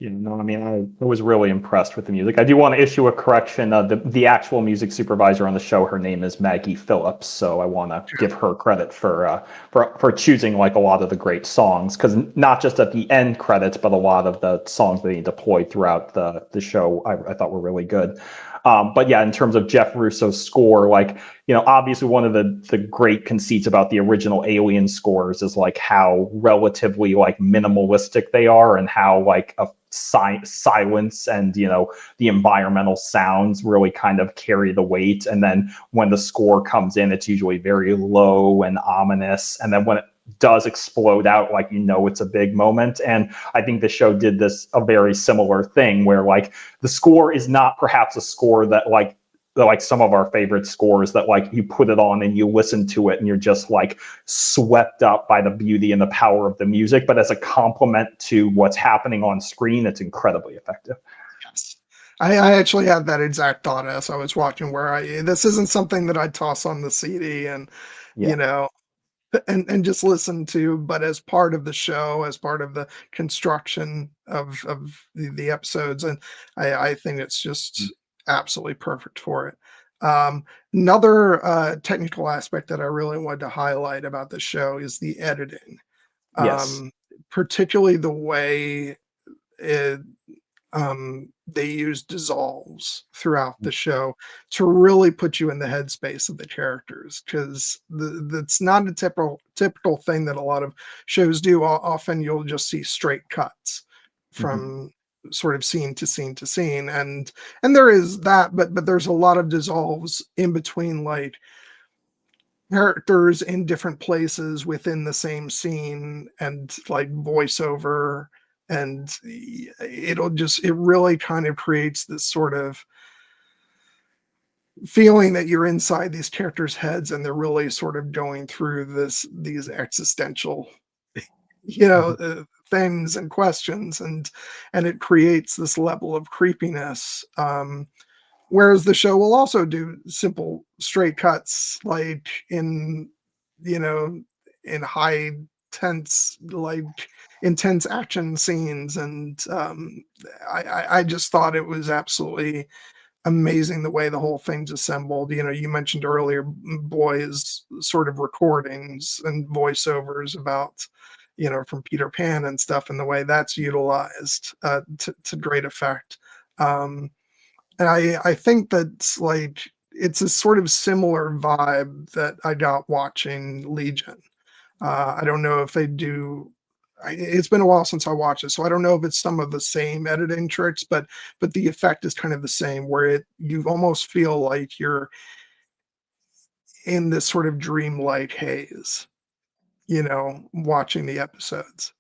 I was really impressed with the music. I do want to issue a correction. The actual music supervisor on the show, her name is Maggie Phillips, so I want to give her credit for choosing like a lot of the great songs, because not just at the end credits, but a lot of the songs that he deployed throughout the show I thought were really good. But yeah, in terms of Jeff Russo's score, like, obviously one of the great conceits about the original Alien scores is like how relatively like minimalistic they are, and how like a silence and the environmental sounds really kind of carry the weight. And then when the score comes in, it's usually very low and ominous, and then when it does explode out, like it's a big moment. And I think the show did a very similar thing, where like the score is not perhaps a score that like some of our favorite scores that like you put it on and you listen to it and you're just like swept up by the beauty and the power of the music, but as a complement to what's happening on screen, it's incredibly effective. Yes. I actually had that exact thought as I was watching, where this isn't something that I'd toss on the CD and and just listen to, but as part of the show, as part of the construction of the episodes. And I think it's just absolutely perfect for it. Another technical aspect that I really wanted to highlight about the show is the editing. Yes. Particularly the way it, they use dissolves throughout the show to really put you in the headspace of the characters, because that's not a typical thing that a lot of shows do. Often you'll just see straight cuts from sort of scene to scene to scene, and there is that, but there's a lot of dissolves in between, like characters in different places within the same scene, and like voiceover, and it really kind of creates this sort of feeling that you're inside these characters' heads and they're really sort of going through these existential things and questions, and it creates this level of creepiness. Whereas the show will also do simple straight cuts, like in in high tense, like intense action scenes, and I just thought it was absolutely amazing the way the whole thing's assembled. You know, you mentioned earlier Boy's sort of recordings and voiceovers about, you know, from Peter Pan and stuff, and the way that's utilized to great effect. Um, and I think that's like it's a sort of similar vibe that I got watching Legion. I don't know if they do. It's been a while since I watched it, so I don't know if it's some of the same editing tricks, but the effect is kind of the same, where you almost feel like you're in this sort of dreamlike haze, you know, watching the episodes.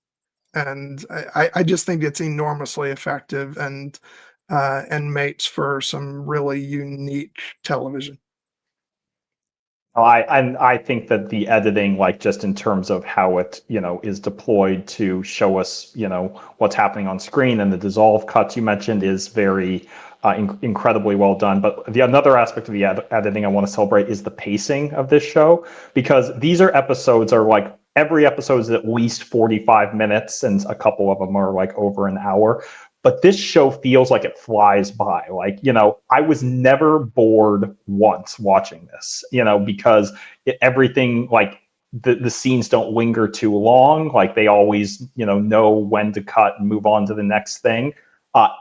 And I just think it's enormously effective and makes for some really unique television. I think that the editing, like just in terms of how it, is deployed to show us, what's happening on screen, and the dissolve cuts you mentioned is very incredibly well done. But another aspect of the editing I want to celebrate is the pacing of this show, because these episodes are like every episode is at least 45 minutes, and a couple of them are like over an hour. But this show feels like it flies by. Like, I was never bored once watching this, because everything, like, the scenes don't linger too long. Like, they always, know when to cut and move on to the next thing.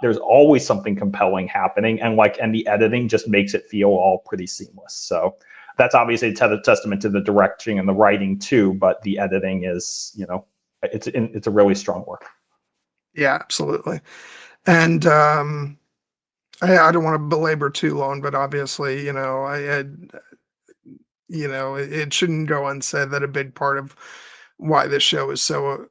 There's always something compelling happening, and the editing just makes it feel all pretty seamless. So that's obviously a testament to the directing and the writing too, but the editing is, it's a really strong work. Yeah, absolutely. And I don't want to belabor too long, but obviously, you know, I had, you know, it shouldn't go unsaid that a big part of why this show is so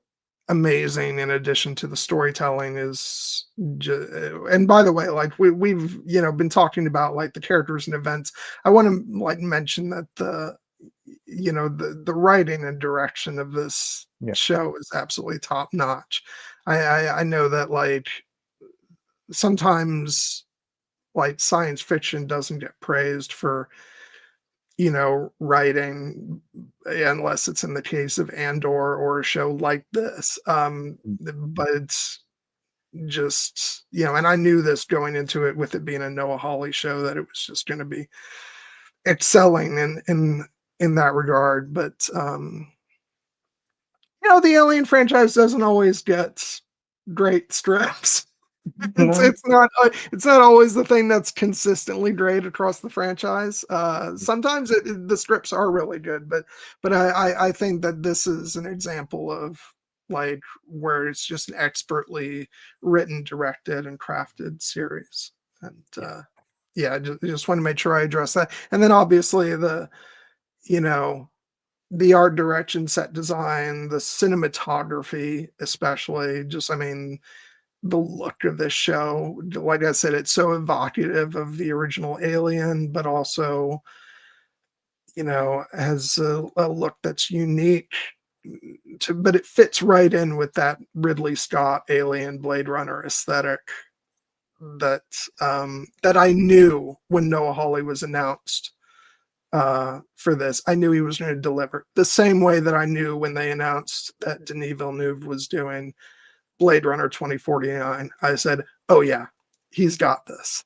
amazing, in addition to the storytelling, is and by the way, like we've, you know, been talking about like the characters and events. I want to like mention that you know, the writing and direction of this Yeah. show is absolutely top notch. I know that like sometimes like science fiction doesn't get praised for, you know, writing, unless it's in the case of Andor or a show like this. But it's just, you know, and I knew this going into it, with it being a Noah Hawley show, that it was just going to be excelling in that regard. But you know, the Alien franchise doesn't always get great strips. No. It's not always the thing that's consistently great across the franchise. Sometimes the scripts are really good, but I think that this is an example of like where it's just an expertly written, directed, and crafted series. And yeah, just want to make sure I address that. And then obviously you know, the art direction, set design, the cinematography, especially. Just, I mean, the look of this show, like I said, it's so evocative of the original Alien, but also, you know, has a look that's unique but it fits right in with that Ridley Scott Alien Blade Runner aesthetic that that I knew when Noah Hawley was announced for this. I knew he was going to deliver the same way that I knew when they announced that Denis Villeneuve was doing Blade Runner 2049. I said, "Oh yeah, he's got this."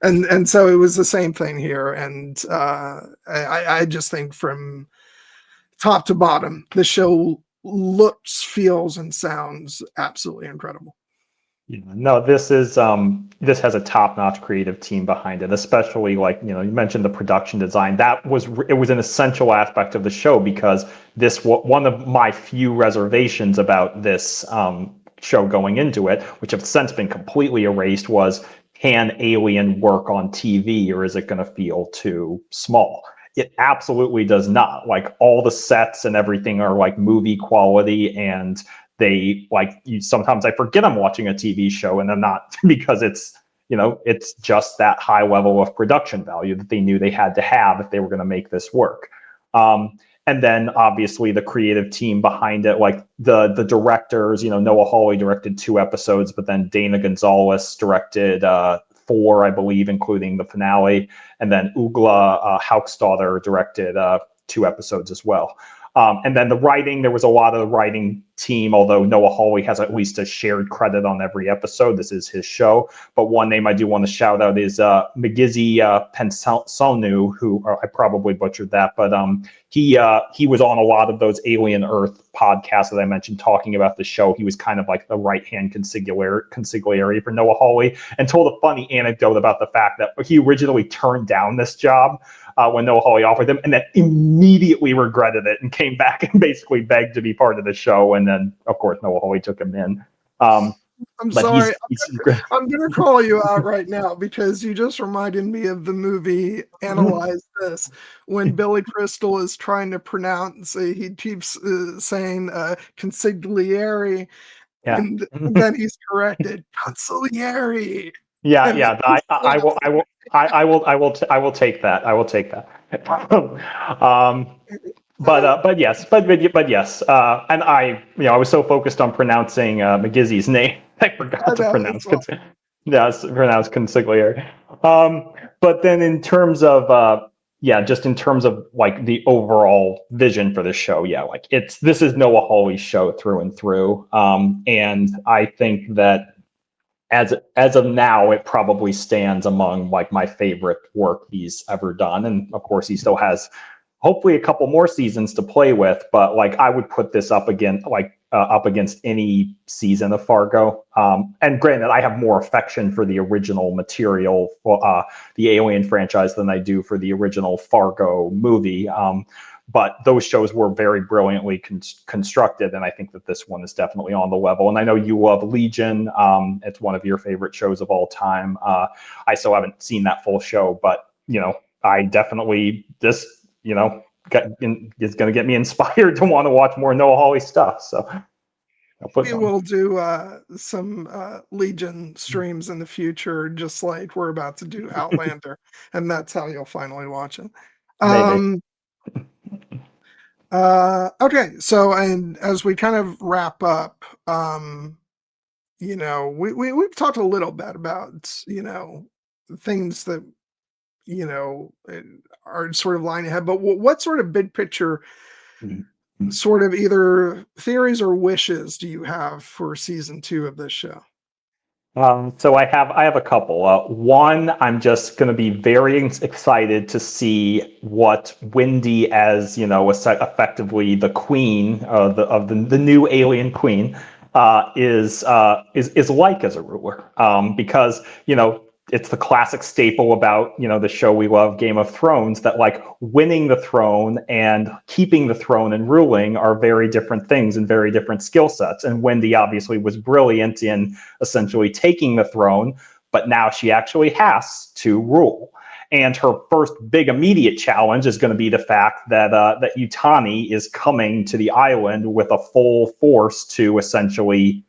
And so it was the same thing here. And I just think from top to bottom, the show looks, feels, and sounds absolutely incredible. Yeah, no, this has a top-notch creative team behind it, especially like, you mentioned the production design. It was an essential aspect of the show, because one of my few reservations about this show going into it, which have since been completely erased, was, can Alien work on TV, or is it going to feel too small? It absolutely does not. Like, all the sets and everything are like movie quality, and sometimes I forget I'm watching a TV show, and I'm not, because it's just that high level of production value that they knew they had to have if they were going to make this work. And then obviously the creative team behind it, like the directors, Noah Hawley directed 2 episodes, but then Dana Gonzalez directed 4, I believe, including the finale. And then Ugla Haukstadter directed 2 episodes as well. And then the writing, there was a lot of the writing team, although Noah Hawley has at least a shared credit on every episode. This is his show. But one name I do want to shout out is Mgizi Pensonu, who I probably butchered that, but he was on a lot of those Alien Earth podcasts that I mentioned talking about the show. He was kind of like the right-hand consigliere for Noah Hawley, and told a funny anecdote about the fact that he originally turned down this job when Noah Hawley offered him, and then immediately regretted it and came back and basically begged to be part of the show. And then, of course, Noah Hawley took him in. I'm sorry. I'm going to call you out right now because you just reminded me of the movie Analyze This, when Billy Crystal is trying to pronounce, he keeps saying consigliere, and then he's corrected, consigliere. Yeah. I will take that. I will take that. But yes. And I was so focused on pronouncing McGizzy's name, I forgot to pronounce consigliere. But then in terms of just in terms of like the overall vision for the show, like this is Noah Hawley's show through and through. And I think that as of now, it probably stands among like my favorite work he's ever done. And of course, he still has hopefully a couple more seasons to play with. But like I would put this up against any season of Fargo. And granted, I have more affection for the original material, the Alien franchise, than I do for the original Fargo movie. But those shows were very brilliantly constructed, and I think that this one is definitely on the level. And I know you love Legion. It's one of your favorite shows of all time. I still haven't seen that full show, but I definitely is going to get me inspired to want to watch more Noah Hawley stuff. So we will do some Legion streams in the future, just like we're about to do Outlander, and that's how you'll finally watch it. Maybe. Okay, so and as we kind of wrap up, we've talked a little bit about things that are sort of lying ahead, but what sort of big picture sort of either theories or wishes do you have for season 2 of this show? So I have a couple. One, I'm just going to be very excited to see what Wendy, as effectively the queen of the new alien queen, is like as a ruler. Because it's the classic staple about the show we love, Game of Thrones, that like winning the throne and keeping the throne and ruling are very different things and very different skill sets. And Wendy obviously was brilliant in essentially taking the throne, but now she actually has to rule. And her first big immediate challenge is going to be the fact that that Yutani is coming to the island with a full force to essentially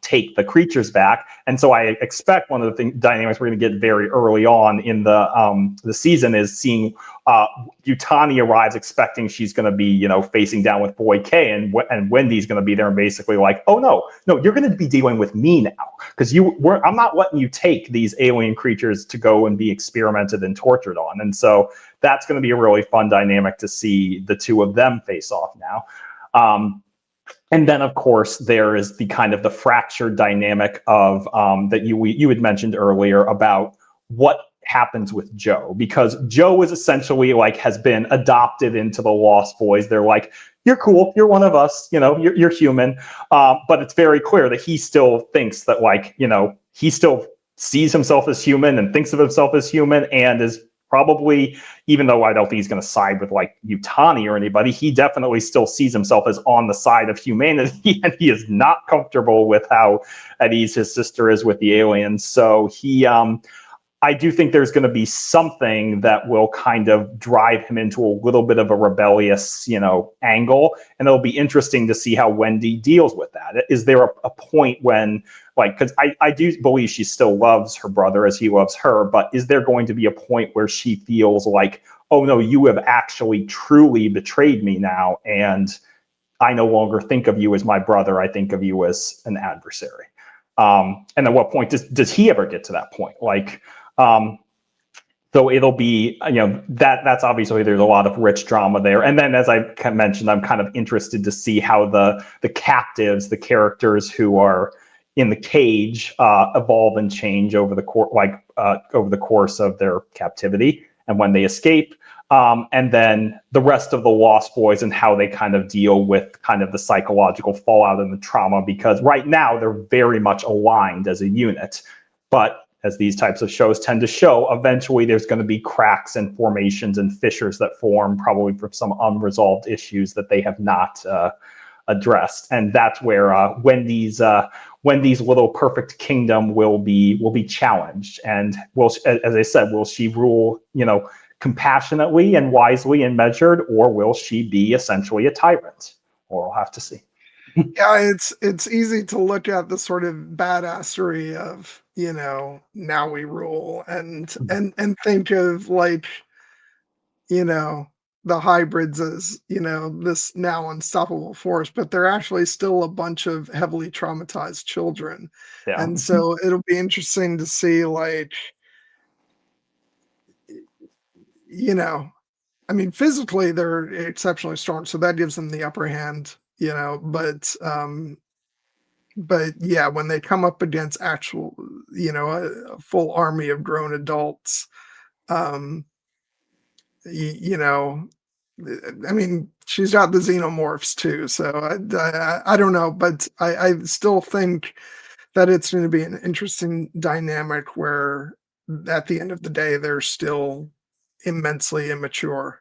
take the creatures back. And so I expect one of the dynamics we're going to get very early on in the season is seeing Yutani arrives expecting she's going to be facing down with Boy K, and Wendy's going to be there and basically like, oh no, you're going to be dealing with me now, because I'm not letting you take these alien creatures to go and be experimented and tortured on. And so that's going to be a really fun dynamic to see the two of them face off now. And then, of course, there is the kind of the fractured dynamic of that you had mentioned earlier about what happens with Joe, because Joe is essentially like has been adopted into the Lost Boys. They're like, you're cool, you're one of us, you're human. But it's very clear that he still thinks that he still sees himself as human and thinks of himself as human, and is probably, even though I don't think he's going to side with like Yutani or anybody, he definitely still sees himself as on the side of humanity, and he is not comfortable with how at ease his sister is with the aliens. So I do think there's going to be something that will kind of drive him into a little bit of a rebellious, angle. And it'll be interesting to see how Wendy deals with that. Is there a point when, because I do believe she still loves her brother as he loves her, but is there going to be a point where she feels like, oh no, you have actually truly betrayed me now, and I no longer think of you as my brother, I think of you as an adversary. And at what point does he ever get to that point? So it'll be, that's obviously there's a lot of rich drama there. And then, as I mentioned, I'm kind of interested to see how the captives, the characters who are in the cage, evolve and change over the course of their captivity and when they escape. And then the rest of the Lost Boys and how they kind of deal with kind of the psychological fallout and the trauma, because right now they're very much aligned as a unit. But as these types of shows tend to show, eventually there's going to be cracks and formations and fissures that form, probably from some unresolved issues that they have not addressed. And that's where Wendy's little perfect kingdom will be challenged. And as I said, will she rule, compassionately and wisely and measured, or will she be essentially a tyrant? Or we'll have to see. Yeah, it's easy to look at the sort of badassery of, now we rule, and think of, like, the hybrids as, this now unstoppable force, but they're actually still a bunch of heavily traumatized children. Yeah. And so it'll be interesting to see, like, I mean, physically they're exceptionally strong, so that gives them the upper hand, but yeah, when they come up against actual, a full army of grown adults, um, you know, I mean, she's got the xenomorphs too, so I don't know, but I still think that it's going to be an interesting dynamic where, at the end of the day, they're still immensely immature,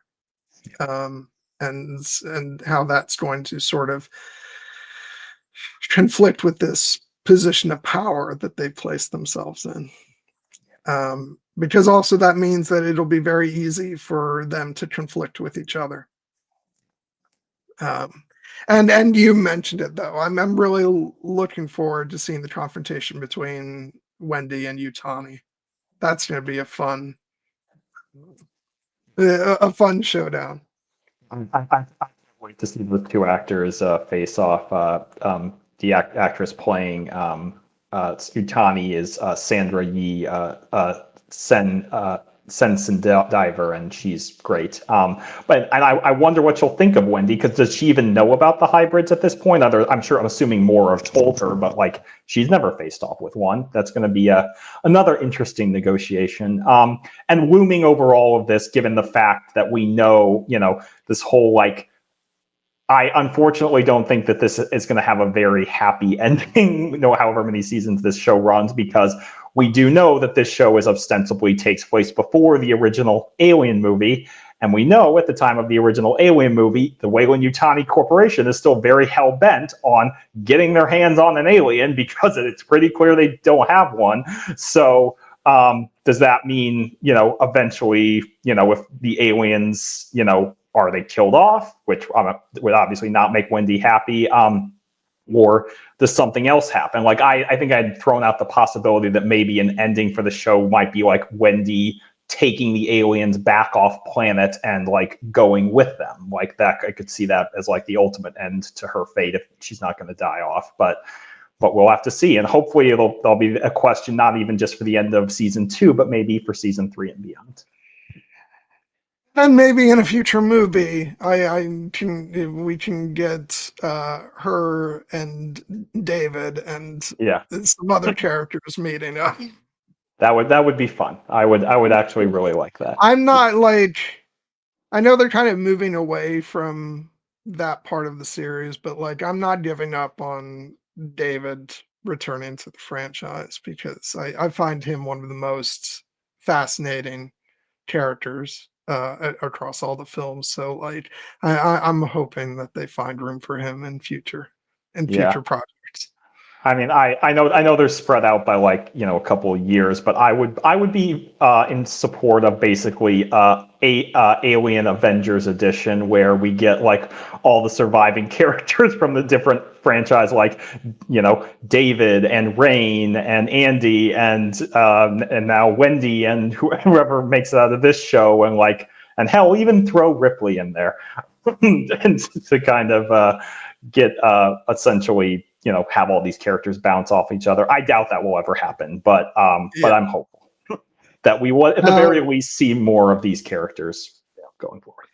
and how that's going to sort of conflict with this position of power that they've placed themselves in. Because also that means that it'll be very easy for them to conflict with each other. Um, and you mentioned it though. I'm really looking forward to seeing the confrontation between Wendy and Utani. That's going to be a fun showdown. I can't wait to see the two actors face off. The actress playing Utani is Sandra Yee Sensendiver, and she's great. But I wonder what she'll think of Wendy, because does she even know about the hybrids at this point? I'm assuming more have told her, but like she's never faced off with one. That's going to be another interesting negotiation. And looming over all of this, given the fact that we know, this whole I unfortunately don't think that this is going to have a very happy ending, however many seasons this show runs, because we do know that this show ostensibly takes place before the original Alien movie. And we know at the time of the original Alien movie, the Weyland-Yutani Corporation is still very hell-bent on getting their hands on an alien, because it's pretty clear they don't have one. So does that mean, eventually, if the aliens, are they killed off, which would obviously not make Wendy happy, or does something else happen? Like, I think I'd thrown out the possibility that maybe an ending for the show might be like Wendy taking the aliens back off planet and like going with them. Like that, I could see that as like the ultimate end to her fate if she's not going to die off. But we'll have to see. And hopefully there'll be a question, not even just for the end of season 2, but maybe for season 3 and beyond. And maybe in a future movie, we can get her and David and some other characters meeting up. That would be fun. I would actually really like that. I'm not like, I know they're kind of moving away from that part of the series, but like I'm not giving up on David returning to the franchise, because I find him one of the most fascinating characters across all the films. So like I'm hoping that they find room for him in future projects. I mean, I know they're spread out by a couple of years, but I would be in support of basically Alien Avengers edition, where we get like all the surviving characters from the different franchise, like David and Rain and Andy and now Wendy and whoever makes it out of this show, and hell, even throw Ripley in there and to kind of get essentially have all these characters bounce off each other. I doubt that will ever happen, but I'm hopeful. that we will, at the very least, see more of these characters going forward.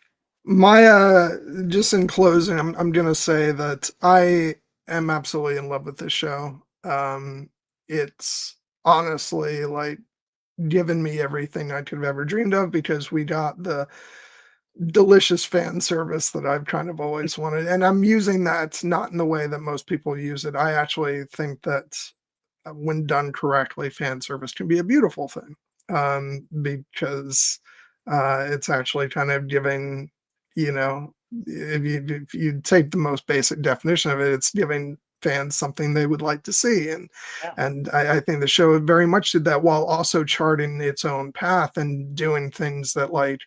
My just in closing, I'm gonna say that I am absolutely in love with this show. It's honestly like given me everything I could have ever dreamed of because we got the delicious fan service that I've kind of always wanted. And I'm using that not in the way that most people use it. I actually think that when done correctly, fan service can be a beautiful thing because it's actually kind of giving, you know, if you take the most basic definition of it, it's giving fans something they would like to see. And I think the show very much did that while also charting its own path and doing things that like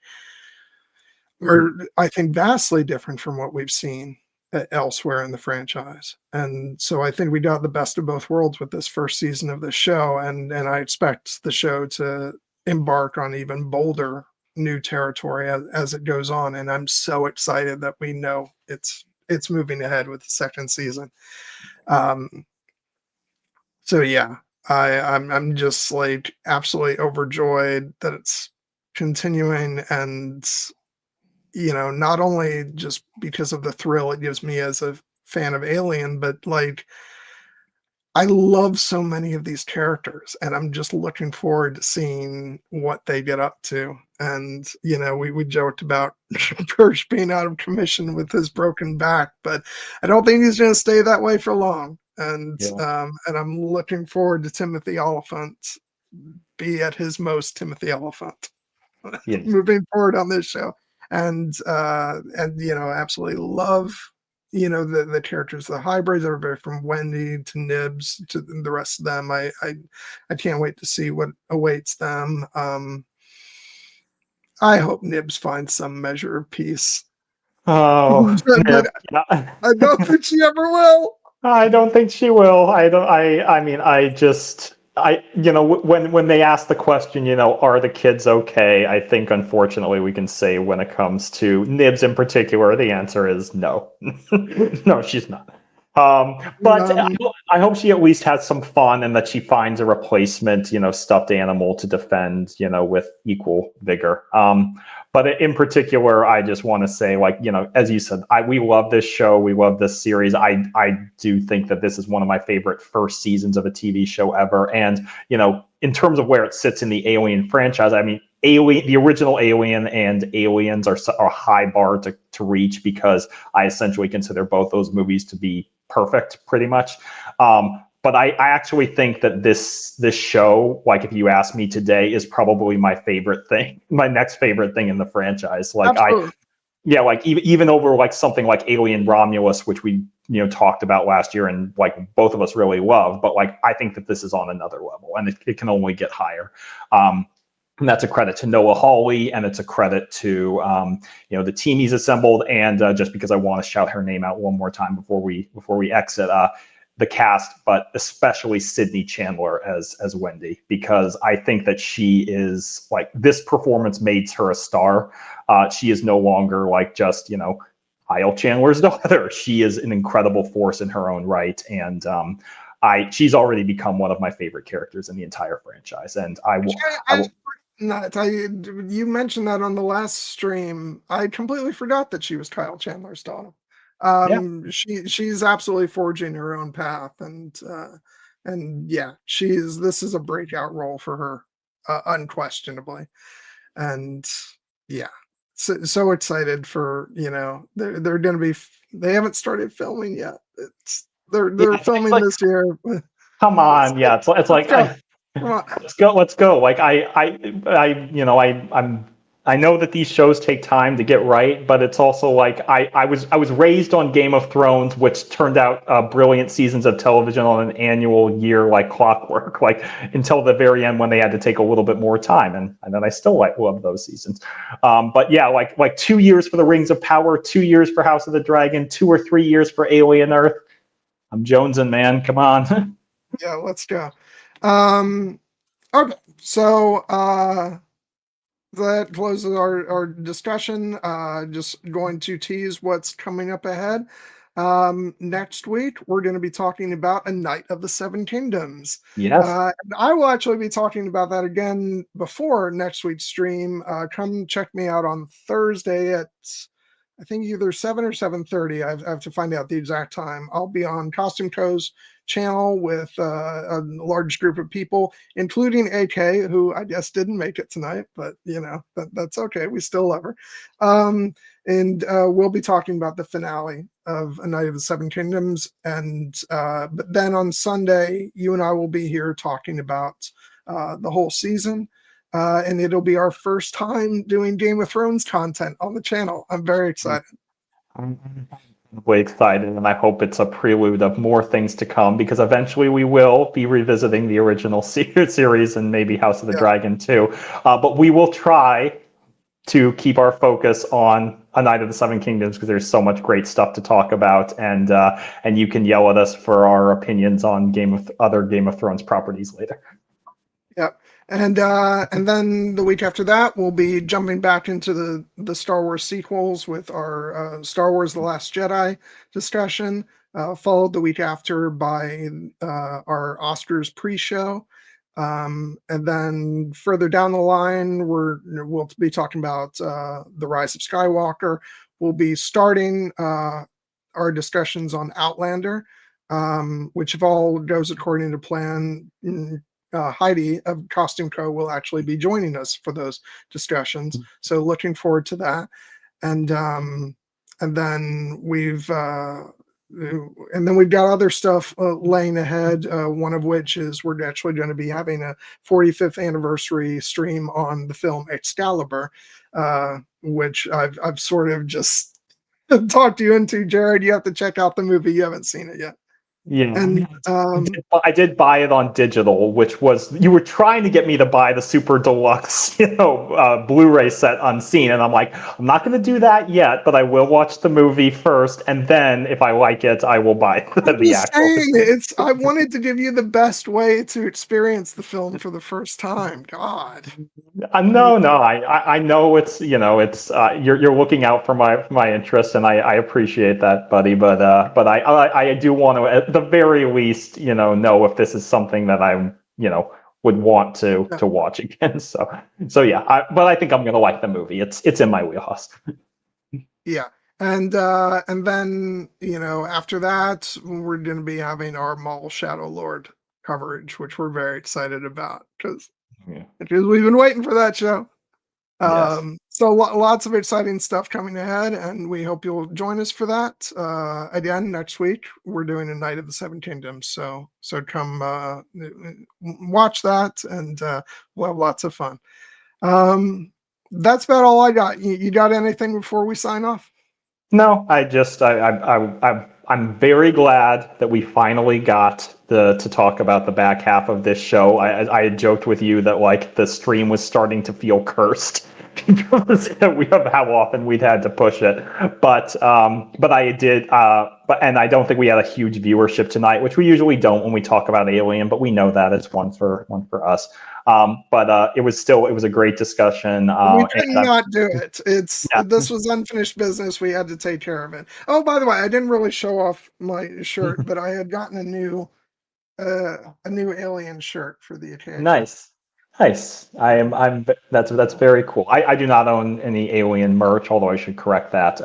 are, I think, vastly different from what we've seen elsewhere in the franchise. And so I think we got the best of both worlds with this first season of the show, and I expect the show to embark on even bolder new territory as it goes on. And I'm so excited that we know it's moving ahead with the second season. Um, so yeah, I'm just like absolutely overjoyed that it's continuing and not only just because of the thrill it gives me as a fan of Alien, but like I love so many of these characters and I'm just looking forward to seeing what they get up to. And, we joked about Kirsch being out of commission with his broken back, but I don't think he's going to stay that way for long. And I'm looking forward to Timothy Olyphant be at his most Timothy Olyphant. Yes. Moving forward on this show. And absolutely love the characters, the hybrids are from Wendy to Nibs to the rest of them. I can't wait to see what awaits them. I hope Nibs finds some measure of peace. Oh, But yeah. I don't think she ever will. I don't think she will. I don't. I mean, I just. When they ask the question, are the kids okay? I think, unfortunately, we can say when it comes to Nibs in particular, the answer is no. No, she's not. But I hope she at least has some fun and that she finds a replacement, stuffed animal to defend, with equal vigor. But in particular, I just want to say, like, as you said, we love this show. We love this series. I do think that this is one of my favorite first seasons of a TV show ever. And, in terms of where it sits in the Alien franchise, I mean, the original Alien and Aliens are a high bar to reach because I essentially consider both those movies to be perfect, pretty much. But I actually think that this show, like if you ask me today, is probably my favorite thing, my next favorite thing in the franchise. Like Absolutely. like even over like something like Alien Romulus, which we talked about last year and like both of us really love. But like I think that this is on another level, and it can only get higher. And that's a credit to Noah Hawley, and it's a credit to the team he's assembled. And just because I want to shout her name out one more time before we exit, the cast, but especially Sydney Chandler as Wendy, because I think that she is like this performance makes her a star. She is no longer like just Kyle Chandler's daughter. She is an incredible force in her own right, and she's already become one of my favorite characters in the entire franchise. And I will. You mentioned that on the last stream. I completely forgot that she was Kyle Chandler's daughter. She's absolutely forging her own path, and yeah, this is a breakout role for her, unquestionably. And yeah, so excited for they're going to be. They haven't started filming yet. They're filming like, this year. Come on, yeah, it's like let's go. Like I know that these shows take time to get right, but it's also like I was raised on Game of Thrones, which turned out brilliant seasons of television on an annual year like clockwork, like until the very end when they had to take a little bit more time, and then I still love those seasons. But yeah, like 2 years for the Rings of Power, 2 years for House of the Dragon, 2 or 3 years for Alien Earth. I'm jonesing, man. Come on. Yeah, let's go. Okay, so that closes our discussion. Just going to tease what's coming up ahead. Next week, we're going to be talking about A Knight of the Seven Kingdoms. Yes. And I will actually be talking about that again before next week's stream. Come check me out on Thursday at, I think, either 7 or 7:30. I have to find out the exact time. I'll be on Costume Co's channel with a large group of people, including AK, who I guess didn't make it tonight, but that's okay. We still love her. And we'll be talking about the finale of A Knight of the Seven Kingdoms. And but then on Sunday, you and I will be here talking about the whole season. And it'll be our first time doing Game of Thrones content on the channel. I'm very excited. I'm way excited, and I hope it's a prelude of more things to come, because eventually we will be revisiting the original series and maybe House of the Dragon too. But we will try to keep our focus on A Knight of the Seven Kingdoms, because there's so much great stuff to talk about, and you can yell at us for our opinions on other Game of Thrones properties later. Yep. And then the week after that, we'll be jumping back into the Star Wars sequels with our Star Wars The Last Jedi discussion, followed the week after by our Oscars pre-show. And then further down the line, we'll be talking about The Rise of Skywalker. We'll be starting our discussions on Outlander, which, if all goes according to plan, Heidi of Costume Co. will actually be joining us for those discussions. So looking forward to that. And then we've got other stuff laying ahead. One of which is we're actually going to be having a 45th anniversary stream on the film Excalibur, which I've sort of just talked you into. Jared, you have to check out the movie. You haven't seen it yet. Yeah, and I did buy it on digital, which was, you were trying to get me to buy the super deluxe, Blu-ray set unseen, and I'm like, I'm not going to do that yet, but I will watch the movie first, and then if I like it, I will buy the actual. I wanted to give you the best way to experience the film for the first time. God. No, I know it's you're looking out for my interests, and I appreciate that, buddy. But I do want to, at the very least, know if this is something that I would want to watch again. So yeah, but I think I'm gonna like the movie. It's in my wheelhouse. Yeah. And then after that, we're going to be having our Maul Shadow Lord coverage, which we're very excited about because we've been waiting for that show. Yes. So lots of exciting stuff coming ahead, and we hope you'll join us for that. Again, next week we're doing A Knight of the Seven Kingdoms, so come watch that, and we'll have lots of fun. That's about all I got. You got anything before we sign off? No, I'm very glad that we finally got to talk about the back half of this show. I had joked with you that the stream was starting to feel cursed because of how often we'd had to push it. But I did. And I don't think we had a huge viewership tonight, which we usually don't when we talk about Alien. But we know that it's one for us. But it was a great discussion. We could not do it. This was unfinished business. We had to take care of it. Oh, by the way, I didn't really show off my shirt, but I had gotten a new Alien shirt for the occasion. Nice. That's very cool. I do not own any Alien merch, although I should correct that.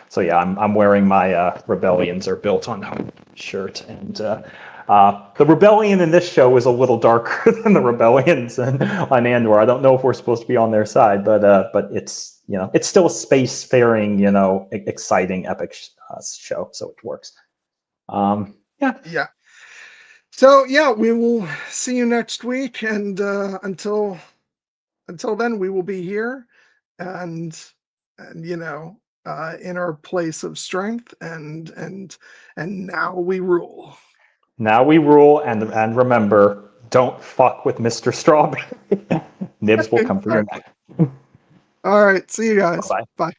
So yeah, I'm wearing my Rebellions Are Built on Hope shirt, and the Rebellion in this show is a little darker than the Rebellions on Andor. I don't know if we're supposed to be on their side, but it's it's still a spacefaring, exciting, epic show, so it works. Yeah. So yeah, we will see you next week, and until then, we will be here, and in our place of strength, and now we rule. Now we rule, and remember, don't fuck with Mr. Strawberry. Nibs will come for your neck. All right, see you guys. Bye. Bye.